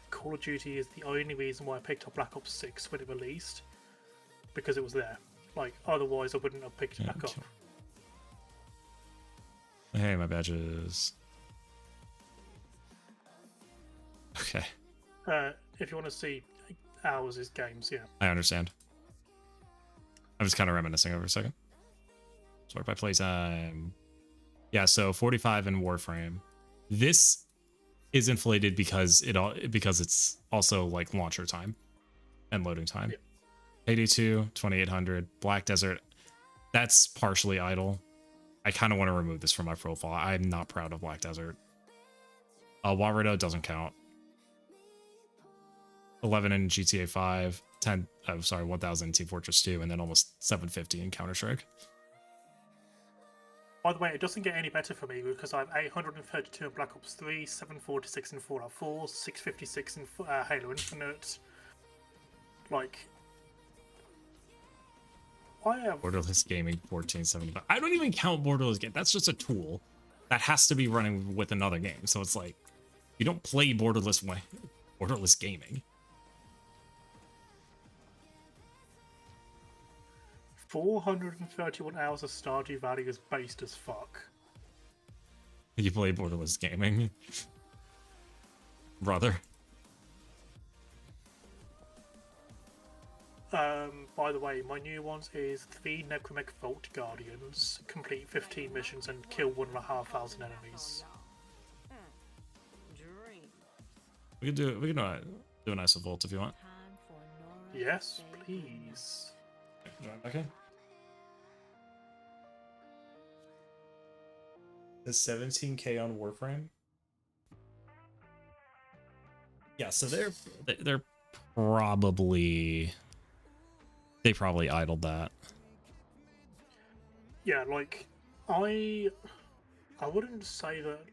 Call of Duty is the only reason why I picked up Black Ops 6 when it released, because it was there. Like, otherwise I wouldn't have picked it back up. Hey, my badges. Okay, If you want to see hours is games, yeah. I understand. I'm just kind of reminiscing over a second. Sort by playtime. Yeah, so 45 in Warframe. This is inflated because it's also like launcher time and loading time. Yep. Payday 2, 2800. Black Desert, that's partially idle. I kind of want to remove this from my profile. I'm not proud of Black Desert. Warrido doesn't count. 11 in GTA 5, 10, 1000 in Team Fortress 2, and then almost 750 in Counter-Strike. By the way, it doesn't get any better for me because I have 832 in Black Ops 3, 746 in Fallout 4, 656 in Halo Infinite. Like, I have... Borderless Gaming 1475. I don't even count Borderless Game. That's just a tool that has to be running with another game. So it's like, you don't play Borderless Gaming. 431 hours of Stardew Valley is based as fuck. You play Borderless Gaming, brother. By the way, my new ones is 3 Necromech Vault Guardians, complete 15 missions and kill 1,500 enemies. We can do a nice vault if you want. Yes, please. Okay. The 17k on Warframe. Yeah, so they're probably idled that. Yeah, like I wouldn't say that.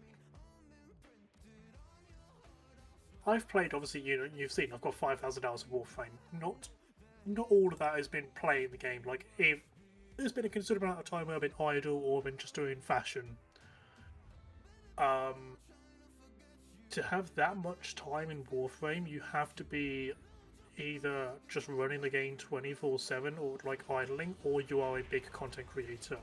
I've played, obviously, you've seen I've got 5,000 hours of Warframe. Not all of that has been playing the game. Like, if there's been a considerable amount of time where I've been idle or been just doing fashion. To have that much time in Warframe, you have to be either just running the game 24/7 or like idling, or you are a big content creator.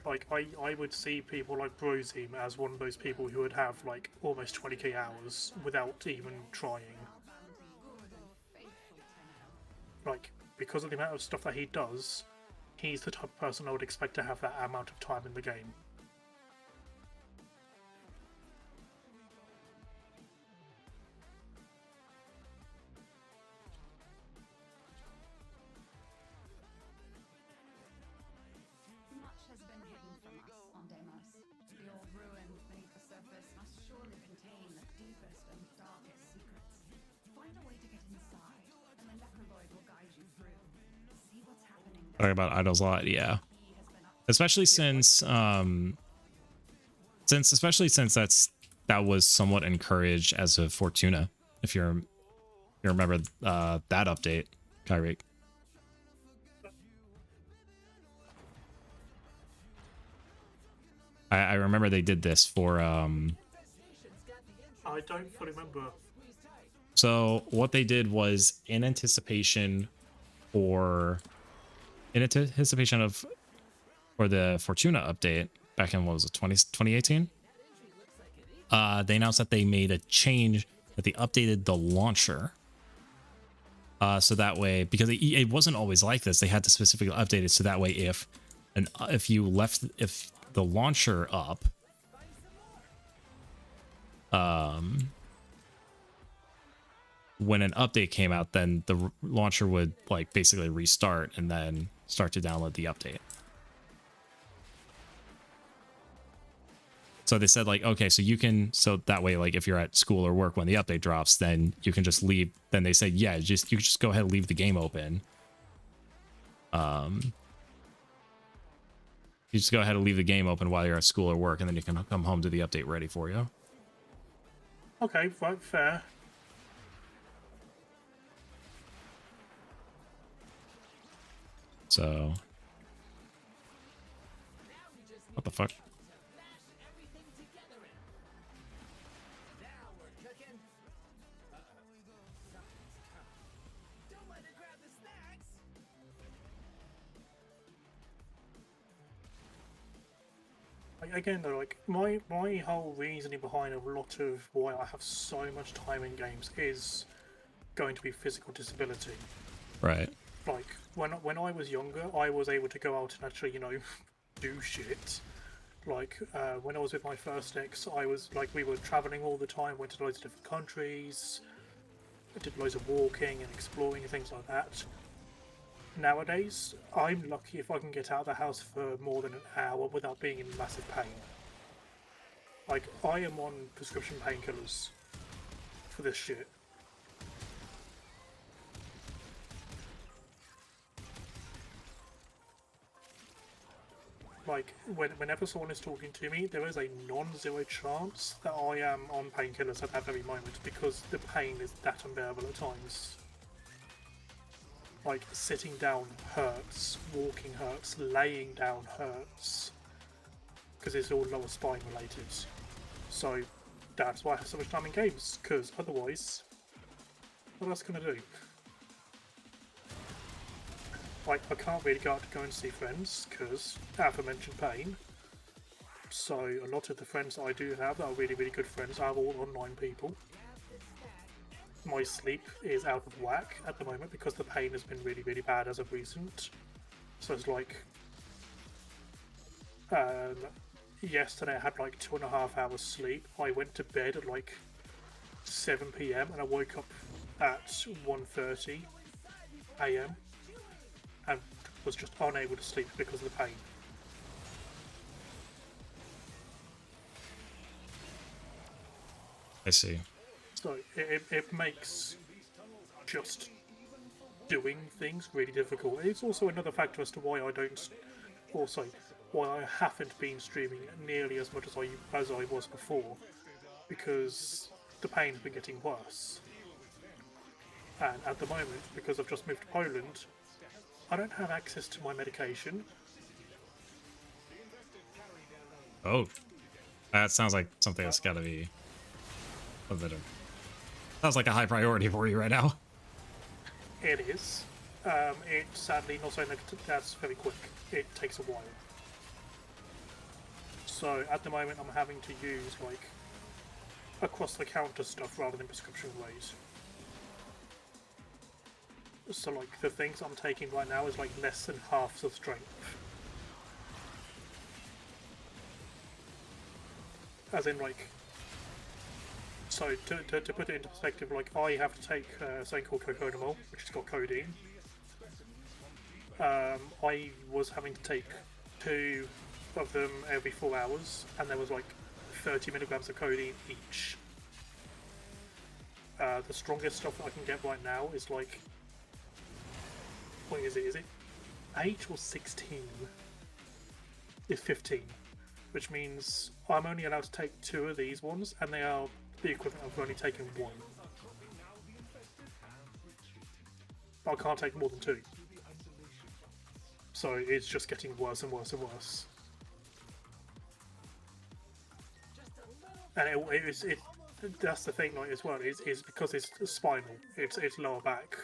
Like, I would see people like Broseam as one of those people who would have like almost 20k hours without even trying. Like, because of the amount of stuff that he does, he's the type of person I would expect to have that amount of time in the game. Much has been hidden from us on Deimos. The old ruins beneath the surface must surely contain the deepest and darkest secrets. Find a way to get inside, and the Necroloid will guide you through. See what's happening there. Talking about idols a lot, yeah. Especially since that was somewhat encouraged as a Fortuna. If you remember that update, Kyrie. I remember they did this for I don't fully remember. so what they did was in anticipation of for the Fortuna update back in, what was it, 2018, they announced that they made a change, that they updated the launcher, so that way, because it wasn't always like this, they had to specifically update it so that way if the launcher up, when an update came out, then the launcher would like basically restart and then start to download the update. So they said like, okay, so you can, so that way, like if you're at school or work when the update drops, then you can just leave. Then they said, yeah, you just go ahead and leave the game open. You just go ahead and leave the game open while you're at school or work, and then you can come home to the update ready for you. Okay, right, fair. So, what the fuck? Like, again, though, like my whole reasoning behind a lot of why I have so much time in games is going to be physical disability. Right. Like when I was younger, I was able to go out and actually, do shit. Like when I was with my first ex, I was like we were traveling all the time, went to loads of different countries, did loads of walking and exploring and things like that. Nowadays, I'm lucky if I can get out of the house for more than an hour without being in massive pain. Like, I am on prescription painkillers for this shit. Like, whenever someone is talking to me, there is a non-zero chance that I am on painkillers at that very moment because the pain is that unbearable at times. Like, sitting down hurts, walking hurts, laying down hurts, because it's all lower spine related. So that's why I have so much time in games, because otherwise, what else can I do? Like, I can't really go out to go and see friends, because aforementioned pain. So a lot of the friends that I do have that are really, really good friends are all online people. My sleep is out of whack at the moment because the pain has been really, really bad as of recent. So it's like, yesterday I had like 2.5 hours sleep. I went to bed at like 7 PM and I woke up at 1:30 AM and was just unable to sleep because of the pain. I see. So it makes just doing things really difficult. It's also another factor as to why I don't, also why I haven't been streaming nearly as much as I was before, because the pain's been getting worse. And at the moment, because I've just moved to Poland, I don't have access to my medication. Oh, that sounds like something that's got to be a bit of. Sounds like a high priority for you right now. It is. It's sadly not something that's very quick. It takes a while. So at the moment I'm having to use like across the counter stuff rather than prescription ways. So like the things I'm taking right now is like less than half the strength. As in like, so to put it into perspective, like I have to take something called cocodamol, which has got codeine. I was having to take 2 of them every 4 hours, and there was like 30 milligrams of codeine each. The strongest stuff that I can get right now is like, what is it? Is it 8 or 16? It's 15, which means I'm only allowed to take 2 of these ones, and they are the equivalent of only taking 1. I can't take more than 2. So it's just getting worse and worse and worse. And that's the thing, like, as well, is because it's spinal, it's lower back.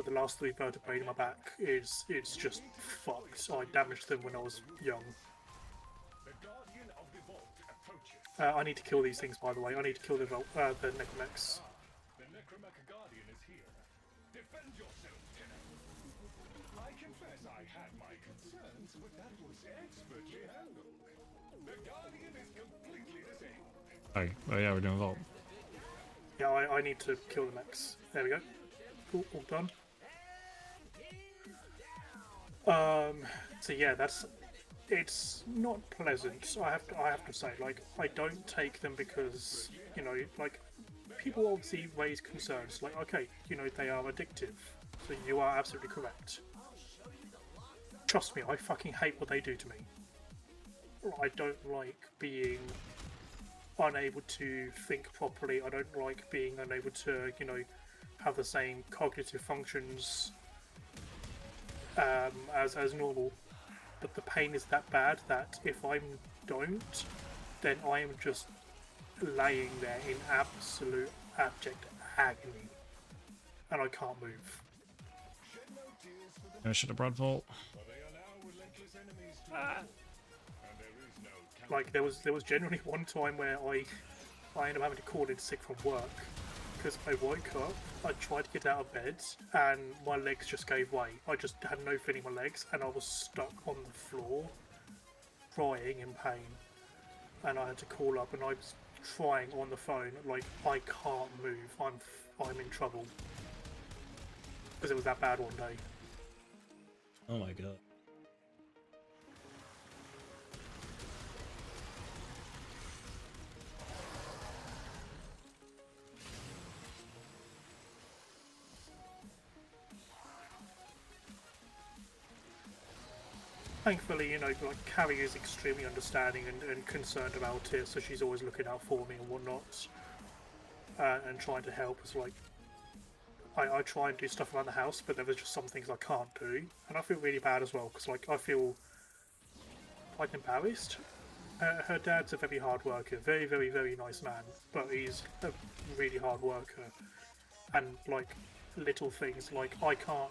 The last 3 vertebrae in my back it's just fucked. I damaged them when I was young. I need to kill these things, by the way. I need to kill the necromex. The Necromac Guardian is here. Defend yourself, Tenno. I confess I had my concerns, but that was expertly handled. The Guardian is completely disabled. Oh yeah, we're doing Vault. Yeah, I need to kill the mechs. There we go. Cool, all done. So yeah, it's not pleasant. I have to say, like, I don't take them because, you know, like, people obviously raise concerns. Like, okay, you know, they are addictive. So you are absolutely correct. Trust me, I fucking hate what they do to me. I don't like being unable to think properly. I don't like being unable to, you know, have the same cognitive functions as normal. But the pain is that bad that if I don't, then I am just laying there in absolute abject agony, and I can't move. I should have brought Volt. Like there was generally one time where I ended up having to call in sick from work because I woke up, I tried to get out of bed, and my legs just gave way. I just had no feeling in my legs, and I was stuck on the floor, crying in pain. And I had to call up, and I was trying on the phone, like I can't move. I'm in trouble because it was that bad one day. Oh my god. Thankfully, you know, like Carrie is extremely understanding and concerned about it, so she's always looking out for me and whatnot, and trying to help us. Like, I try and do stuff around the house, but there was just some things I can't do, and I feel really bad as well because, like, I feel quite embarrassed. Her dad's a very hard worker, very, very, very nice man, but he's a really hard worker, and like little things like I can't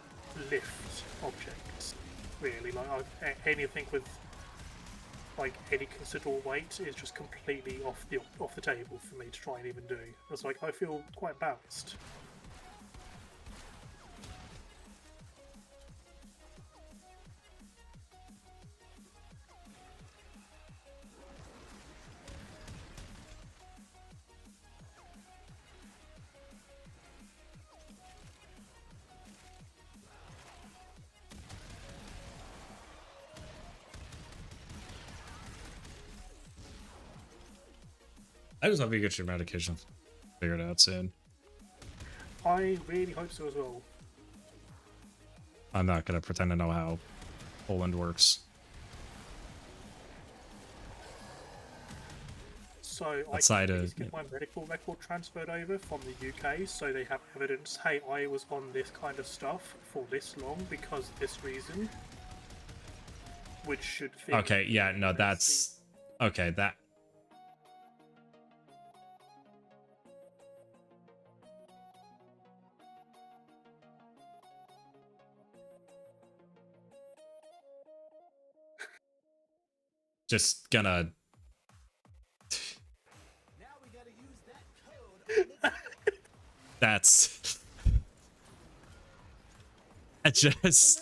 lift objects. Really, like anything with like any considerable weight is just completely off the table for me to try and even do. It's like I feel quite embarrassed. I just hope you get your medication figured out soon. I really hope so as well. I'm not gonna pretend to know how Poland works. So Outside I of- can get my medical record transferred over from the UK, so they have evidence. Hey, I was on this kind of stuff for this long because this reason, which should fit. Okay, yeah, no, that's okay. That just gonna. That's. I just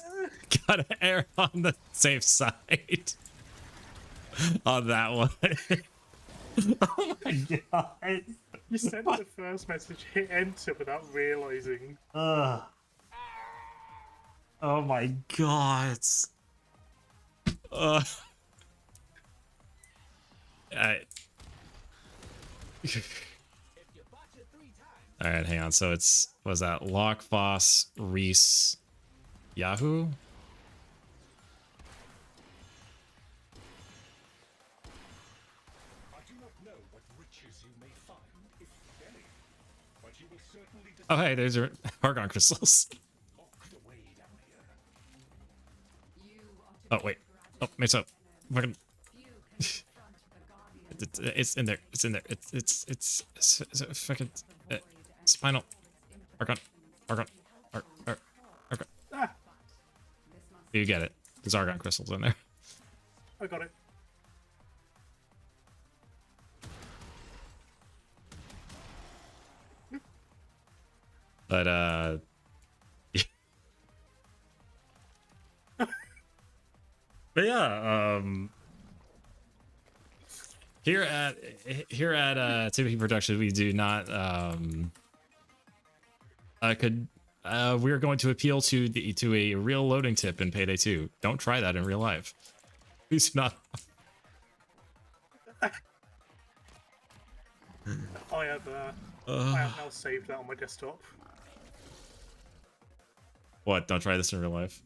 gotta err on the safe side on that one. Oh my god. You sent the first message, hit enter without realizing. Oh my god. Alright, hang on. So it's, was that Lock, Voss, Reese, Yahoo? I do not know what riches you may find, if any, but you will certainly Oh, hey, there's your Argon crystals. locked away down here. Oh, wait. Oh, mix up. Fucking. It's in there. It's in there. It's fucking spinal. Argon. Argon. Argon. Ah, You get it. There's Argon crystals in there. I got it. But but yeah, here at TP Productions, we do not we're going to appeal to a real loading tip in Payday 2. Don't try that in real life. Please do not. I have now saved that on my desktop. What? Don't try this in real life.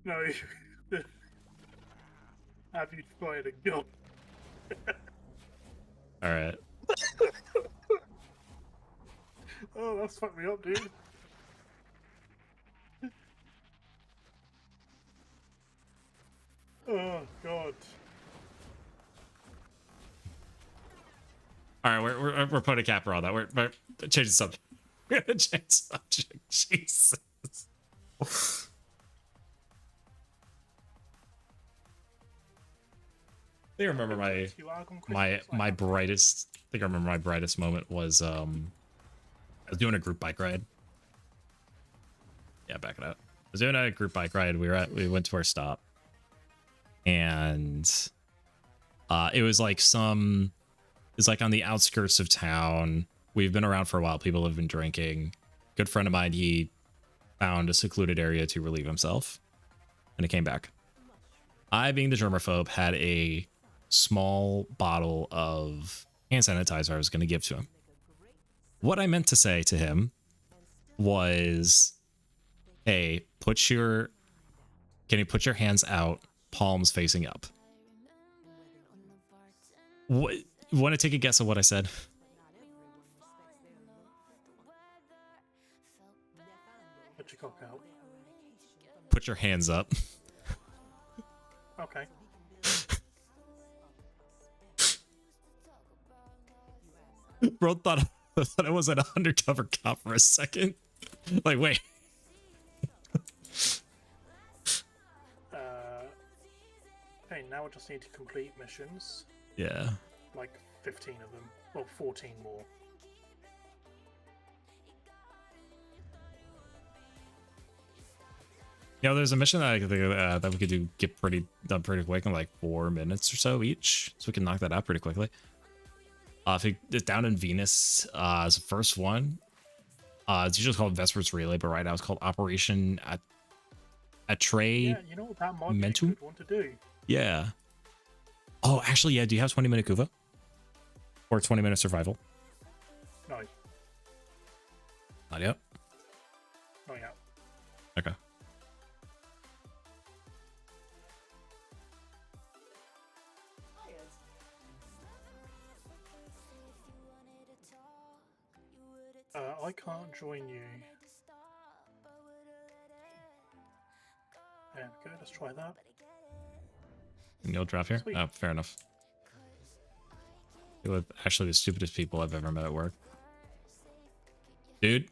No. Have you tried a gun? All right. Oh, that's fucked me up, dude. Oh god. All right, we're putting a capper on that. We're changing something. We're gonna change subject. Jesus. I think I remember my brightest. I think I remember my brightest moment was I was doing a group bike ride. Yeah, back it up. I was doing a group bike ride. We went to our stop, and it was like it's like on the outskirts of town. We've been around for a while. People have been drinking. Good friend of mine, he found a secluded area to relieve himself, and he came back. I, being the germaphobe, had a small bottle of hand sanitizer I was going to give to him. What I meant to say to him was, hey, can you put your hands out, palms facing up? What? Want to take a guess at what I said? Put your cock out. Put your hands up. Okay. Bro thought I was an undercover cop for a second. Like, wait. Okay, now I just need to complete missions. Yeah. Like 15 of them. Well, 14 more. You know, there's a mission that I could think of, that we could get done pretty quick in like 4 minutes or so each, so we can knock that out pretty quickly. If it's down in Venus, as the first one, it's usually called Vespers Relay, but right now it's called Operation Atre. Yeah, you know what that might be a Mentum? good one to do. Yeah. Oh, actually, yeah. Do you have 20-minute Kuva? Or 20-minute survival? No, Not yet. not yet. Okay. I can't join you. There we go, let's try that. And you'll drop here? Sweet. Oh, fair enough. You're actually the stupidest people I've ever met at work. Dude.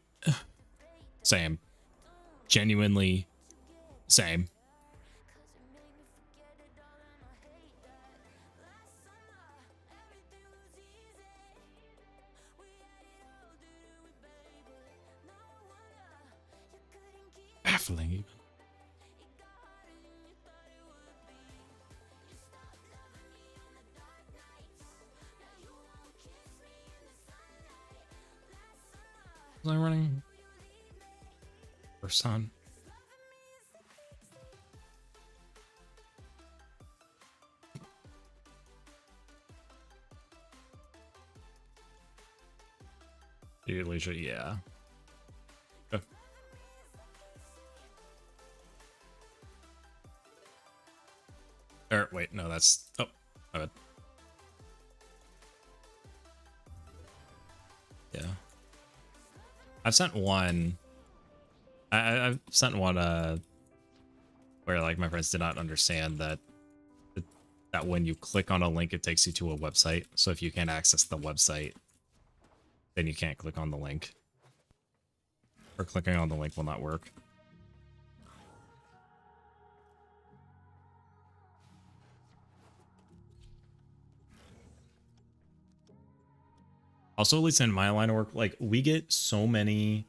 Same. Genuinely same. Baffling even. Was I running? First time. Alicia, yeah. Okay. Or wait, no, that's my bad. Yeah. I've sent one. I've sent one where like my friends did not understand that when you click on a link it takes you to a website. So if you can't access the website, then you can't click on the link. Or clicking on the link will not work. Also, at least in my line of work, like we get so many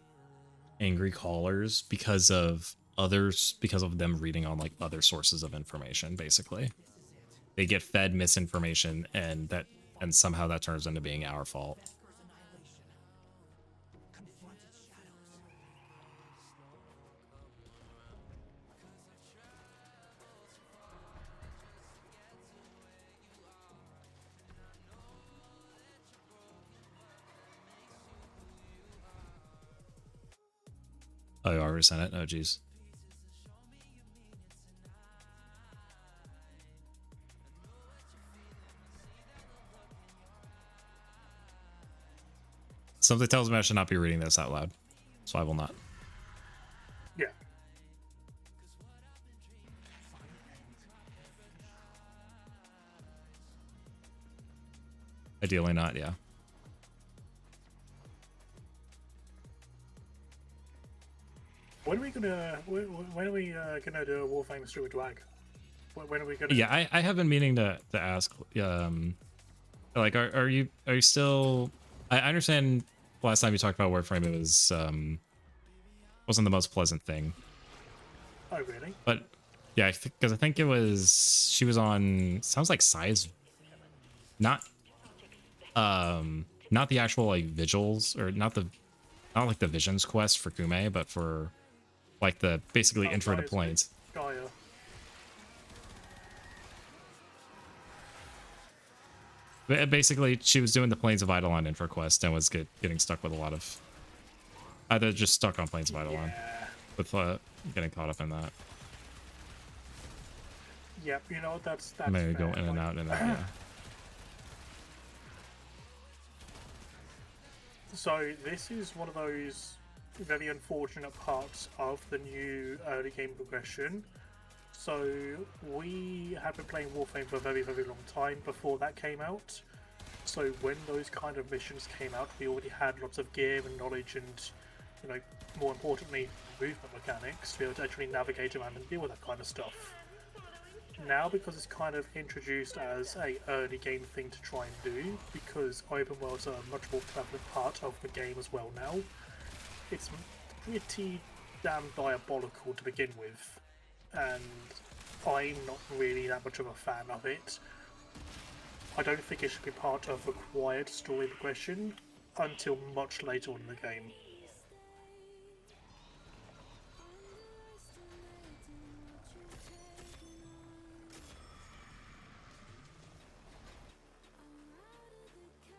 angry callers because of them reading on like other sources of information. Basically, they get fed misinformation, and somehow that turns into being our fault. Oh, you already sent it? Oh, geez. Something tells me I should not be reading this out loud, so I will not. Yeah. Ideally not, yeah. When are we gonna do a Warframe stream with Drag? When are we gonna? Yeah, I have been meaning to ask. Like, are you still? I understand. Last time you talked about Warframe, it was wasn't the most pleasant thing. Oh really? But yeah, because I think it was she was on. Sounds like Size. Not the actual like vigils, or not like the visions quest for Kume, but for like the basically intro to planes. Gaia. Basically, she was doing the Plains of Eidolon intro quest and was getting stuck with a lot of either just stuck on Plains of Eidolon with getting caught up in that. Yep, you know that's Maybe go fair, in and like- out and out. Yeah. So this is one of those very unfortunate parts of the new early game progression. So we have been playing Warframe for a very, very long time before that came out. So when those kind of missions came out, we already had lots of gear and knowledge and, you know, more importantly, movement mechanics to be able to actually navigate around and deal with that kind of stuff. Now, because it's kind of introduced as a early game thing to try and do, because open worlds are a much more prevalent part of the game as well now, it's pretty damn diabolical to begin with, and I'm not really that much of a fan of it. I don't think it should be part of required story progression until much later on in the game.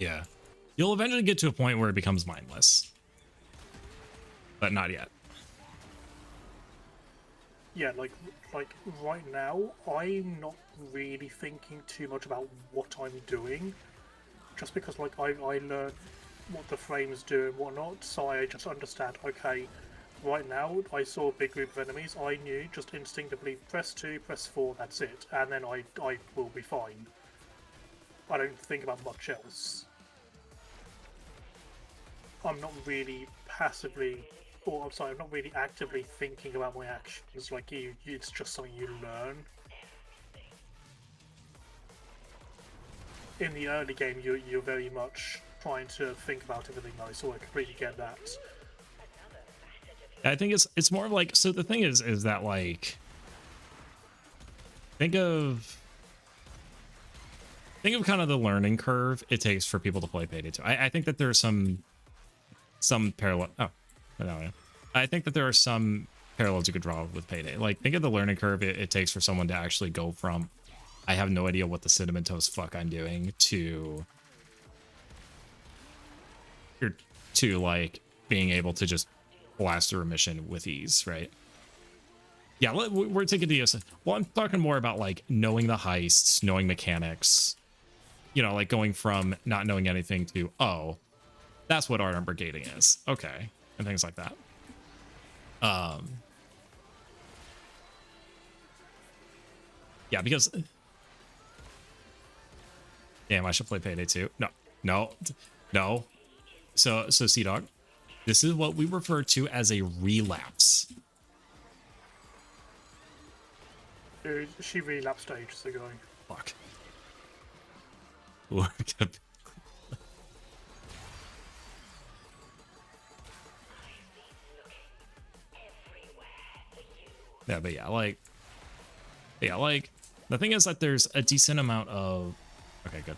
Yeah. You'll eventually get to a point where it becomes mindless. But not yet. Yeah, like right now, I'm not really thinking too much about what I'm doing, just because like I learned what the frames do and whatnot, so I just understand. Okay, right now I saw a big group of enemies. I knew just instinctively press 2, press 4, that's it, and then I will be fine. I don't think about much else. I'm not really passively, or I'm sorry, I'm not really actively thinking about my actions. Like it's just something you learn. In the early game, you're very much trying to think about everything though, so I completely get that. I think it's more of like, so the thing is that like, think of kind of the learning curve it takes for people to play Payday 2. I think that there's some parallel. Oh, no, yeah. I think that there are some parallels you could draw with Payday. Like, think of the learning curve it takes for someone to actually go from, I have no idea what the cinnamon toast fuck I'm doing, to like being able to just blast through a mission with ease, right? Yeah, we're taking the well, I'm talking more about like knowing the heists, knowing mechanics, you know, like going from not knowing anything to, oh, that's what art number gating is, okay, and things like that. Yeah, because damn, I should play Payday 2. No. So Sea-Dog, this is what we refer to as a relapse. Dude, she relapsed ages ago. Fuck. Yeah, but yeah, like the thing is that there's a decent amount of, okay, good.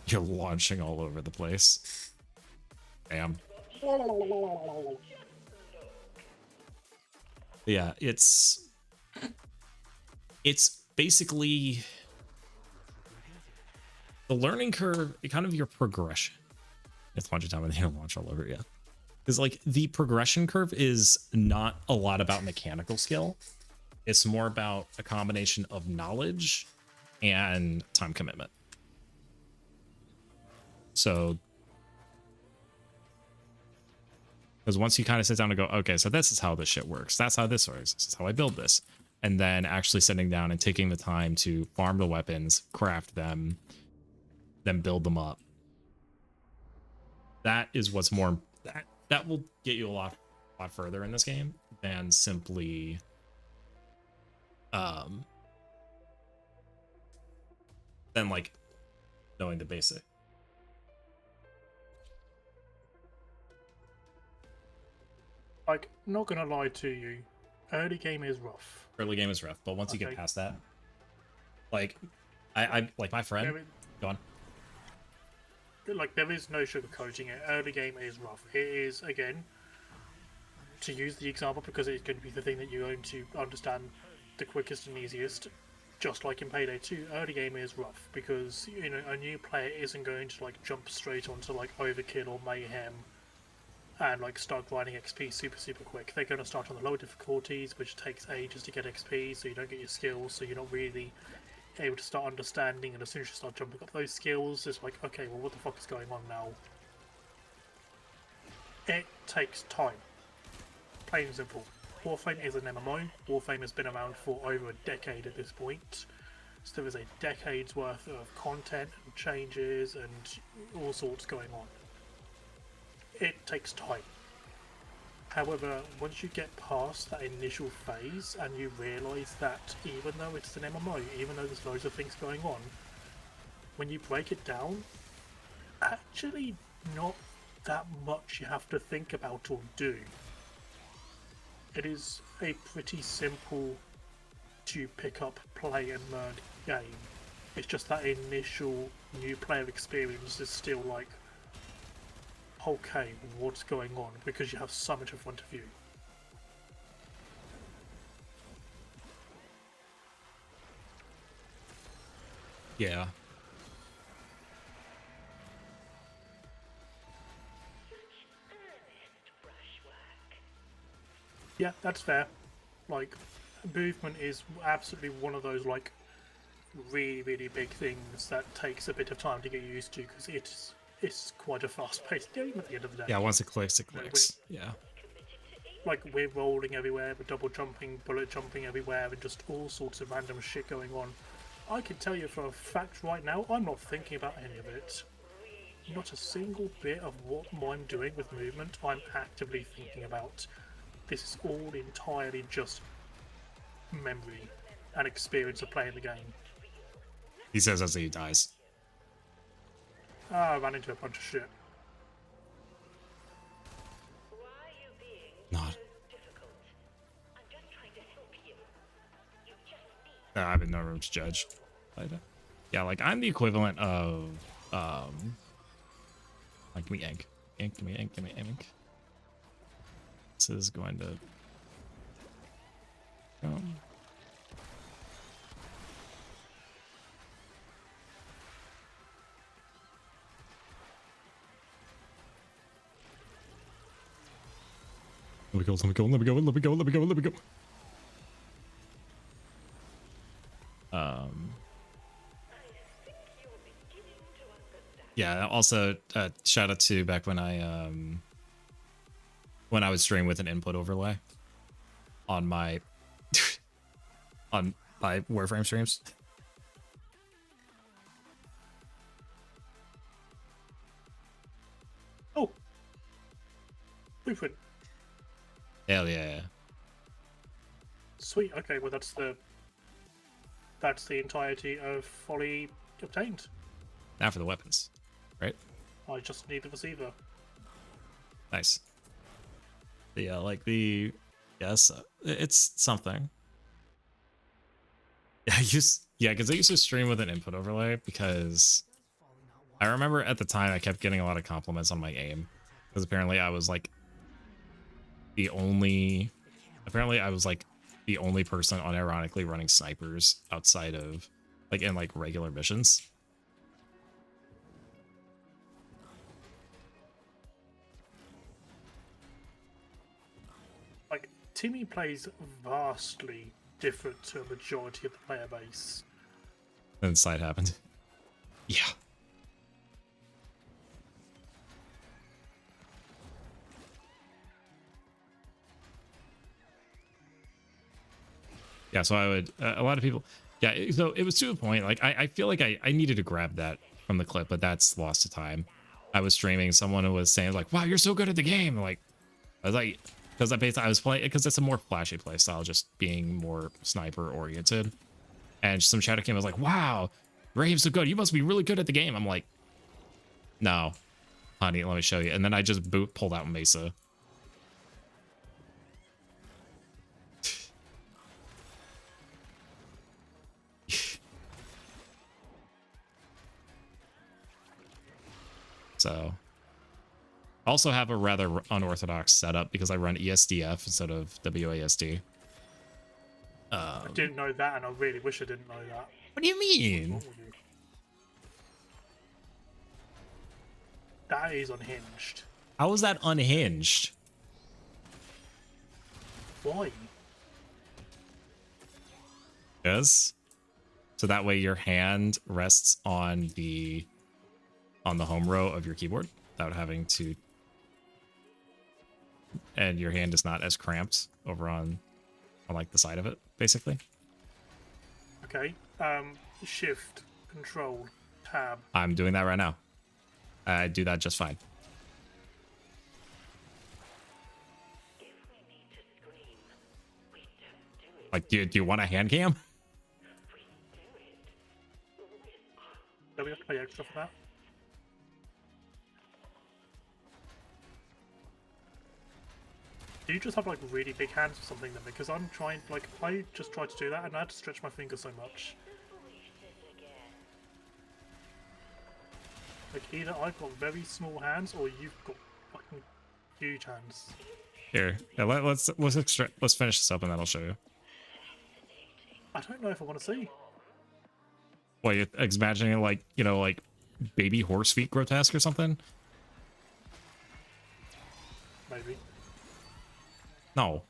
You're launching all over the place. Damn. Yeah, it's basically the learning curve, kind of your progression. It's launching time and they don't launch all over yet. Because like the progression curve is not a lot about mechanical skill. It's more about a combination of knowledge and time commitment. So, because once you kind of sit down and go, okay, so this is how this shit works. That's how this works. This is how I build this. And then actually sitting down and taking the time to farm the weapons, craft them, then build them up. That is what's more that will get you a lot further in this game than simply than like knowing the basic. Like, not gonna lie to you, early game is rough. Early game is rough, but once you get Okay. past that, like I like my friend. There Go on. like, there is no sugarcoating it. Early game is rough. It is, again, to use the example because it's going to be the thing that you're going to understand the quickest and easiest. Just like in Payday 2, early game is rough because, you know, a new player isn't going to like jump straight onto like Overkill or Mayhem and like start grinding XP super quick. They're going to start on the lower difficulties, which takes ages to get XP, so you don't get your skills, so you're not really able to start understanding, and as soon as you start jumping up those skills, it's like, okay, well, what the fuck is going on now? It takes time. Plain and simple. Warframe is an MMO. Warframe has been around for over a decade at this point. So there is a decade's worth of content and changes and all sorts going on. It takes time. However, once you get past that initial phase and you realise that even though it's an MMO, even though there's loads of things going on, when you break it down, actually not that much you have to think about or do. It is a pretty simple to pick up, play and learn game. It's just that initial new player experience is still like, okay, what's going on? Because you have so much in front of you. Yeah. Yeah, that's fair. Like, movement is absolutely one of those like really big things that takes a bit of time to get used to because it's quite a fast-paced game at the end of the day. Yeah, once it clicks, it clicks. Yeah. Like, we're rolling everywhere, we're double jumping, bullet jumping everywhere, and just all sorts of random shit going on. I can tell you for a fact right now, I'm not thinking about any of it. Not a single bit of what I'm doing with movement I'm actively thinking about. This is all entirely just memory and experience of playing the game. He says as he dies. I ran into a bunch of shit. Why are you being Not. so difficult? I'm just trying to help you. You just need I have no room to judge. Yeah, like I'm the equivalent of like give me ink. Ink, give me ink, give me ink. This is going to Let me go, let me go, let me go, let me go, let me go, let me go. Yeah, also shout out to back when I would stream with an input overlay on my on my Warframe streams. Oh! Blueprint. Hell yeah. Sweet, okay, well that's the entirety of Folly obtained. Now for the weapons, right? I just need the receiver. Nice. Yeah, like the yes, it's something. Yeah, because I used to stream with an input overlay because I remember at the time I kept getting a lot of compliments on my aim because apparently I was like the only person unironically running snipers outside of like in like regular missions. Like, Timmy plays vastly different to a majority of the player base. Then slide happened. Yeah. Yeah, so I would, a lot of people, yeah, so it was to a point, like, I feel like I needed to grab that from the clip, but that's lost to time. I was streaming, someone was saying like, "Wow, you're so good at the game!" Like, I was like, because I was playing because it's a more flashy play style, just being more sniper oriented. And some chatter came, I was like, "Wow, Raheem's so good. You must be really good at the game." I'm like, "No, honey, let me show you." And then I just pulled out Mesa. So, I also have a rather unorthodox setup because I run ESDF instead of WASD. I didn't know that, and I really wish I didn't know that. What do you mean? What's wrong with you? That is unhinged. How is that unhinged? Why? Yes. So that way your hand rests on the home row of your keyboard without having to, and your hand is not as cramped over on like the side of it, basically. Okay. Shift, Control, Tab. I'm doing that right now. I do that just fine. Like, do you want a hand cam? Do we have to pay extra for that? Do you just have like really big hands or something then? Because I'm trying, like, I just tried to do that and I had to stretch my finger so much. Like, either I've got very small hands or you've got fucking huge hands. Here, yeah, let's finish this up and then I'll show you. I don't know if I want to see. Well, you're imagining like, you know, like baby horse feet grotesque or something? Maybe. No,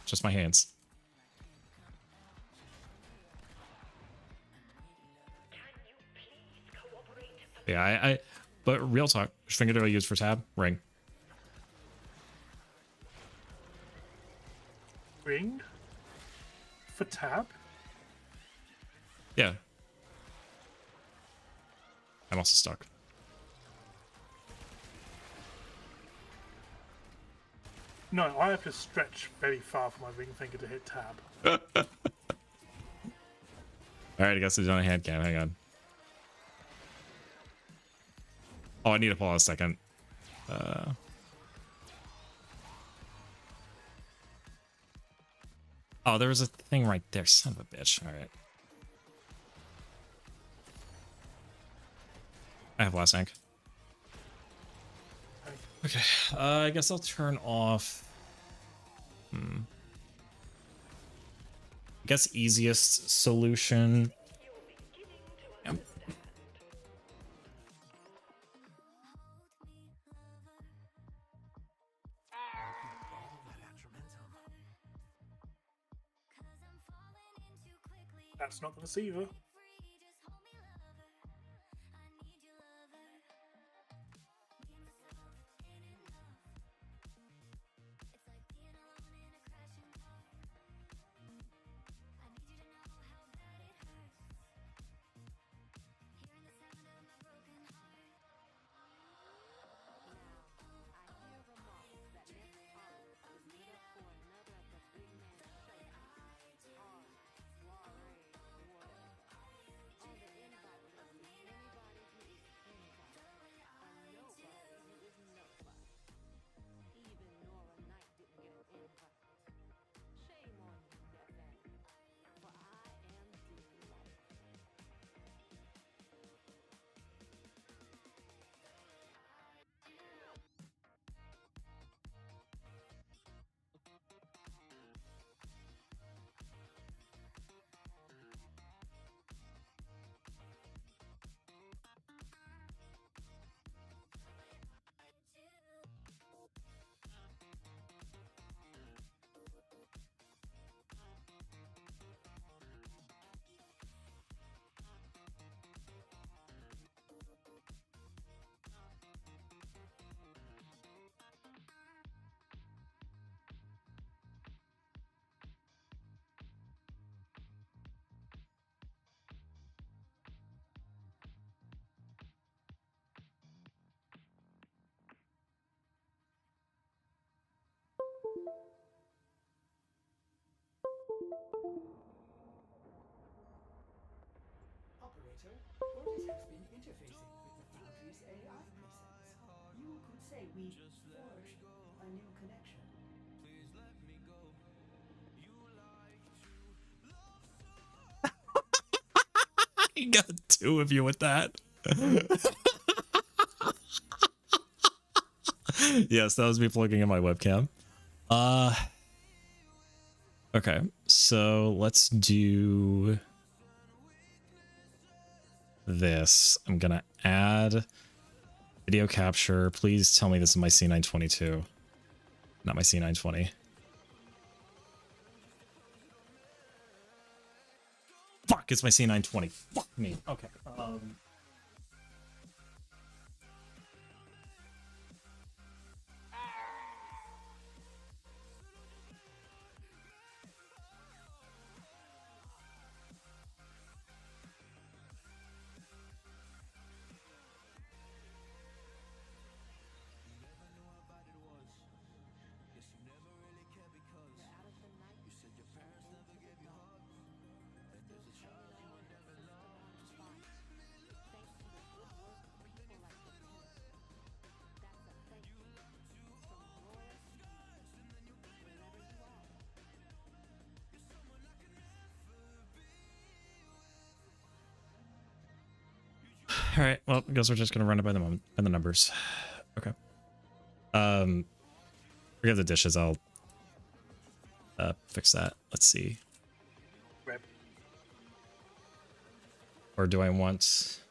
just my hands. Yeah, but real talk, which finger do I use for tab? Ring. Ring? For tab? Yeah. I'm also stuck. No, I have to stretch very far for my ring finger to hit tab. Alright, I guess it's on a hand cam. Hang on. Oh, I need to pull out a second. Oh, there was a thing right there. Son of a bitch. Alright. I have last ink. Okay, I guess I'll turn off. I guess easiest solution. Yep. That's not the receiver. Portal, Otis has been interfacing with the Foundry's AI presence. You could say we forged a new connection. I got two of you with that. Yes, that was me plugging in my webcam. Okay, so let's do this. I'm gonna add video capture. Please tell me this is my C922, not my C920. Fuck, it's my C920. Fuck me. Okay. All right. Well, I guess we're just gonna run it by the numbers. Okay. Forget the dishes. I'll fix that. Let's see. Reb. Or do I want?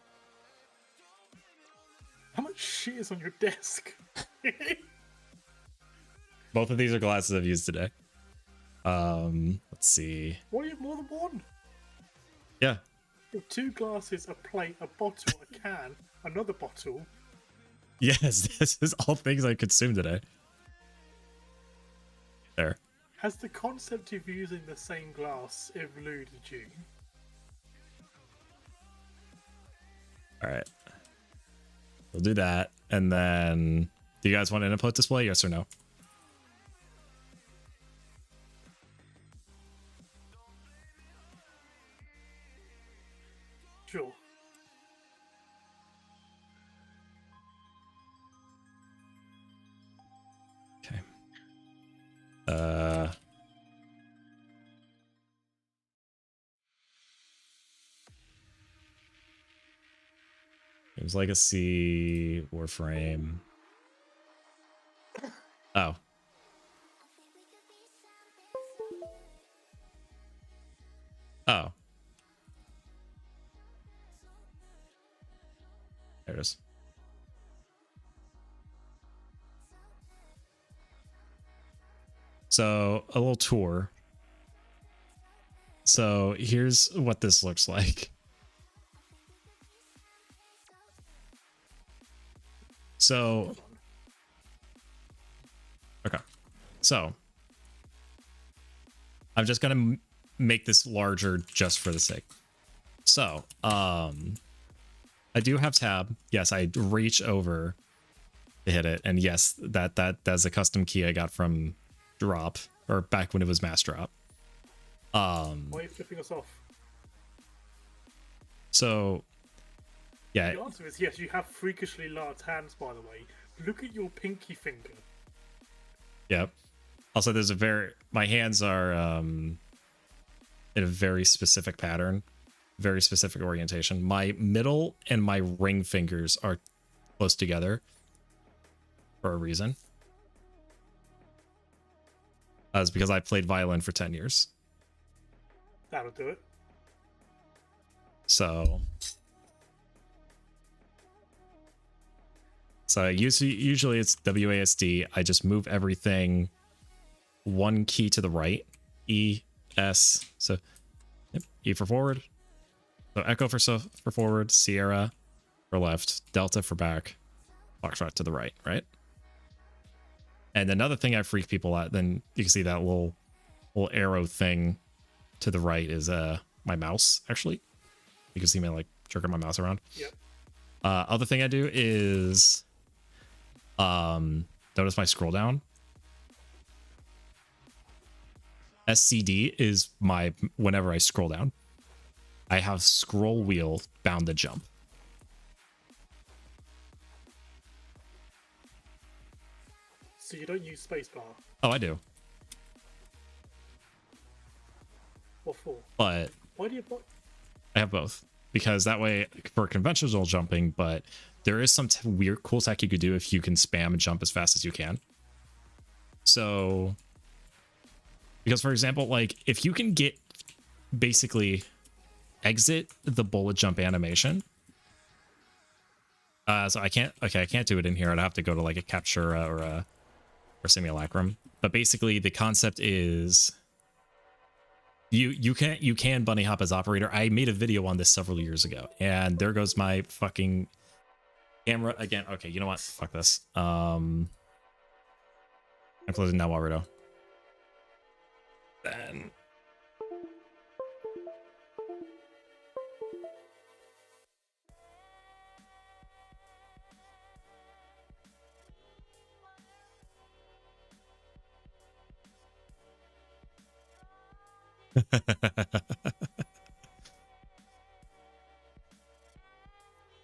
How much shit is on your desk? Both of these are glasses I've used today. Let's see. Why do you have more than one? Yeah. You have 2 glasses, a plate, a bottle, a can, another bottle. Yes, this is all things I consumed today. There. Has the concept of using the same glass eluded you? All right. We'll do that, and then do you guys want an input display? Yes or no? Sure. Okay. Games Legacy, Warframe. Oh. Oh. There it is. So, a little tour. So, here's what this looks like. So, okay. So, I'm just going to make this larger just for the sake. So, I do have tab. Yes, I reach over to hit it. And yes, that's a custom key I got from Drop, or back when it was Mass Drop. Why are you flipping us off? So, yeah. The answer is yes, you have freakishly large hands, by the way. Look at your pinky finger. Yep. Also, there's my hands are in a very specific pattern, very specific orientation. My middle and my ring fingers are close together for a reason. That's because I played violin for 10 years. That'll do it. So usually it's WASD. I just move everything one key to the right. E, S. So yep, E for forward. So Echo for forward, Sierra for left, Delta for back, Foxtrot to the right, right? And another thing I freak people out, then you can see that little arrow thing to the right is my mouse, actually. You can see me like jerking my mouse around. Yep. Other thing I do is notice my scroll down. SCD is my whenever I scroll down. I have scroll wheel bound to jump. So you don't use spacebar? Oh, I do. What for? But Why do you... I have both. Because that way, for conventional jumping, but there is some weird, cool tech you could do if you can spam and jump as fast as you can. So, because for example, like if you can get basically exit the bullet jump animation. So I can't do it in here. I'd have to go to like a Captura or a Simulacrum. But basically the concept is you can bunny hop as operator. I made a video on this several years ago, and there goes my fucking camera again. Okay, you know what? Fuck this. I'm closing now, Warudo. Then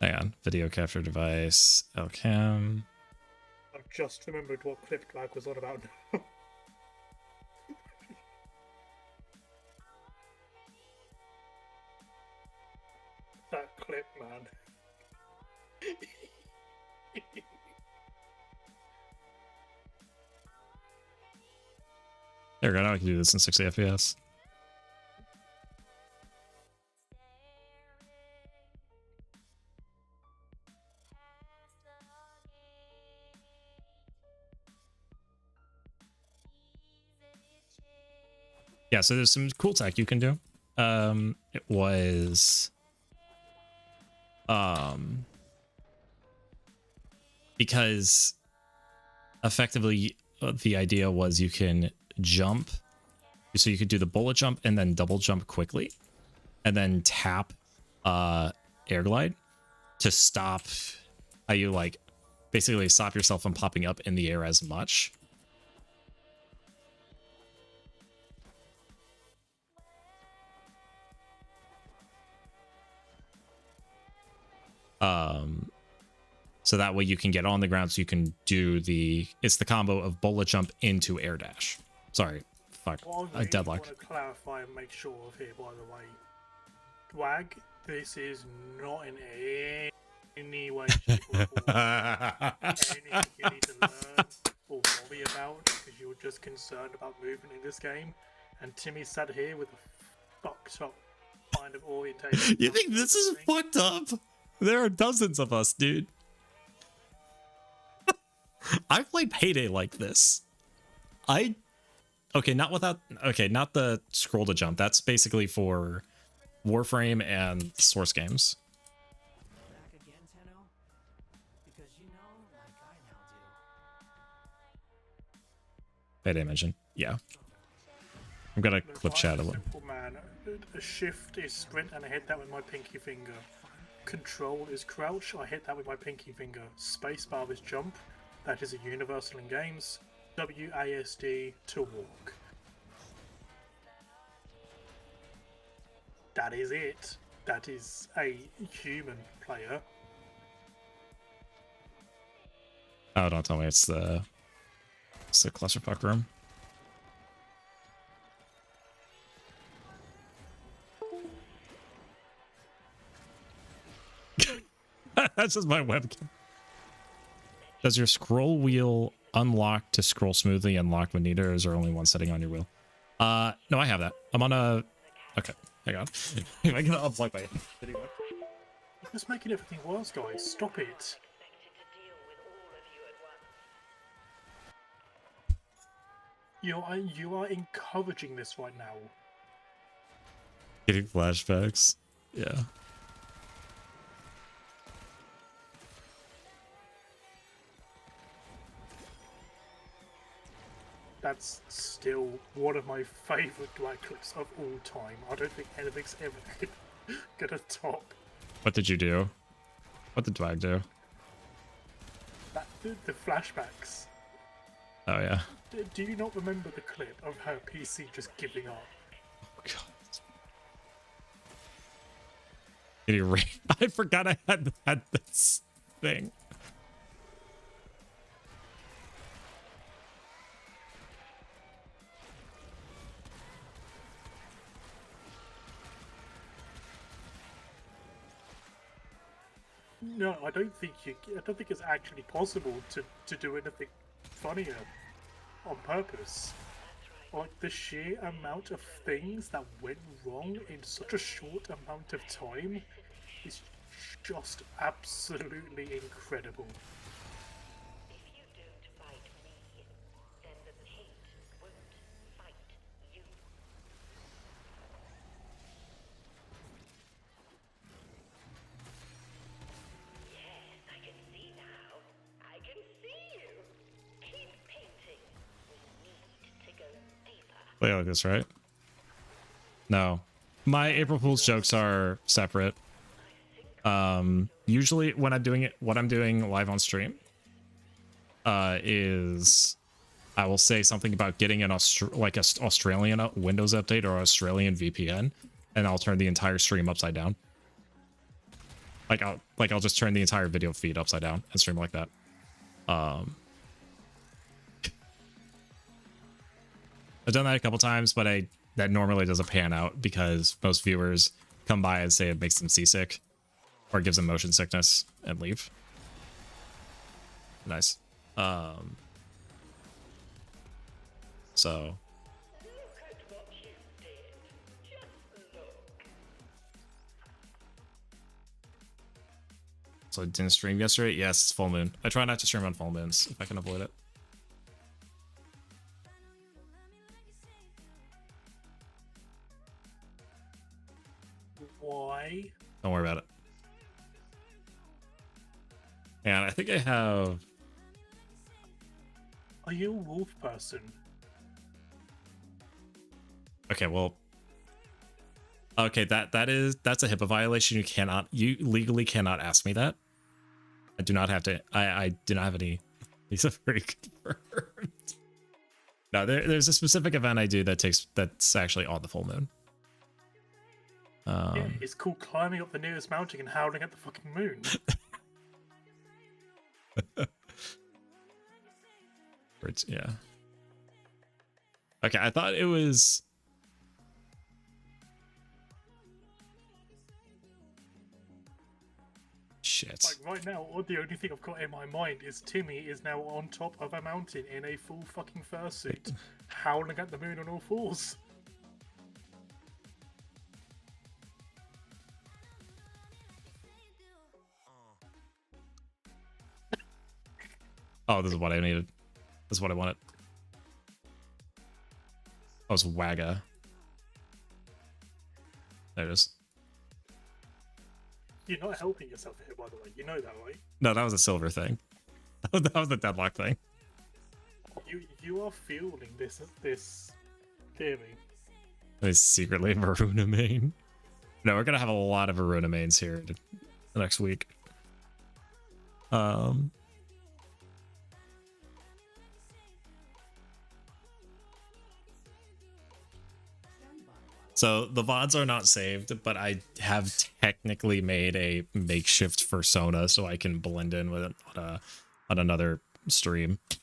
hang on, video capture device, LCam. I've just remembered what clip drag was on about now. That clip, man. There we go. Now I can do this in 60 FPS. Yeah, so there's some cool tech you can do. It was because effectively the idea was you can jump, so you could do the bullet jump and then double jump quickly and then tap air glide to stop how you like basically stop yourself from popping up in the air as much. So that way you can get on the ground, so you can do it's the combo of bullet jump into air dash. Sorry, fuck, What I really deadlock. want to clarify and make sure of here, by the way, Dwag, this is not in any way, shape, or form anything you need to learn or worry about because you're just concerned about movement in this game. And Timmy sat here with a fucked up kind of orientation. You think this is fucked up? There are dozens of us, dude. I played Payday like this. Not the scroll to jump. That's basically for Warframe and Source games. Back again, Tenno? Because you know, like I now do. Payday mention. Yeah. I'm gonna Look, clip I'm chat a a little. simple man. A shift is sprint and I hit that with my pinky finger. Control is crouch, I hit that with my pinky finger. Spacebar is jump, that is a universal in games. WASD to walk. That is it. That is a human player. Oh, don't tell me it's the clusterfuck room. That's just my webcam. Does your scroll wheel unlock to scroll smoothly and lock when needed, or is there only one setting on your wheel? No, I have that. I'm on a... Okay, hang on. Am I gonna unplug my video? You're just making everything worse, guys. Stop it. Expected to deal with all of you at once. You are encouraging this right now. Getting flashbacks. Yeah. That's still one of my favourite Dwight clips of all time. I don't think anything's ever gonna top What did you do? What did Dwag do? that. The flashbacks. Oh, yeah. Do you not remember the clip of her PC just giving up? Oh, God. I forgot I had this thing. No, I don't think it's actually possible to do anything funnier on purpose. Like the sheer amount of things that went wrong in such a short amount of time is just absolutely incredible. If you don't fight me, then the paint won't fight you. Yes, I can see now. I can see you. Keep painting. We need to go deeper. Play like this, right? No. My April Fool's jokes are separate. Usually when I'm doing it, what I'm doing live on stream, is I will say something about getting an Australian Windows update or Australian VPN, and I'll turn the entire stream upside down. I'll just turn the entire video feed upside down and stream like that. I've done that a couple times, but that normally doesn't pan out because most viewers come by and say it makes them seasick or gives them motion sickness and leave. Nice. So Look at what you did. Just look. I didn't stream yesterday. Yes, it's full moon. I try not to stream on full moons if I can avoid it. Why? Don't worry about it. And I think I have. Are you a wolf person? Okay, well. Okay, that's a HIPAA violation. You legally cannot ask me that. I do not have to. I do not have any. These are very confirmed. No, there's a specific event I do that's actually on the full moon. Yeah, it's called climbing up the nearest mountain and howling at the fucking moon. Yeah. Okay, I thought it was. Shit. Like right now, the only thing I've got in my mind is Timmy is now on top of a mountain in a full fucking fursuit, howling at the moon on all fours. Oh, this is what I needed. This is what I wanted. Oh, it's Wagga. There it is. You're not helping yourself here, by the way. You know that, right? No, that was a silver thing. That was the deadlock thing. You are fueling this theory. It's secretly Varuna main. No, we're gonna have a lot of Varuna mains here next week. So the VODs are not saved, but I have technically made a makeshift persona so I can blend in with it on another stream. The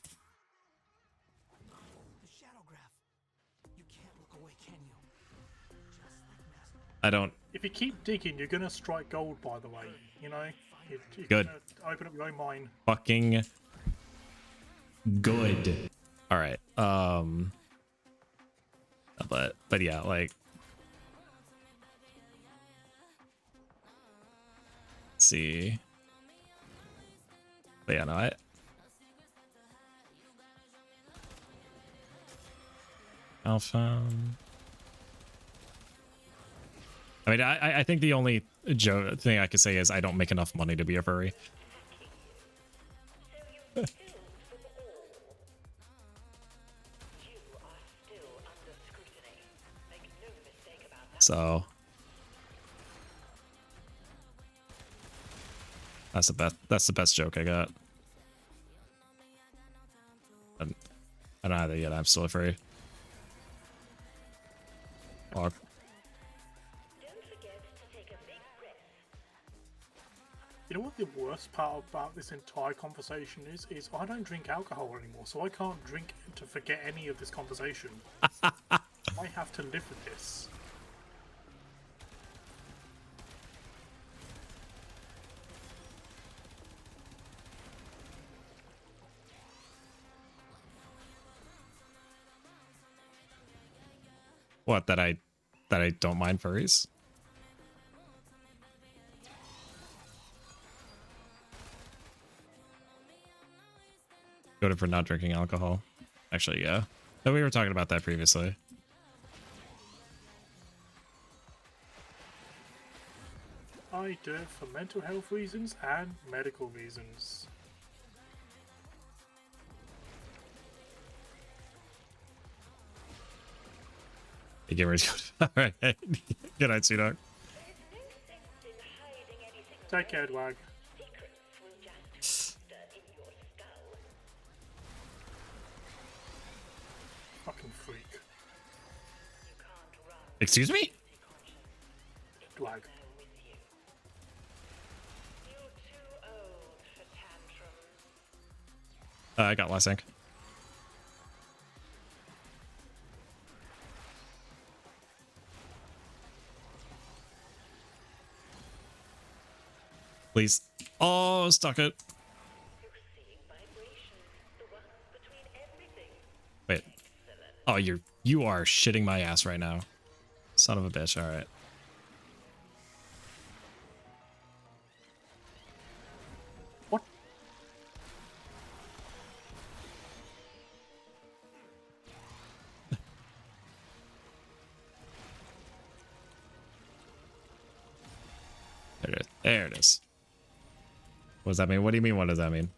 shadow graph. You can't look away, can you? Just like Master. I don't. If you keep digging, you're gonna strike gold. By the way, you know. You're Good. gonna open up your own mine. Fucking good. All right. But yeah, like. Let's see. But yeah, no, Alpha. I mean, I think the only thing I could say is I don't make enough money to be a furry. So that's the best joke I got. I don't have that yet. I'm still a furry. Or Don't forget to take a big breath You know what the worst part about this entire conversation is? Is I don't drink alcohol anymore, so I can't drink to forget any of this conversation. I have to live with this. What, that I don't mind furries? Goaded for not drinking alcohol. Actually, yeah. No, we were talking about that previously. I do it for mental health reasons and medical reasons. You get ready to go. Alright. Good night, Sudok. Take care, Dwag. Fucking freak. Excuse me? Dwag. I got last ink. Please. Oh, stuck it. Wait. Oh, you are shitting my ass right now. Son of a bitch. All right. What? There it is. There it is. What does that mean? What do you mean? What does that mean?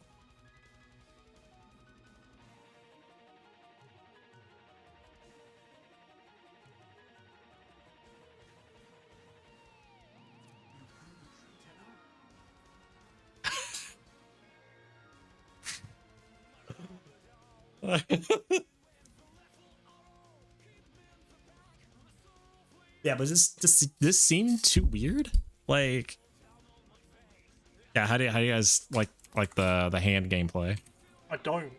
Yeah, but this seemed too weird. Like, yeah, how do you guys like the hand gameplay? I don't.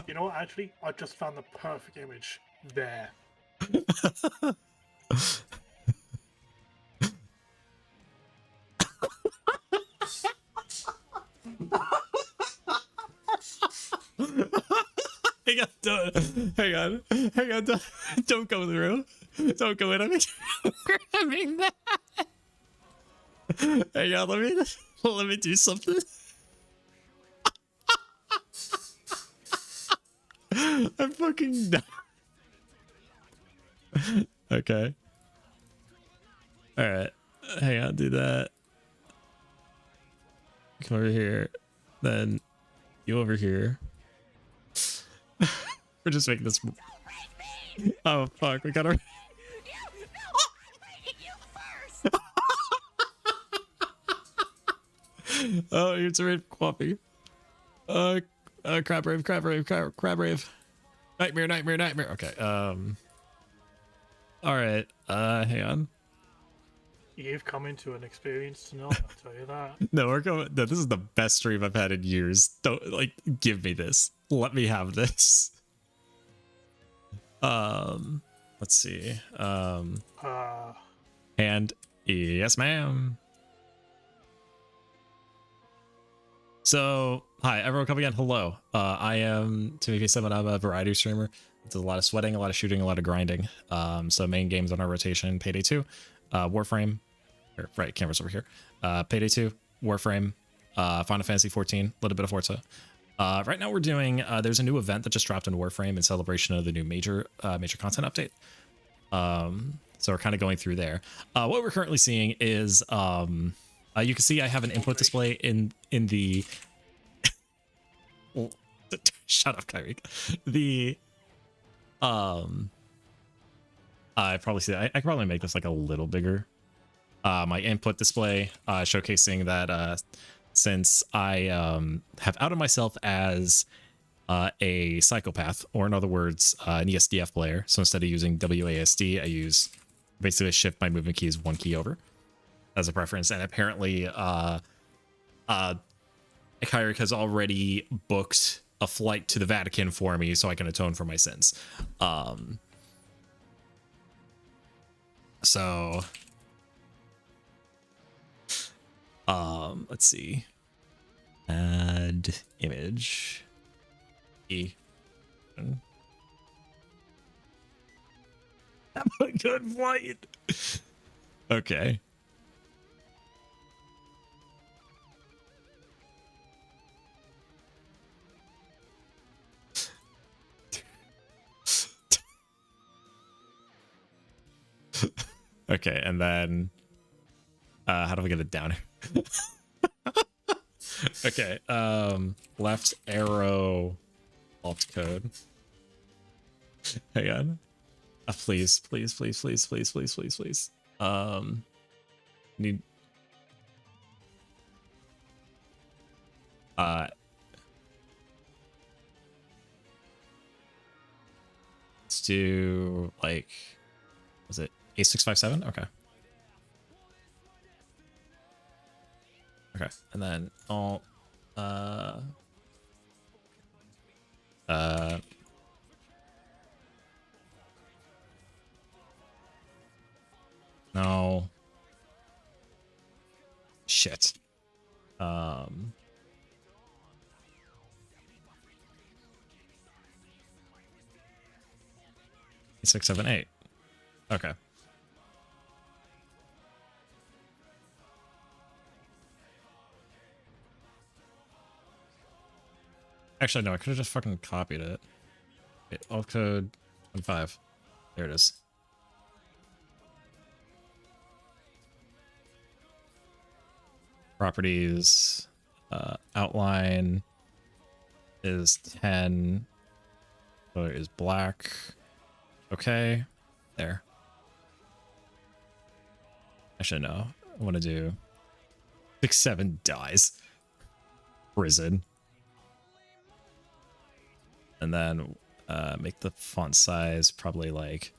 You know what, actually? I just found the perfect image. There. Hang on, don't go through. Don't go in. I'm grabbing that. Hang on, let me do something. I'm fucking done. Okay. All right. Hang on, do that. Come over here. Then you over here. We're just making this. Oh fuck! We gotta. Oh, it's a rave coffee. Crab rave. Nightmare. Okay. All right. Hang on. You've come into an experience tonight, I'll tell you that. No, we're going. No, this is the best stream I've had in years. Don't give me this. Let me have this. Let's see. And yes, ma'am. So, hi, everyone coming in. Hello. I am TimmyK7. I'm a variety streamer. It's a lot of sweating, a lot of shooting, a lot of grinding. So main games on our rotation: Payday 2, Warframe. Right, camera's over here. Payday 2, Warframe, Final Fantasy 14, a little bit of Forza. Right now we're doing, there's a new event that just dropped in Warframe in celebration of the new major content update. So we're kind of going through there. What we're currently seeing is, you can see I have an input display in the... Shut up, Kyrie. I probably see that. I could probably make this like a little bigger. My input display showcasing that since I have outed myself as a psychopath, or in other words, an ESDF player. So instead of using WASD, I use basically shift my movement keys one key over as a preference. And apparently, Kyrick has already booked a flight to the Vatican for me so I can atone for my sins. Let's see. Add image. Have a good flight. Okay. Okay, and then how do I get it down here? Okay, left arrow alt code. Hang on. Please. Need let's do like, was it A657? Okay. Okay, and then alt no. Shit. 6, 7, 8. Okay. Actually, no, I could have just fucking copied it. Okay, alt code 25. There it is. Properties, outline is 10. Color is black. Okay, there. Actually, no. I want to do 6, 7 dies. Prison. And then make the font size probably like,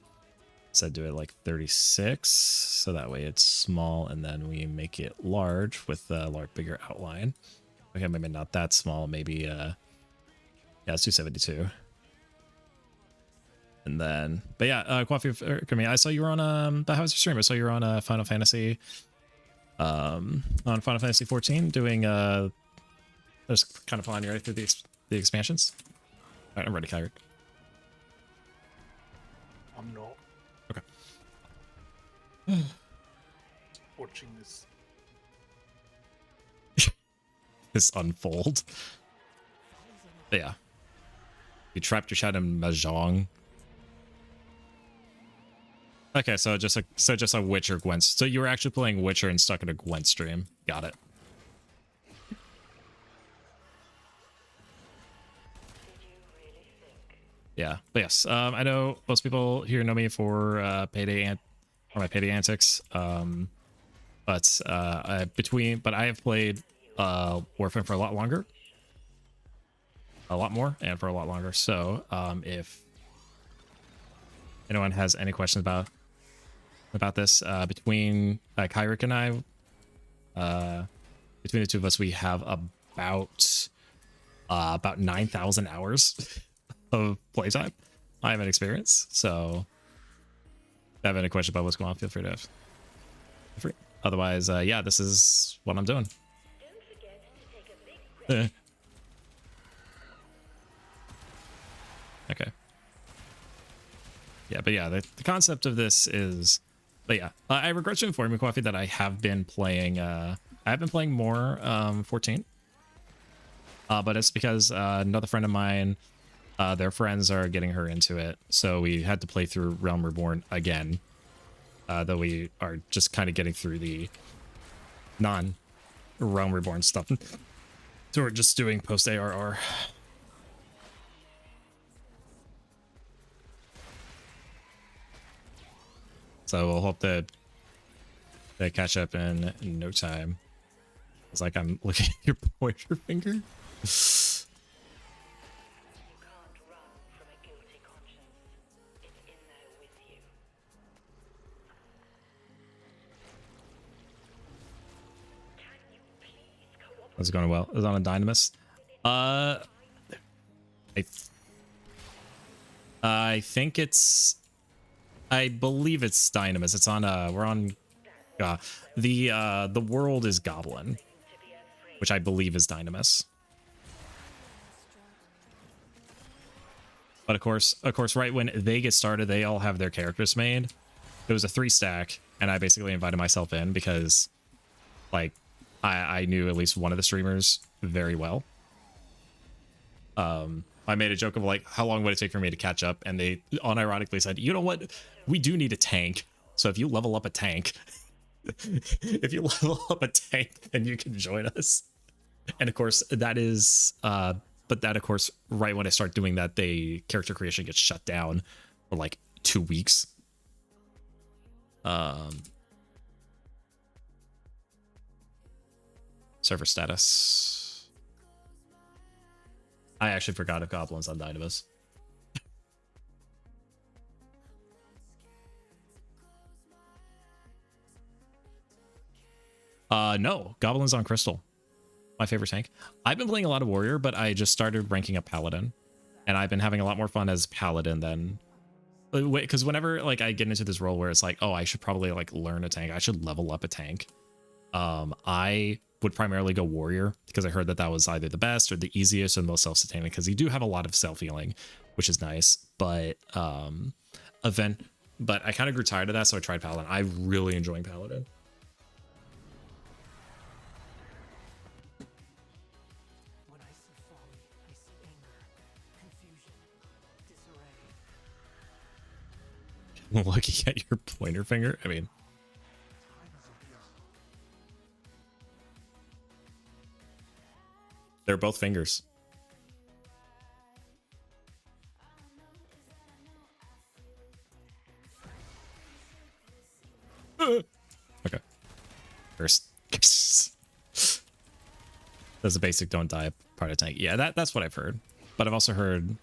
so do it like 36, so that way it's small, and then we make it large with a bigger outline. Okay, maybe not that small, maybe yeah, it's 272. And then, but yeah, Coffee, I saw you were on how was your stream? I saw you were on Final Fantasy on Final Fantasy 14 doing just kind of following you right through the expansions. All right, I'm ready, Kyrick. I'm not. Okay. Watching this. This unfold. But yeah. You trapped your chat in Mahjong. Okay, so just a Witcher Gwent. So you were actually playing Witcher and stuck in a Gwent stream. Got it. Yeah, but yes, I know most people here know me for my payday antics. But I have played Warframe for a lot longer, a lot more, and for a lot longer. So if anyone has any questions about this, between Kyrick and I, between the two of us, we have about 9,000 hours of playtime. I have an experience, so if you have any question about what's going on, feel free to feel free. Otherwise, yeah, this is what I'm doing. Okay. Yeah, but yeah, the concept of this is, but yeah, I regret to inform you, Coffee, that I have been playing more 14. But it's because another friend of mine, their friends are getting her into it, so we had to play through Realm Reborn again. Though we are just kind of getting through the non-Realm Reborn stuff. So we're just doing post-ARR. So we'll hope that they catch up in no time. It's like I'm looking at your pointer finger. That's going well. Is on a Dynamis. I think it's. I believe it's Dynamis. It's on. We're on. The world is Goblin, which I believe is Dynamis. But of course, right when they get started, they all have their characters made. It was a 3-stack, and I basically invited myself in because, like, I knew at least one of the streamers very well. I made a joke of like, how long would it take for me to catch up? And they unironically said, you know what? We do need a tank. So if you level up a tank, then you can join us. And of course, that is, but that of course, right when I start doing that, character creation gets shut down for like 2 weeks. Server status. I actually forgot if Goblin's on Dynamis. No, Goblin's on Crystal. My favorite tank. I've been playing a lot of Warrior, but I just started ranking up Paladin. And I've been having a lot more fun as Paladin than... Because whenever like I get into this role where it's like, oh, I should probably like learn a tank. I should level up a tank. I would primarily go Warrior because I heard that was either the best or the easiest or the most self-sustaining because you do have a lot of self-healing, which is nice. But but I kind of grew tired of that, so I tried Paladin. I'm really enjoying Paladin. When I see folly, I see anger, confusion, disarray. Looking at your pointer finger, I mean. They're both fingers. Okay. First. That's a basic don't die part of tank. Yeah, that's what I've heard. But I've also heard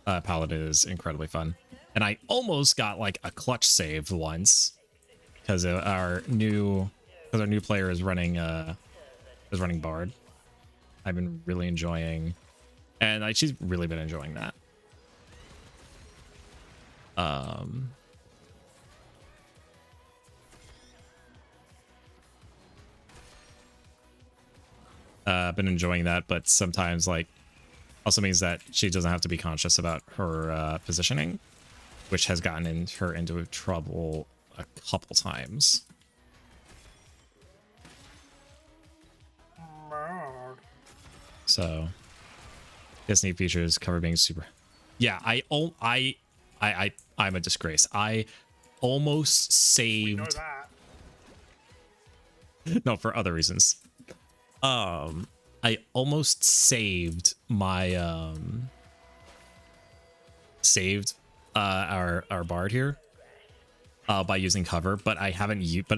Paladin is incredibly fun. And I almost got like a clutch save once because our new player is running Bard. I've been really enjoying, and like she's really been enjoying that. I've been enjoying that, but sometimes like also means that she doesn't have to be conscious about her positioning, which has gotten her into trouble a couple times. So, Disney features cover being super. Yeah, I'm a disgrace. I almost saved. We know that. No, for other reasons. I almost saved my our Bard here by using cover, but I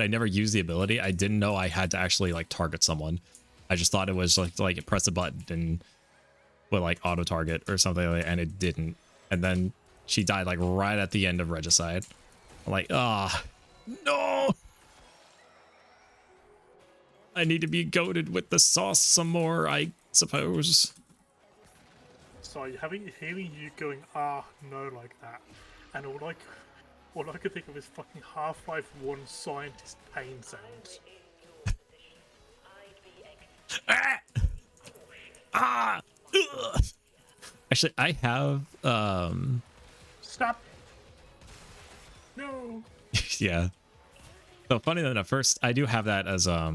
never used the ability. I didn't know I had to actually like target someone. I just thought it was like press a button and would like auto target or something like that, and it didn't. And then she died like right at the end of Regicide. I'm like, no. I need to be goated with the sauce some more, I suppose. Sorry, hearing you going no like that, and all I could think of is fucking Half-Life 1 scientist pain sounds. Actually, I have Stop. No. yeah. So funny enough, first I do have that as I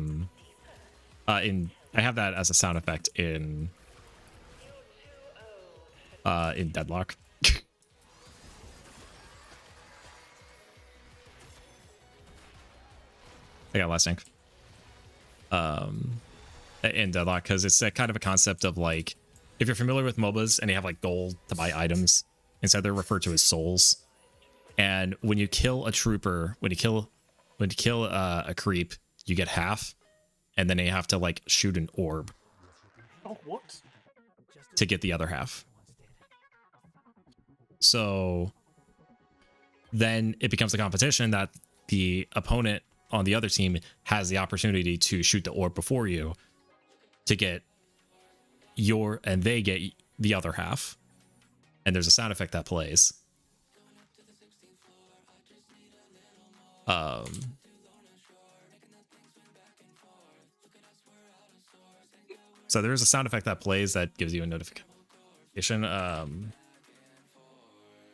have that as a sound effect in Deadlock. I got last ink. In Deadlock, because it's a kind of a concept of like, if you're familiar with MOBAs and you have like gold to buy items, instead they're referred to as souls. And when you kill a trooper, when you kill a creep, you get half, and then you have to like shoot an orb. Oh, what? To get the other half. So then it becomes a competition that the opponent on the other team has the opportunity to shoot the orb before you, to get and they get the other half. And there's a sound effect that plays. So there's a sound effect that plays that gives you a notification.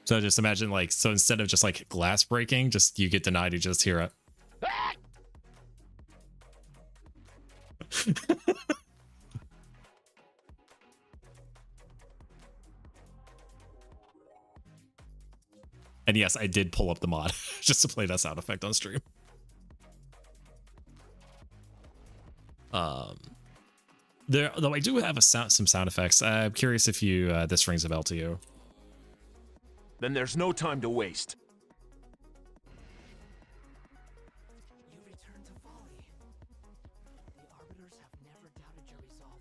So just imagine like, so instead of just like glass breaking, just you get denied, you just hear it. And yes, I did pull up the mod just to play that sound effect on stream. Though I do have some sound effects. I'm curious if you this rings a bell to you. Then there's no time to waste. You return to folly. The arbiters have never doubted your resolve,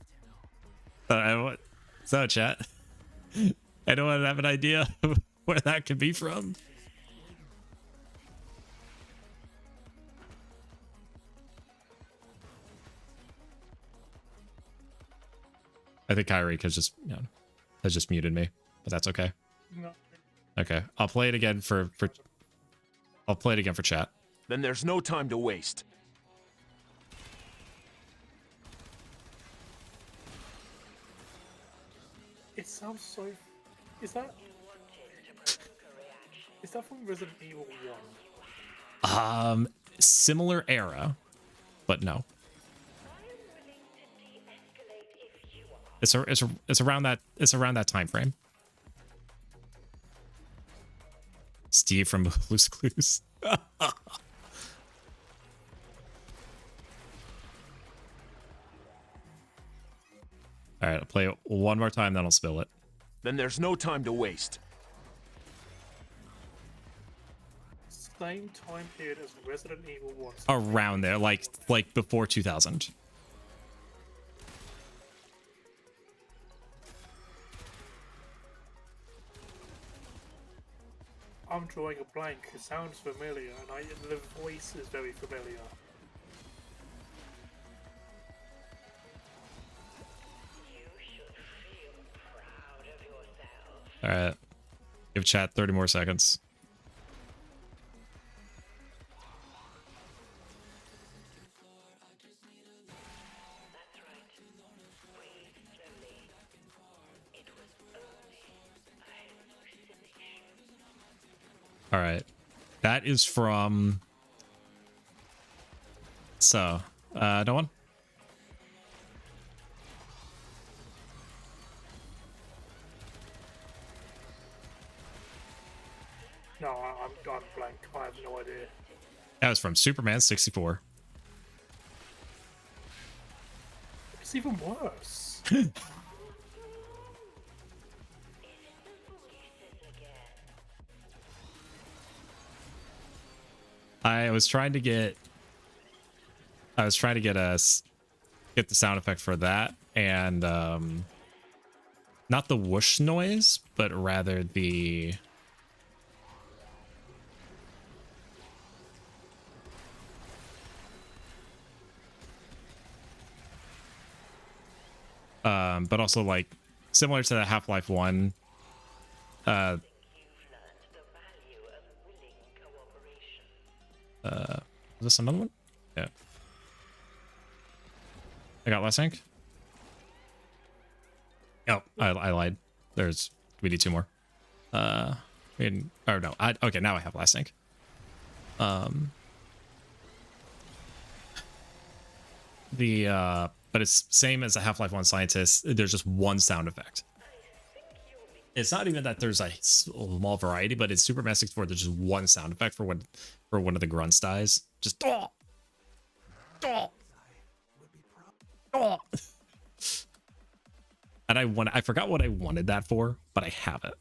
Tenno. So chat. I don't have an idea where that could be from. I think Kyrie has just muted me, but that's okay. No. Okay, I'll play it again for chat. Then there's no time to waste. It sounds so. Is that from Resident Evil 1? Similar era, but no. It's around that time frame. Steve from Blue's Clues. All right, I'll play it one more time, then I'll spill it. Then there's no time to waste. Same time period as Resident Evil 1. Around there, like before 2000. I'm drawing a blank. It sounds familiar, and the voice is very familiar. You should feel proud of yourself. All right, give chat 30 more seconds. That's right. Breathe slowly. It was only a hallucination. All right, that is from. So, no one. No, I'm blank. I have no idea. That was from Superman 64. It's even worse. I was trying to get get the sound effect for that, and not the whoosh noise, but rather the but also like similar to the Half-Life 1 You've learned the value of willing cooperation. is this another one? Yeah. I got last ink. Oh, I lied. We need two more. Oh no. Okay, now I have last ink. But it's same as a Half-Life 1 scientist. There's just one sound effect. It's not even that there's a small variety, but in Superman 64, there's just one sound effect for one of the grunts dies. Just oh, oh, oh. And I forgot what I wanted that for, but I have it.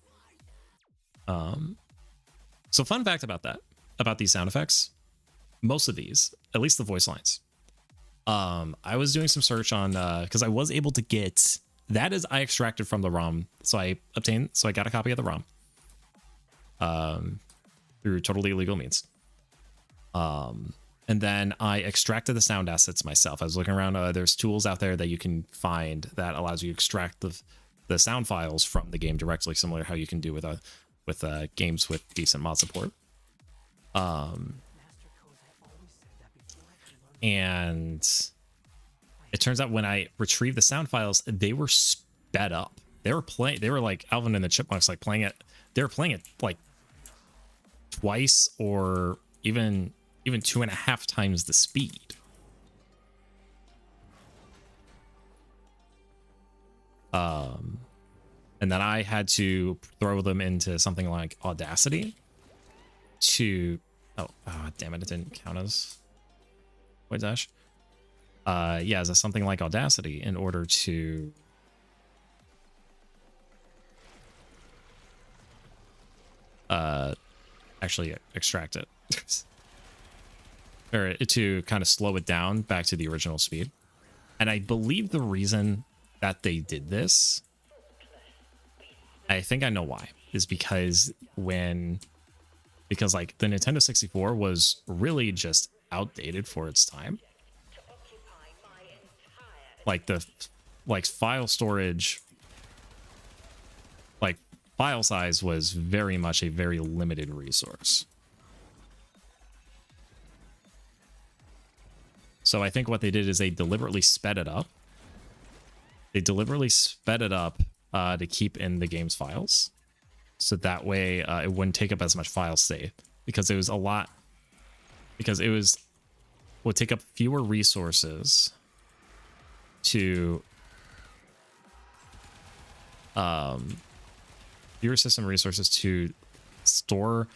So fun fact about these sound effects, most of these, at least the voice lines. I was doing some search on because I was able to get that is I extracted from the ROM, so I got a copy of the ROM through totally illegal means. And then I extracted the sound assets myself. I was looking around. There's tools out there that you can find that allows you to extract the sound files from the game directly, similar to how you can do with games with decent mod support. And it turns out when I retrieved the sound files, they were sped up. They were like Alvin and the Chipmunks, like playing it. They were playing it like twice or even 2.5 times the speed. And then I had to throw them into something like Audacity to, oh damn it, it didn't count as Wait, dash. Yeah, as something like Audacity in order to actually extract it. Or to kind of slow it down back to the original speed. And I believe the reason that they did this, I think I know why, is because like the Nintendo 64 was really just outdated for its time. Like file storage, like file size was very much a very limited resource. So I think what they did is they deliberately sped it up. They deliberately sped it up to keep in the game's files. So that way it wouldn't take up as much file space, because it was a lot, because it would take up fewer resources to fewer system resources to store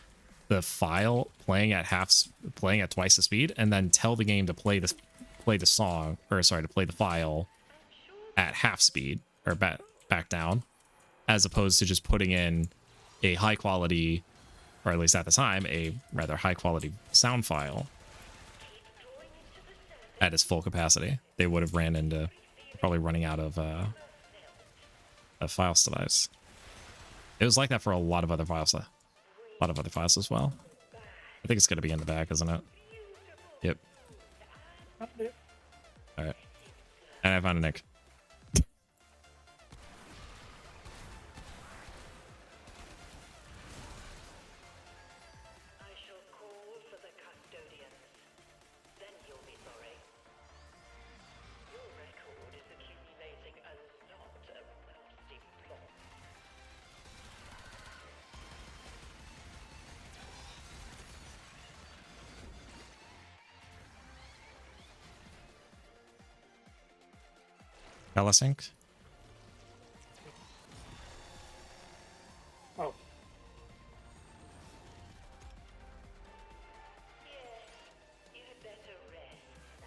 the file playing at twice the speed, and then tell the game to play the song, or sorry, to play the file at half speed, or back down, as opposed to just putting in a high quality, or at least at the time, a rather high quality sound file at its full capacity. They would have ran into probably running out of file size. It was like that for a lot of other files. A lot of other files as well. I think it's going to be in the back, isn't it? Yep. All right. And I found a nick. I shall call for the custodians. Then you'll be sorry. Your record is accumulating a lot of nasty plots. Telesync? Oh, Yes, you had better rest now.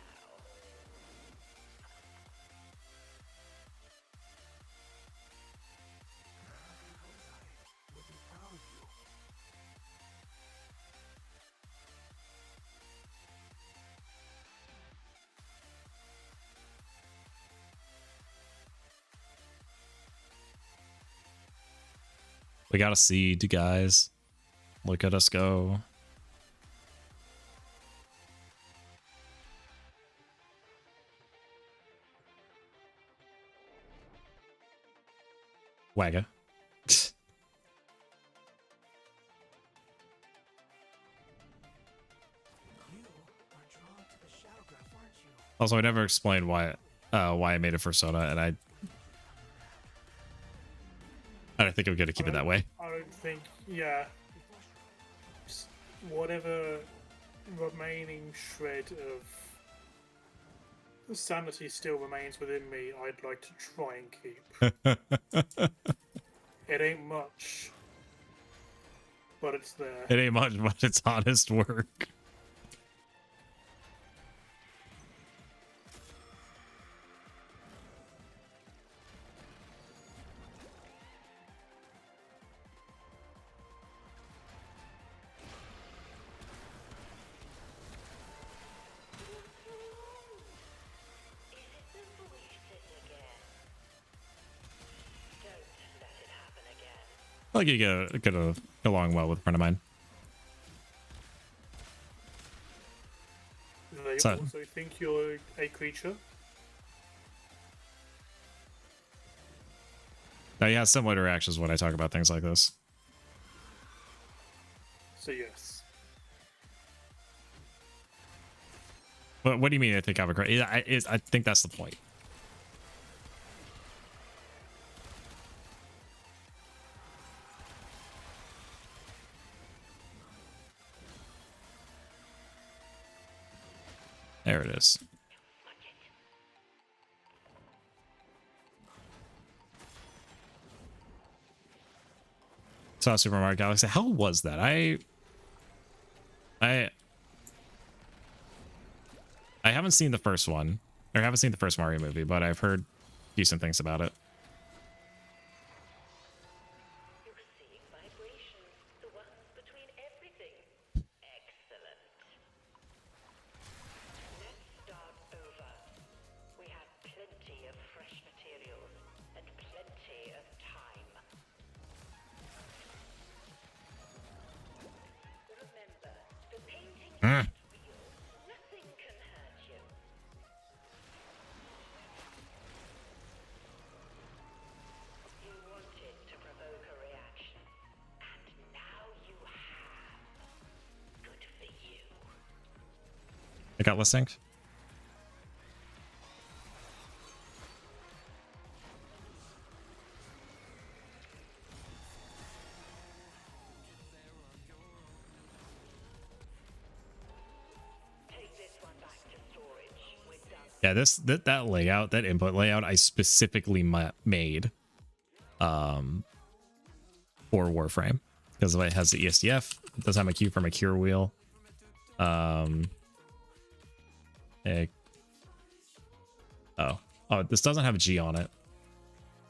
We got a seed, guys. Look at us go. Wagga. Also, I never explained why I made it for Soda, and I don't think I'm gonna keep it that way. I don't think, yeah. Whatever remaining shred of sanity still remains within me, I'd like to try and keep. It ain't much, but it's there. It ain't much, but it's honest work. Is it the voices again? Don't let it happen again. Like you get along well with a friend of mine. So- also think you're a creature. Now, he has similar reactions when I talk about things like this. So yes. But what do you mean? I think I'm a crazy? I think that's the point. There it is. Saw Super Mario Galaxy. How was that? I haven't seen the first one, or haven't seen the first Mario movie, but I've heard decent things about it. You're seeing vibrations, the ones between everything. Excellent. Let's start over. We have plenty of fresh materials and plenty of time. Remember, the painting is real. Nothing can hurt you. You wanted to provoke a reaction, and now you have. Good for you. It got lip synced. Take this one back to storage. We're done. Yeah, that layout, that input layout, I specifically made, for Warframe because it has the ESDF. It does have a cue from a cure wheel. This doesn't have a G on it,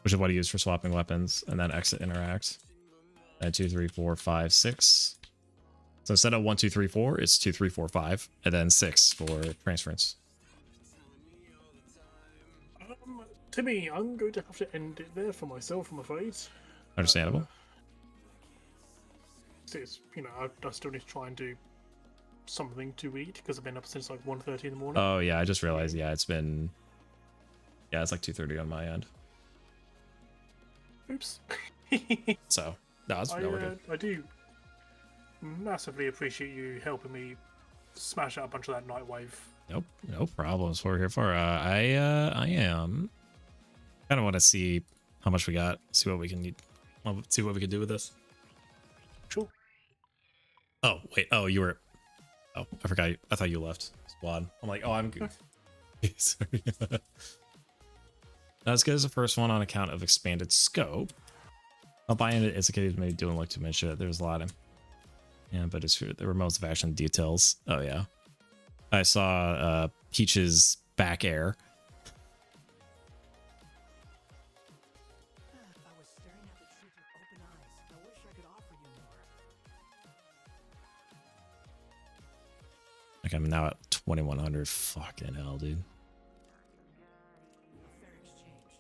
which is what I use for swapping weapons, and then exit interact. And 2, 3, 4, 5, 6. So instead of 1, 2, 3, 4, it's 2, 3, 4, 5, and then 6 for transference. Timmy, I'm going to have to end it there for myself, I'm afraid. Understandable. It's, you know, I still need to try and do something to eat because I've been up since like 1:30 in the morning. Oh yeah, I just realized. Yeah, it's been. Yeah, it's like 2:30 on my end. Oops. So no, we're good. I do massively appreciate you helping me smash out a bunch of that Nightwave. Nope, no problems. What we're here for. I am. Kind of want to see how much we got. See what we can need. See what we can do with this. Sure. Oh wait. Oh, you were. Oh, I forgot. I thought you left squad. I'm like, oh, I'm good. Sorry. Not as good as the first one on account of expanded scope. I'll buy into it's okay. Maybe doing like too much shit. There's a lot of. Yeah, but it's the remotes of action details. Oh yeah. I saw Peach's back air. If I was staring at the truth with open eyes, I wish I could offer you more. Like I'm now at 2100. Fucking hell, dude. A fair exchange.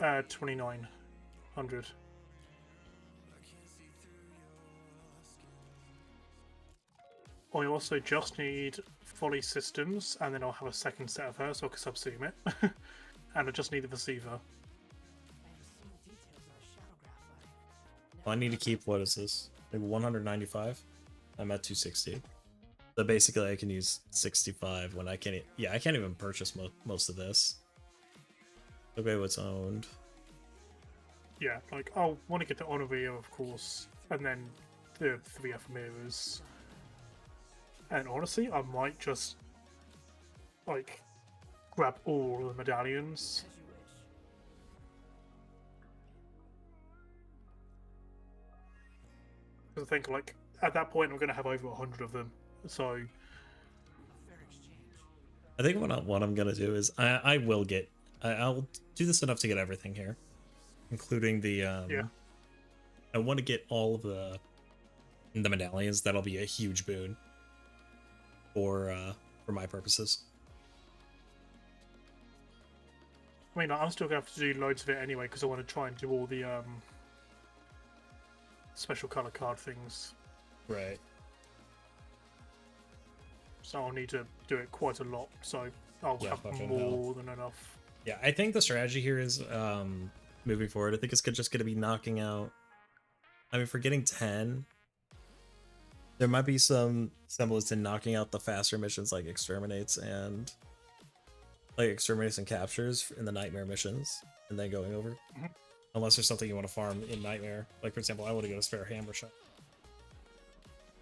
I have 2900. I also just need Folly Systems, and then I'll have a second set of her so I can subsume it. And I just need the receiver. I have seen the details of a shadow graphite. Well, I need to keep, what is this? Maybe 195? I'm at 260. So basically I can use 65 when I can't, yeah, I can't even purchase most of this. Okay, what's owned? Yeah, like, I'll want to get the Honorio, of course, and then the 3 Ephemeras. And honestly, I might just, like, grab all the medallions. As you wish. Because I think, like, at that point, I'm going to have over 100 of them. So, A fair exchange. I think what I'm gonna do is I will get, I'll do this enough to get everything here, including the yeah. I want to get all of the medallions. That'll be a huge boon for my purposes. I mean, I'm still going to have to do loads of it anyway, because I want to try and do all the special color card things. Right. So I'll need to do it quite a lot. So I'll Yeah, have fucking more than enough. Yeah, I think the strategy here is moving forward. I think it's just going to be knocking out. I mean, for getting 10, there might be some semblance in knocking out the faster missions like exterminates and captures in the nightmare missions, and then going over. Unless there's something you want to farm in nightmare, like for example, I want to get a spare hammer shot.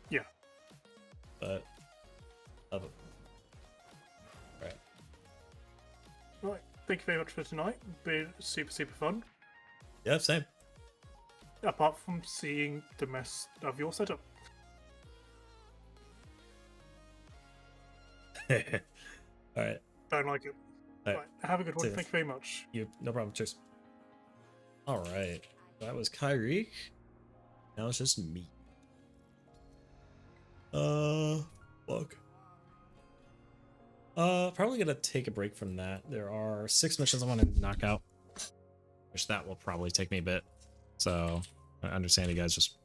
Yeah. But right. Right. Thank you very much for tonight. Been super fun. Yeah, same. Apart from seeing the mess of your setup. All right. Don't like it. All right. Right. Have a good one. See ya. Thank you very much. No problem. Cheers. All right. That was Kyrie. Now it's just me. Fuck. Probably gonna take a break from that. There are 6 missions I want to knock out, which that will probably take me a bit. So I understand you guys just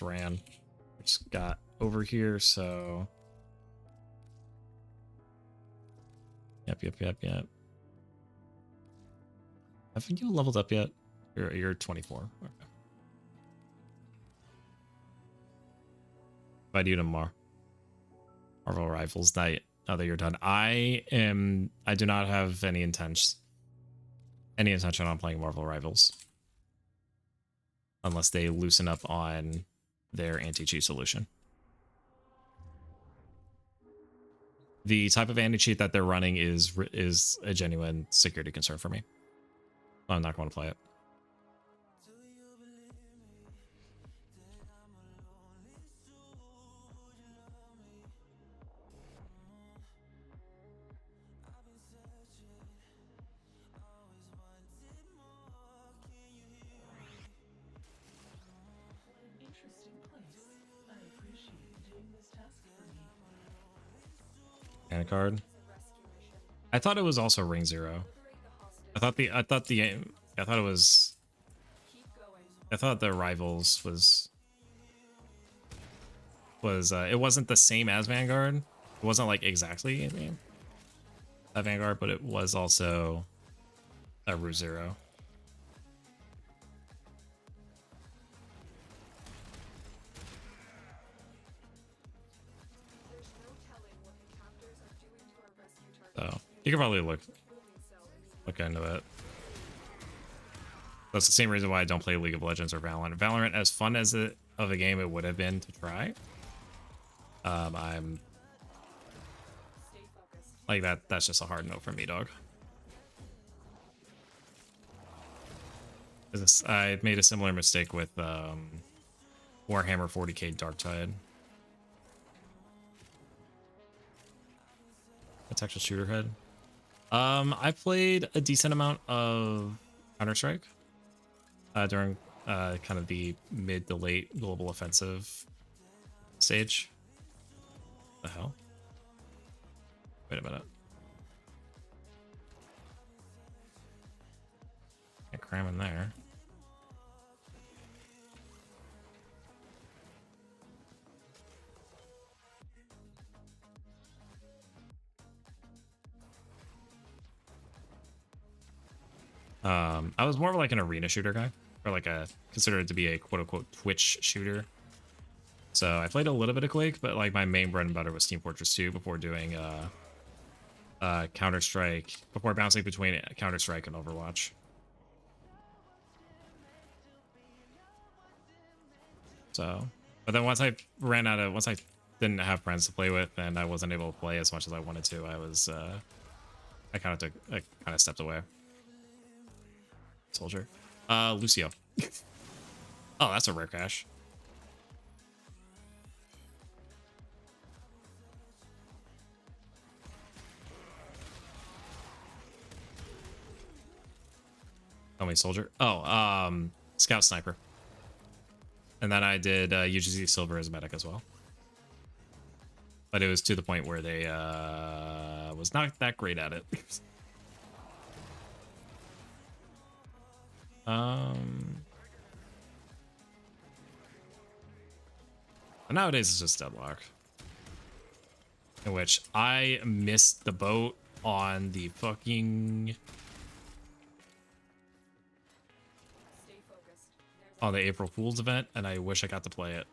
ran. Just got over here, so yep. Haven't you leveled up yet? You're 24. Okay. If I do tomorrow, Marvel Rivals night. Now that you're done, I do not have any intention on playing Marvel Rivals unless they loosen up on their anti-cheat solution. The type of anti-cheat that they're running is a genuine security concern for me. I'm not going to play it. And a card. I thought it was also Ring Zero. I thought the Rivals was it wasn't the same as Vanguard. It wasn't like exactly a Vanguard, but it was also a Route Zero. So you can probably look into it. That's the same reason why I don't play League of Legends or Valorant. Valorant, as fun as of a game it would have been to try, I'm like that's just a hard no for me, dog. I made a similar mistake with Warhammer 40k Darktide. A textual shooter head. I played a decent amount of Counter-Strike during kind of the mid to late global offensive stage. The hell? Wait a minute. Can't cram in there. I was more of like an arena shooter guy, or like considered to be a quote-unquote Twitch shooter. So I played a little bit of Quake, but like my main bread and butter was Team Fortress 2 before doing Counter-Strike, before bouncing between Counter-Strike and Overwatch. So, but then once I didn't have friends to play with and I wasn't able to play as much as I wanted to, I kind of stepped away. Soldier. Lucio. Oh, that's a rare cache. Tell me, soldier. Oh, scout sniper. And then I did UGC silver as a medic as well. But it was to the point where they was not that great at it. And nowadays it's just deadlock. In which I missed the boat on the fucking... on the April Fool's event, and I wish I got to play it.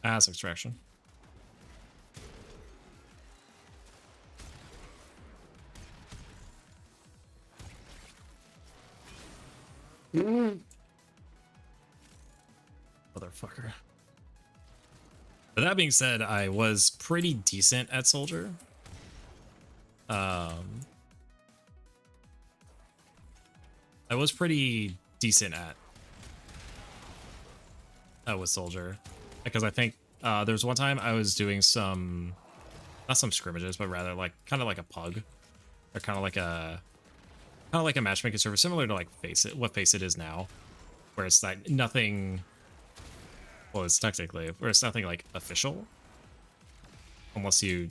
Ass extraction. Motherfucker. But that being said, I was pretty decent at soldier. I was pretty decent at with soldier, because I think there's one time I was doing some, not some scrimmages, but rather like kind of like a pug, or kind of like a matchmaking server, similar to like what Face It is now, where it's like nothing. Well, it's technically, where it's nothing like official, unless you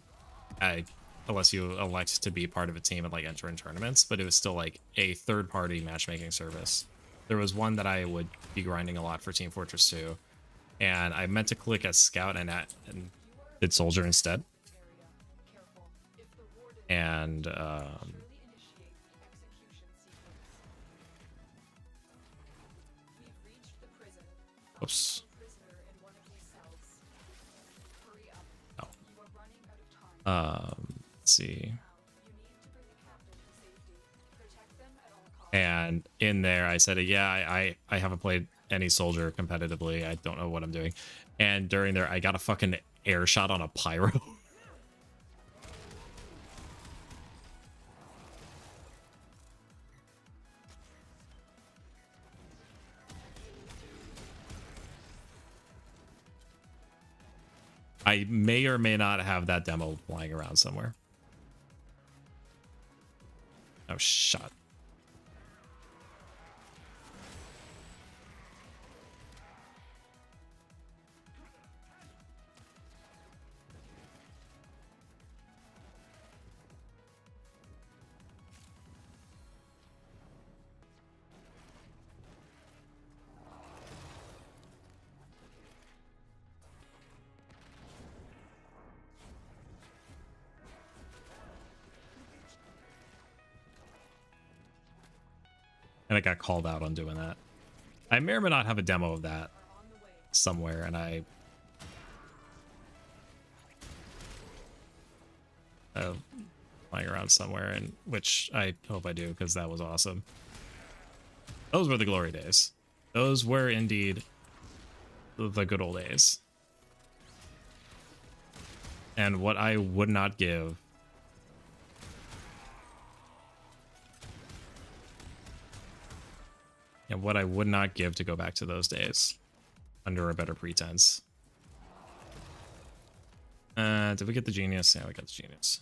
elect to be part of a team and like enter in tournaments, but it was still like a third-party matchmaking service. There was one that I would be grinding a lot for Team Fortress 2, and I meant to click as scout and did soldier instead. And oops. Let's see. And in there, I said, yeah, I haven't played any soldier competitively. I don't know what I'm doing. And during there, I got a fucking air shot on a pyro. I may or may not have that demo lying around somewhere. Oh, shot. And I got called out on doing that. I may or may not have a demo of that somewhere, and I lying around somewhere, and which I hope I do, because that was awesome. Those were the glory days. Those were indeed the good old days. And what I would not give and what I would not give to go back to those days under a better pretense. Did we get the genius? Yeah, we got the genius.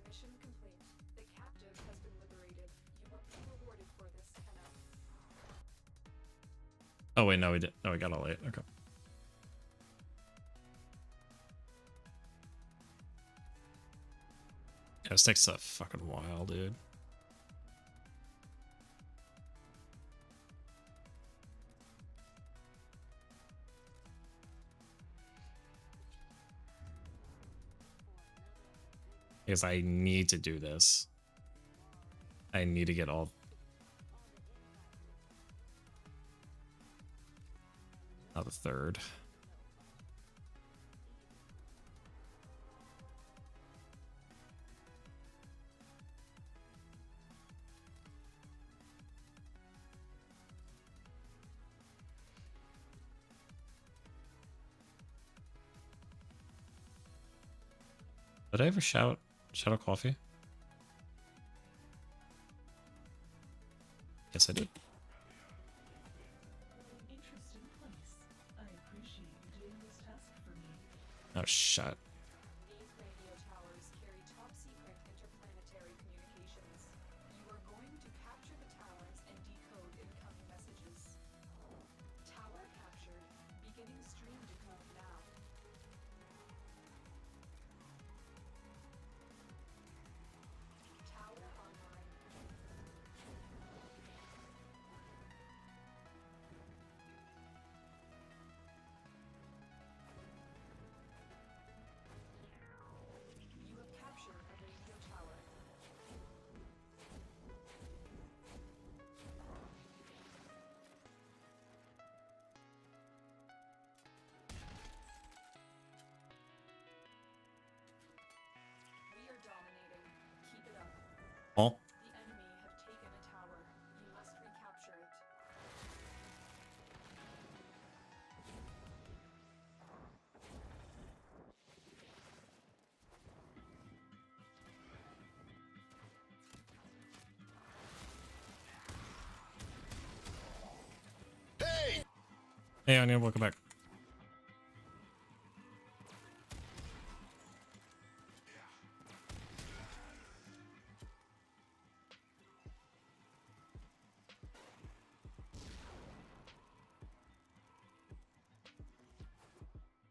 Mission complete. The captive has been liberated. You will be rewarded for this, Kenna. Oh wait, no, we did. No, we got all 8. Okay. Yeah, this takes a fucking while, dude. Because I need to do this. I need to get all... Not the 3rd. Did I ever shout out coffee? Yes, I did. Oh, shut. These radio towers carry top-secret interplanetary communications. You are going to capture the towers and decode incoming messages. Tower captured. Beginning stream decode now. Tower online. You have captured a radio tower. We are dominating. Keep it up. Oh, The enemy have taken a tower. You must recapture it. hey, Onion, welcome back.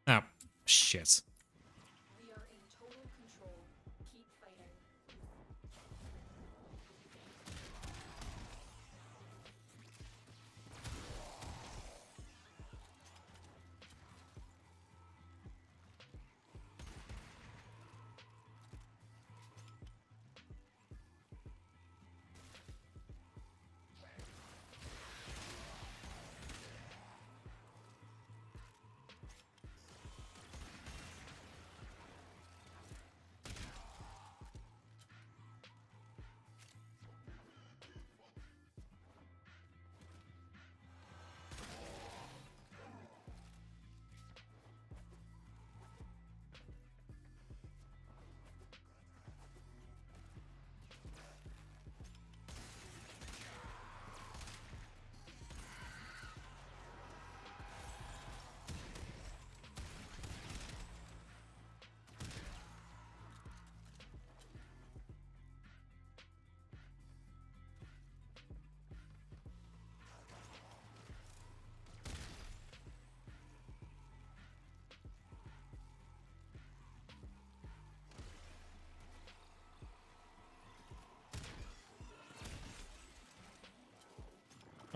Ah, shit. We are in total control. Keep fighting.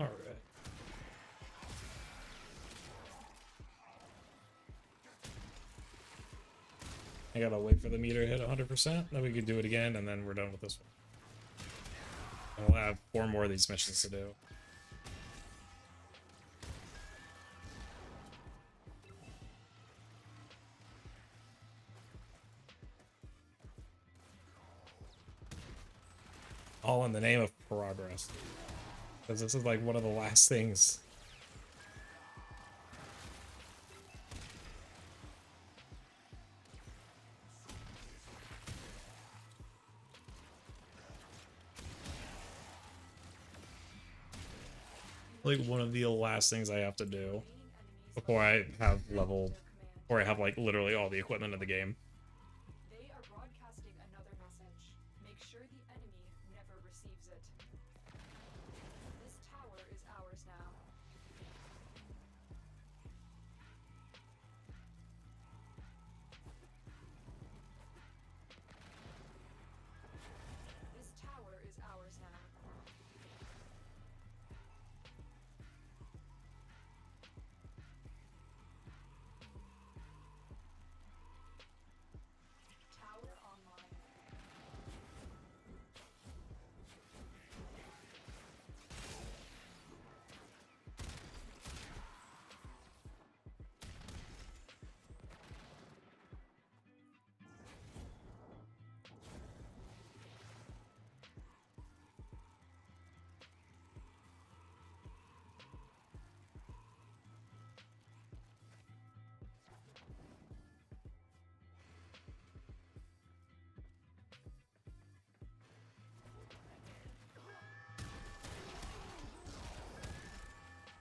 All right. I gotta wait for the meter to hit 100%, then we can do it again, and then we're done with this one. And we'll have 4 more of these missions to do. All in the name of progress. Because this is like one of the last things. Like one of the last things I have to do before I have before I have like literally all the equipment in the game. They are broadcasting another message. Make sure the enemy never receives it. This tower is ours now. This tower is ours now. Tower online.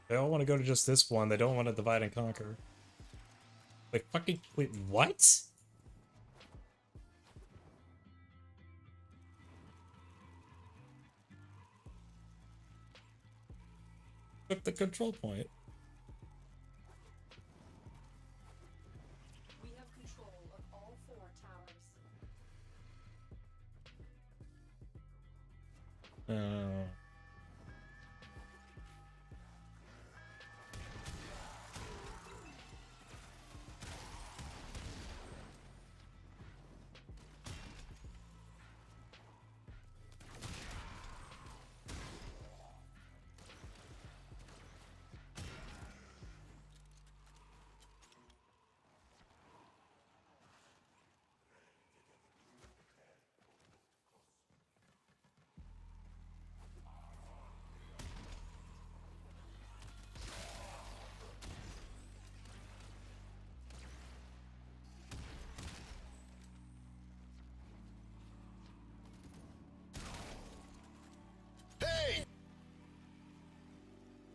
They all want to go to just this one. They don't want to divide and conquer. Wait, what? Took the control point. We have control of all 4 towers.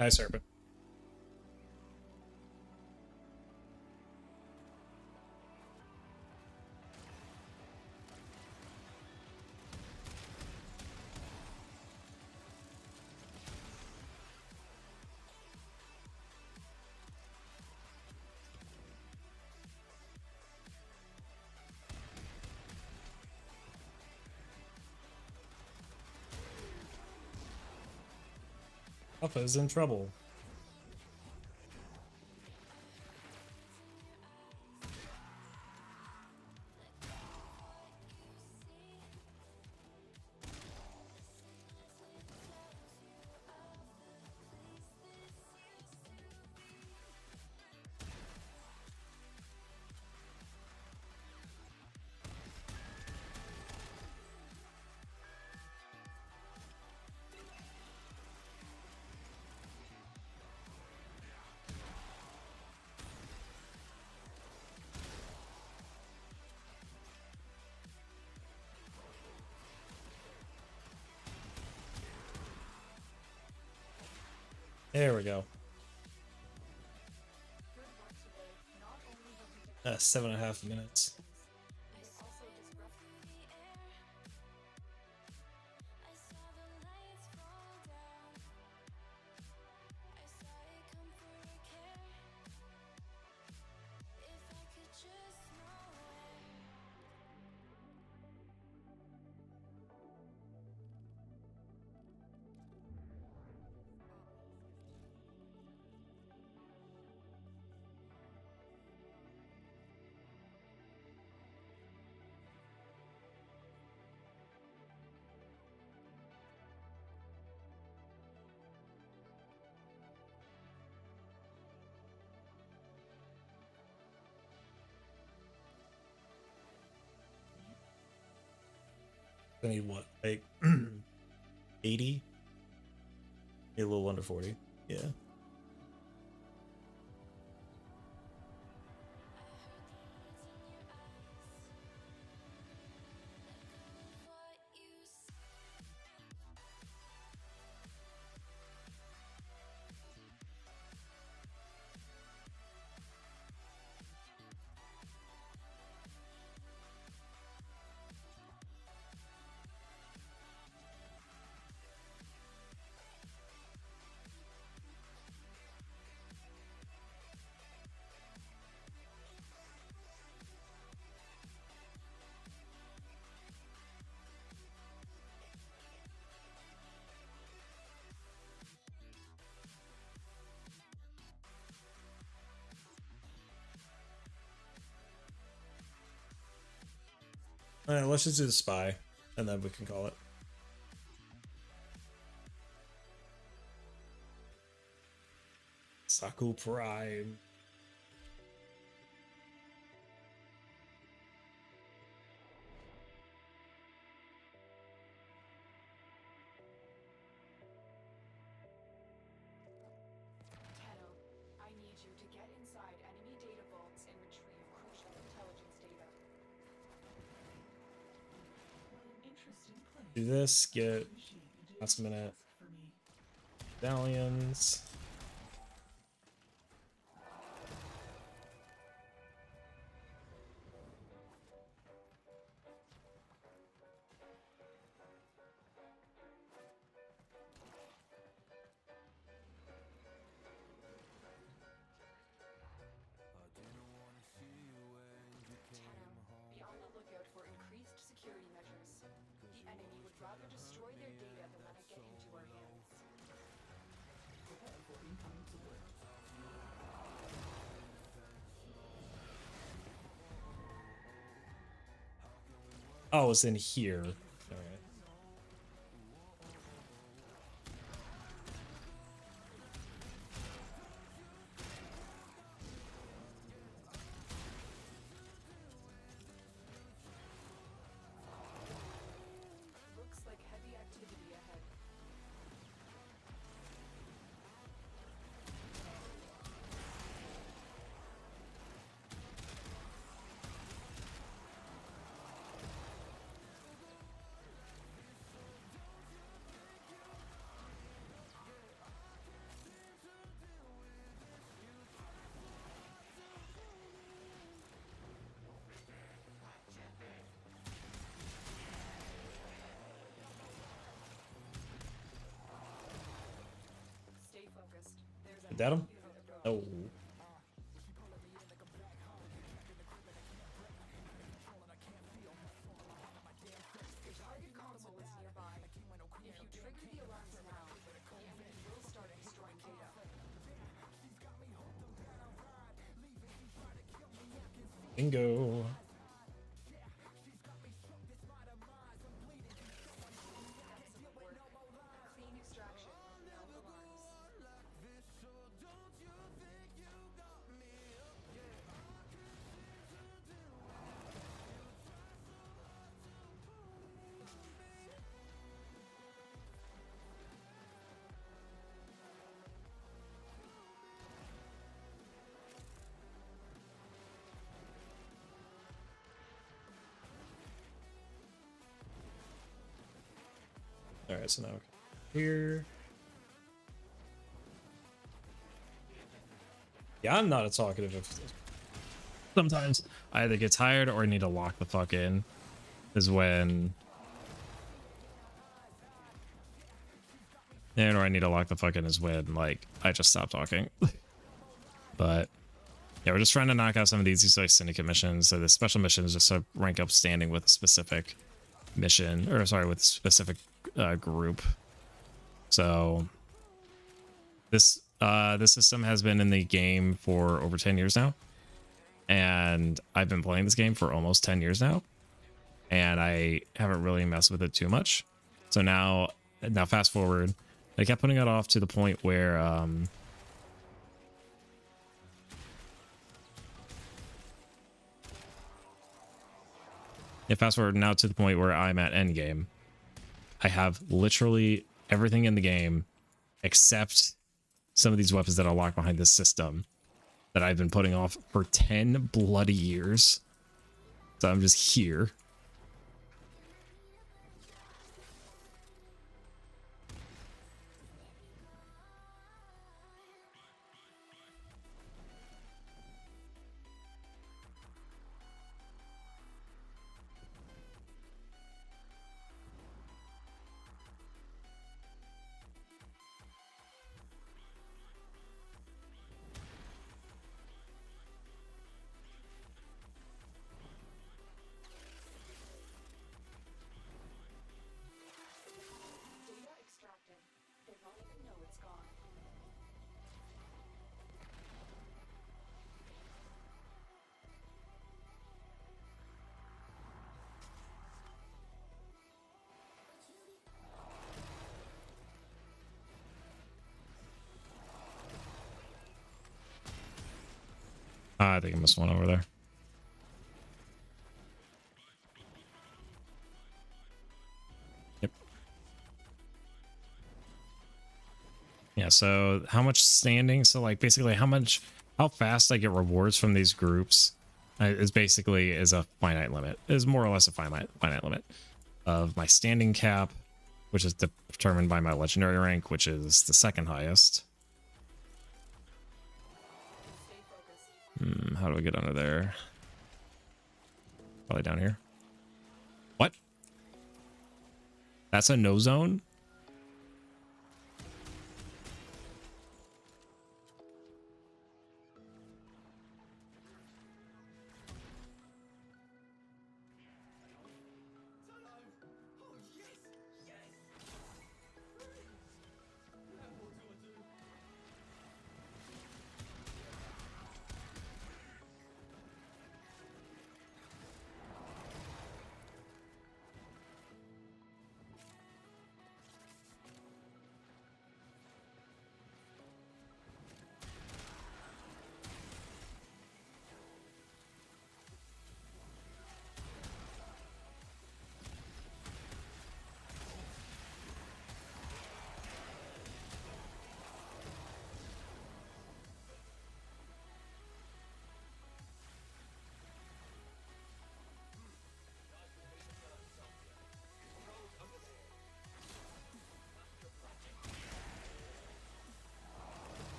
Hi, Serpent. Alpha's in trouble. There we go. 7.5 minutes. I need what, like 80? A little under 40. Yeah. Alright, let's just do the spy, and then we can call it. Saku Prime. Tenno, I need you to get inside enemy data vaults and retrieve crucial intelligence data. Do this, get last minute medallions. Oh, it's in here. All right. Looks like heavy activity ahead. Stay focused. There's a That him? Oh. target console is nearby. If you trigger the alarms now, the enemy will start destroying data. Bingo. Excellent work. Clean extraction. No alarms. All right, so now here. Yeah, I'm not a talkative. Sometimes I either get tired or I need to lock the fuck in. Is when. And or I need to lock the fuck in is when like I just stop talking. But yeah, we're just trying to knock out some of these like syndicate missions. So the special mission is just to rank up standing with a specific mission, or sorry, with a specific group. So this system has been in the game for over 10 years now, and I've been playing this game for almost 10 years now, and I haven't really messed with it too much. So now fast forward, I kept putting it off to the point where fast forward now to the point where I'm at endgame. I have literally everything in the game except some of these weapons that are locked behind this system that I've been putting off for 10 bloody years. So I'm just here. Data extracted. They won't even know it's gone. I think I missed one over there. Yep. Yeah, so how much standing? So like basically how fast I get rewards from these groups is basically a finite limit. Is more or less a finite limit of my standing cap, which is determined by my legendary rank, which is the second highest. Stay focused. How do I get under there? Probably down here. What? That's a no zone?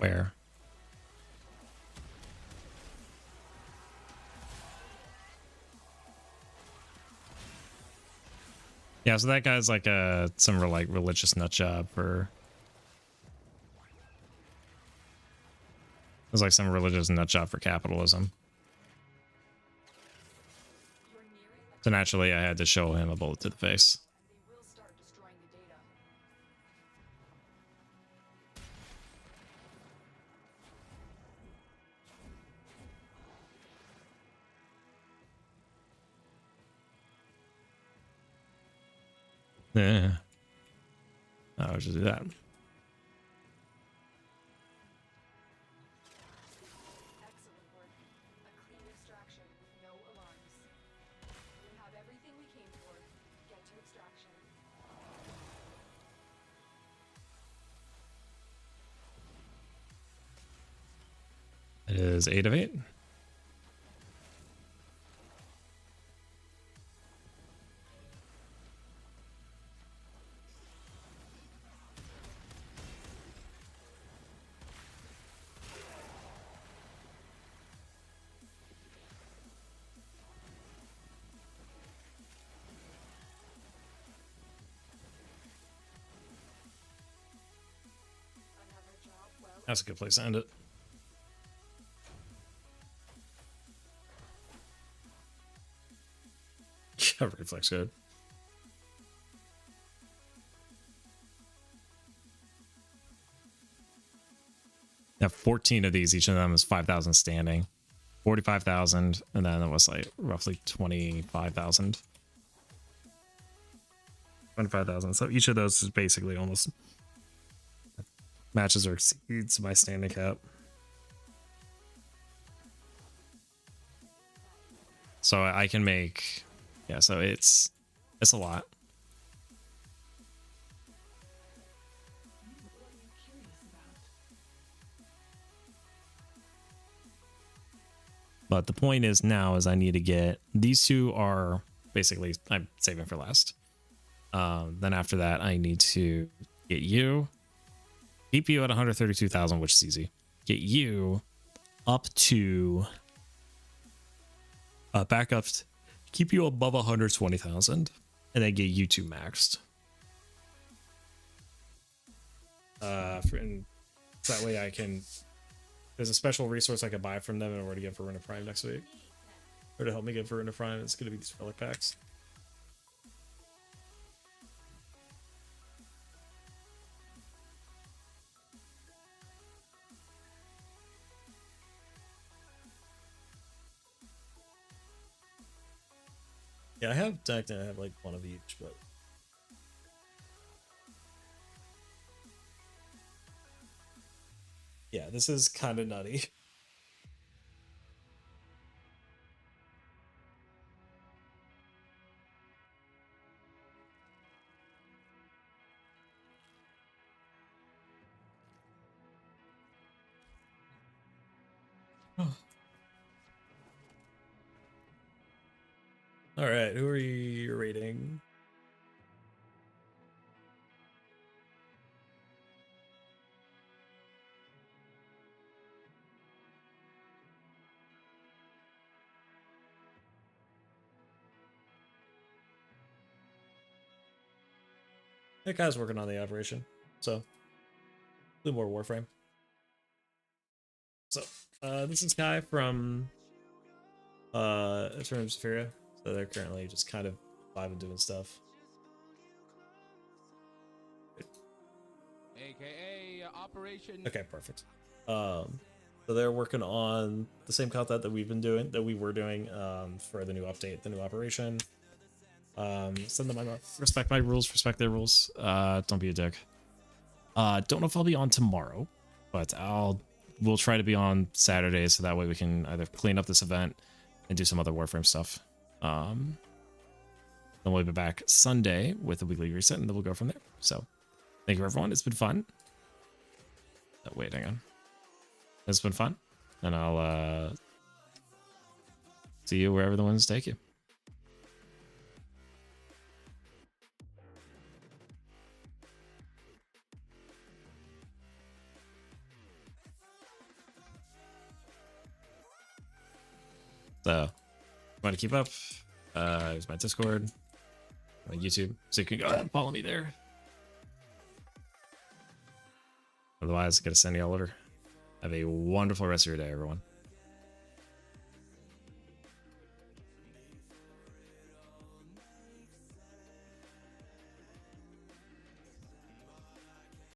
Where? Yeah, so that guy's like some like religious nut job for. It's like some religious nut job for capitalism. So naturally, I had to show him a bullet to the face. Yeah. I'll just do that. Excellent work. A clean extraction with no alarms. We have everything we came for. Get to extraction. It is 8 of 8. Another job well That's a good place to end it. Yeah, reflex good. Now 14 of these, each of them is 5,000 standing, 45,000, and then it was like roughly 25,000. 25,000. So each of those is basically almost matches or exceeds my standing cap. So I can make, yeah, so it's a lot. But the point is now is I need to get, these two are basically, I'm saving for last. Then after that, I need to get you, keep you at 132,000, which is easy. Get you up to, back up, keep you above 120,000, and then get you two maxed. And that way I can, there's a special resource I can buy from them in order to get Verona Prime next week. Or to help me get Verona Prime, it's going to be these relic packs. Yeah, I have like one of each, but yeah, this is kind of nutty. All right, who are you rating? That guy's working on the operation, so do more Warframe. So, this is Kai from Eternal Sephiria. So they're currently just kind of vibing doing stuff. AKA Operation. Okay, perfect. So they're working on the same content that we've been doing, that we were doing for the new update, the new operation. Send them my love. Respect my rules, respect their rules. Don't be a dick. Don't know if I'll be on tomorrow, but we'll try to be on Saturday so that way we can either clean up this event and do some other Warframe stuff. Then we'll be back Sunday with a weekly reset, and then we'll go from there. So thank you, everyone. It's been fun. Oh, wait, hang on. It's been fun, and I'll see you wherever the winds take you. So, if you want to keep up, here's my Discord, my YouTube, so you can go and follow me there. Otherwise, gotta send you all over. Have a wonderful rest of your day, everyone.